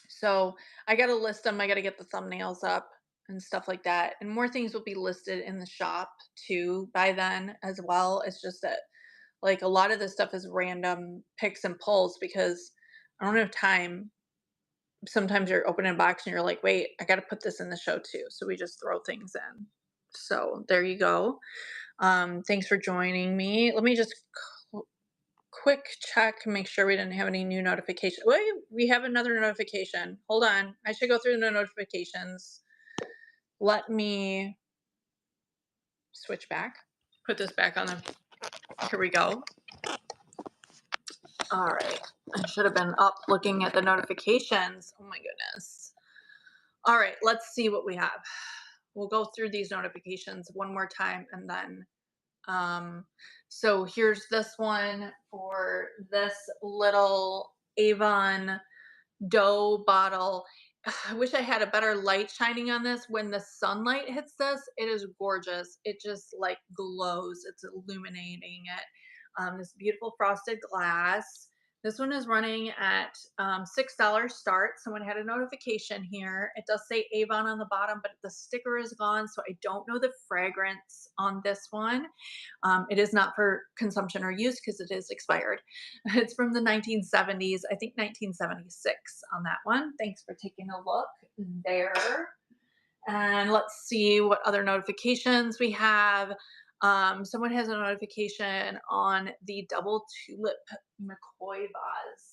Speaker 1: So I got to list them. I got to get the thumbnails up and stuff like that. And more things will be listed in the shop too by then as well. It's just that like a lot of this stuff is random picks and pulls because I don't have time. Sometimes you're opening a box and you're like, wait, I got to put this in the show too. So we just throw things in. So there you go. Thanks for joining me. Let me just quick check, make sure we didn't have any new notifications. Wait, we have another notification. Hold on. I should go through the notifications. Let me switch back. Put this back on the. Here we go. All right. I should have been up looking at the notifications. Oh my goodness. All right. Let's see what we have. We'll go through these notifications one more time and then so here's this one for this little Avon dough bottle. I wish I had a better light shining on this. When the sunlight hits this, it is gorgeous. It just like glows. It's illuminating it. This beautiful frosted glass. This one is running at $6 start. Someone had a notification here. It does say Avon on the bottom, but the sticker is gone, so I don't know the fragrance on this one. It is not for consumption or use because it is expired. It's from the 1970s, I think 1976 on that one. Thanks for taking a look there. And let's see what other notifications we have. Someone has a notification on the double tulip McCoy vase.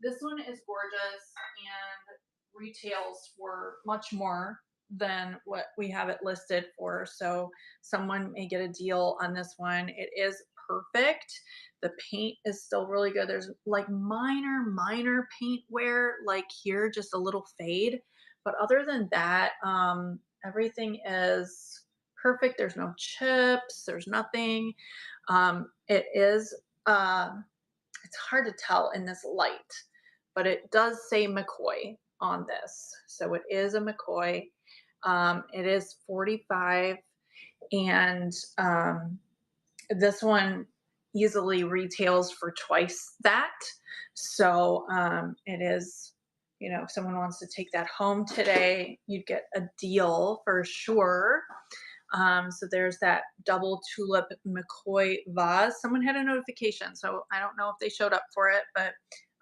Speaker 1: This one is gorgeous and retails for much more than what we have it listed for. So someone may get a deal on this one. It is perfect. The paint is still really good. There's like minor paint wear, like here, just a little fade. But other than that, everything is perfect. There's no chips. There's nothing. It is, it's hard to tell in this light, but it does say McCoy on this. So it is a McCoy. It is 45 and this one easily retails for twice that. So it is, you know, if someone wants to take that home today, you'd get a deal for sure. So there's that double tulip McCoy vase. Someone had a notification, so I don't know if they showed up for it, but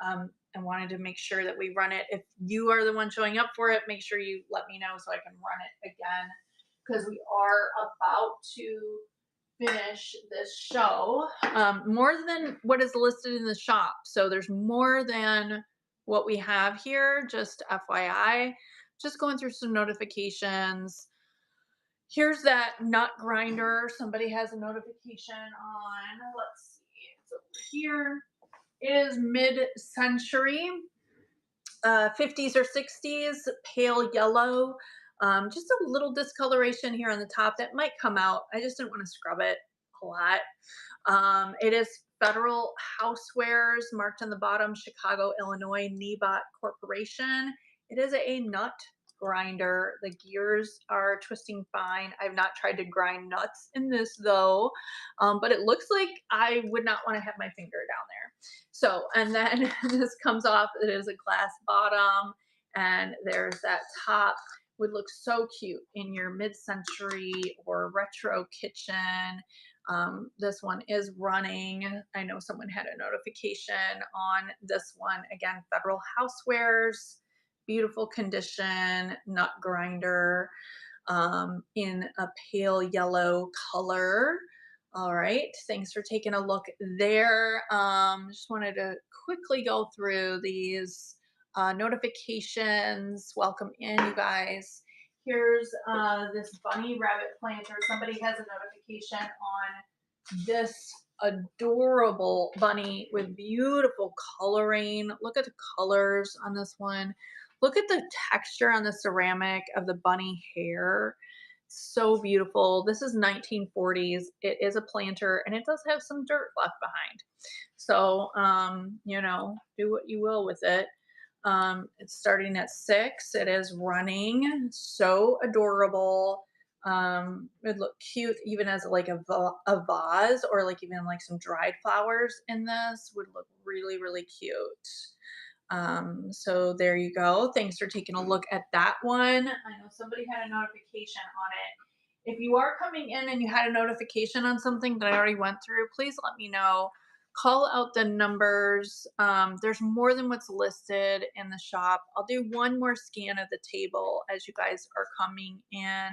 Speaker 1: I wanted to make sure that we run it. If you are the one showing up for it, make sure you let me know so I can run it again because we are about to finish this show. More than what is listed in the shop. So there's more than what we have here, just FYI. Just going through some notifications. Here's that nut grinder. Somebody has a notification on. Let's see. It's over here. It is mid-century, 50s or 60s, pale yellow. Just a little discoloration here on the top that might come out. I just didn't want to scrub it a lot. It is Federal Housewares, marked on the bottom, Chicago, Illinois, Nebot Corporation. It is a nut grinder. The gears are twisting fine. I've not tried to grind nuts in this though, but it looks like I would not want to have my finger down there. So, and then this comes off, it is a glass bottom, and there's that top. Would look so cute in your mid-century or retro kitchen. This one is running. I know someone had a notification on this one. Again, Federal Housewares, beautiful condition, nut grinder, in a pale yellow color. All right, thanks for taking a look there. Just wanted to quickly go through these notifications. Welcome in, you guys. Here's this bunny rabbit planter. Somebody has a notification on this adorable bunny with beautiful coloring. Look at the colors on this one. Look at the texture on the ceramic of the bunny hair. So beautiful. This is 1940s. It is a planter and it does have some dirt left behind. So, do what you will with it. It's starting at 6. It is running. So adorable. It'd look cute even as like a vase, or like even like some dried flowers in this would look really, really cute. So there you go. Thanks for taking a look at that one. I know somebody had a notification on it. If you are coming in and you had a notification on something that I already went through, please let me know. Call out the numbers. There's more than what's listed in the shop. I'll do one more scan of the table as you guys are coming in.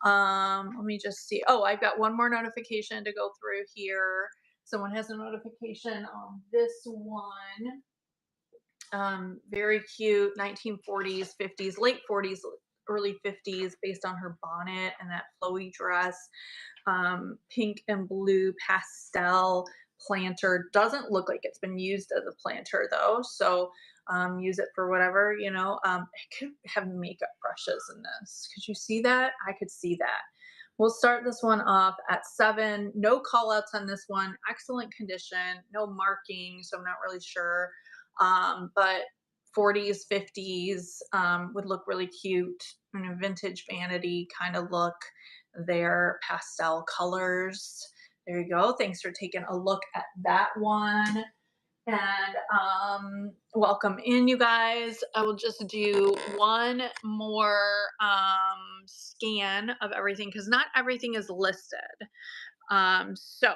Speaker 1: Let me just see. Oh, I've got one more notification to go through here. Someone has a notification on this one. Very cute, 1940s, 50s, late 40s, early 50s, based on her bonnet and that flowy dress. Pink and blue pastel planter. Doesn't look like it's been used as a planter though, so use it for whatever, it could have makeup brushes in this. Could you see that? I could see that. We'll start this one off at 7. No call outs on this one. Excellent condition. No marking, so I'm not really sure. But 40s, 50s would look really cute in a vintage vanity kind of look. Their pastel colors. There you go. Thanks for taking a look at that one. And welcome in, you guys. I will just do one more scan of everything because not everything is listed. So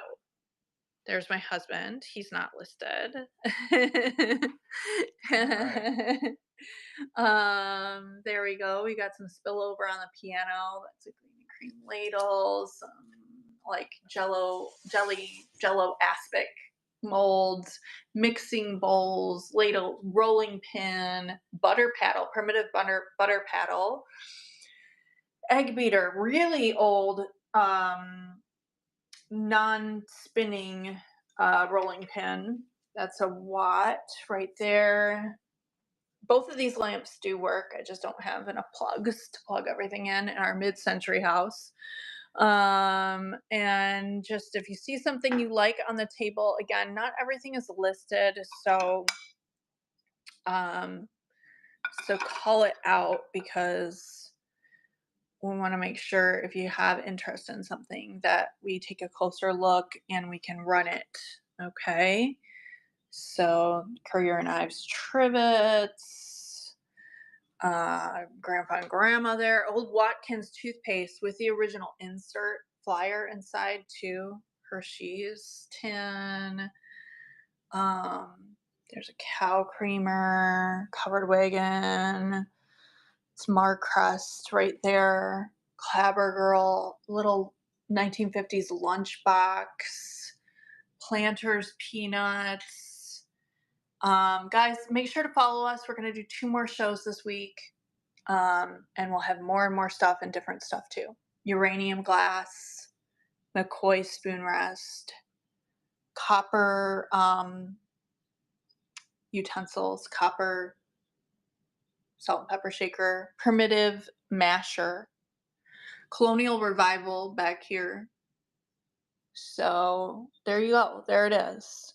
Speaker 1: there's my husband. He's not listed.
Speaker 2: Right.
Speaker 1: There we go. We got some spillover on the piano. That's a green and cream ladle, some like jello aspic molds, mixing bowls, ladle, rolling pin, butter paddle, primitive butter paddle, egg beater, really old non-spinning rolling pin. That's a watt right there. Both of these lamps do work. I just don't have enough plugs to plug everything in our mid-century house. And just if you see something you like on the table, again, not everything is listed, um, so call it out because we want to make sure if you have interest in something that we take a closer look and we can run it. Okay. So Courier and Ives trivets, grandpa and grandma there, old Watkins toothpaste with the original insert flyer inside too. Hershey's tin. There's a cow creamer, covered wagon. It's Marcrest right there. Clabber Girl, little 1950s lunchbox. Planters peanuts. Guys, make sure to follow us. We're going to do 2 more shows this week. And we'll have more and more stuff and different stuff too. Uranium glass, McCoy spoon rest, copper utensils, copper salt and pepper shaker, primitive masher, colonial revival back here. So there you go. There it is.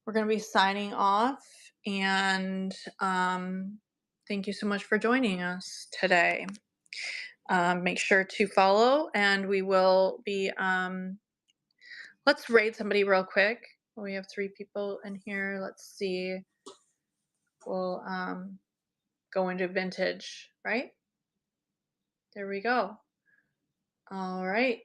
Speaker 1: We're going to be signing off, and thank you so much for joining us today. Make sure to follow, and we will be, let's raid somebody real quick. We have 3 people in here. Let's see. We'll go into vintage, right? There we go. All right.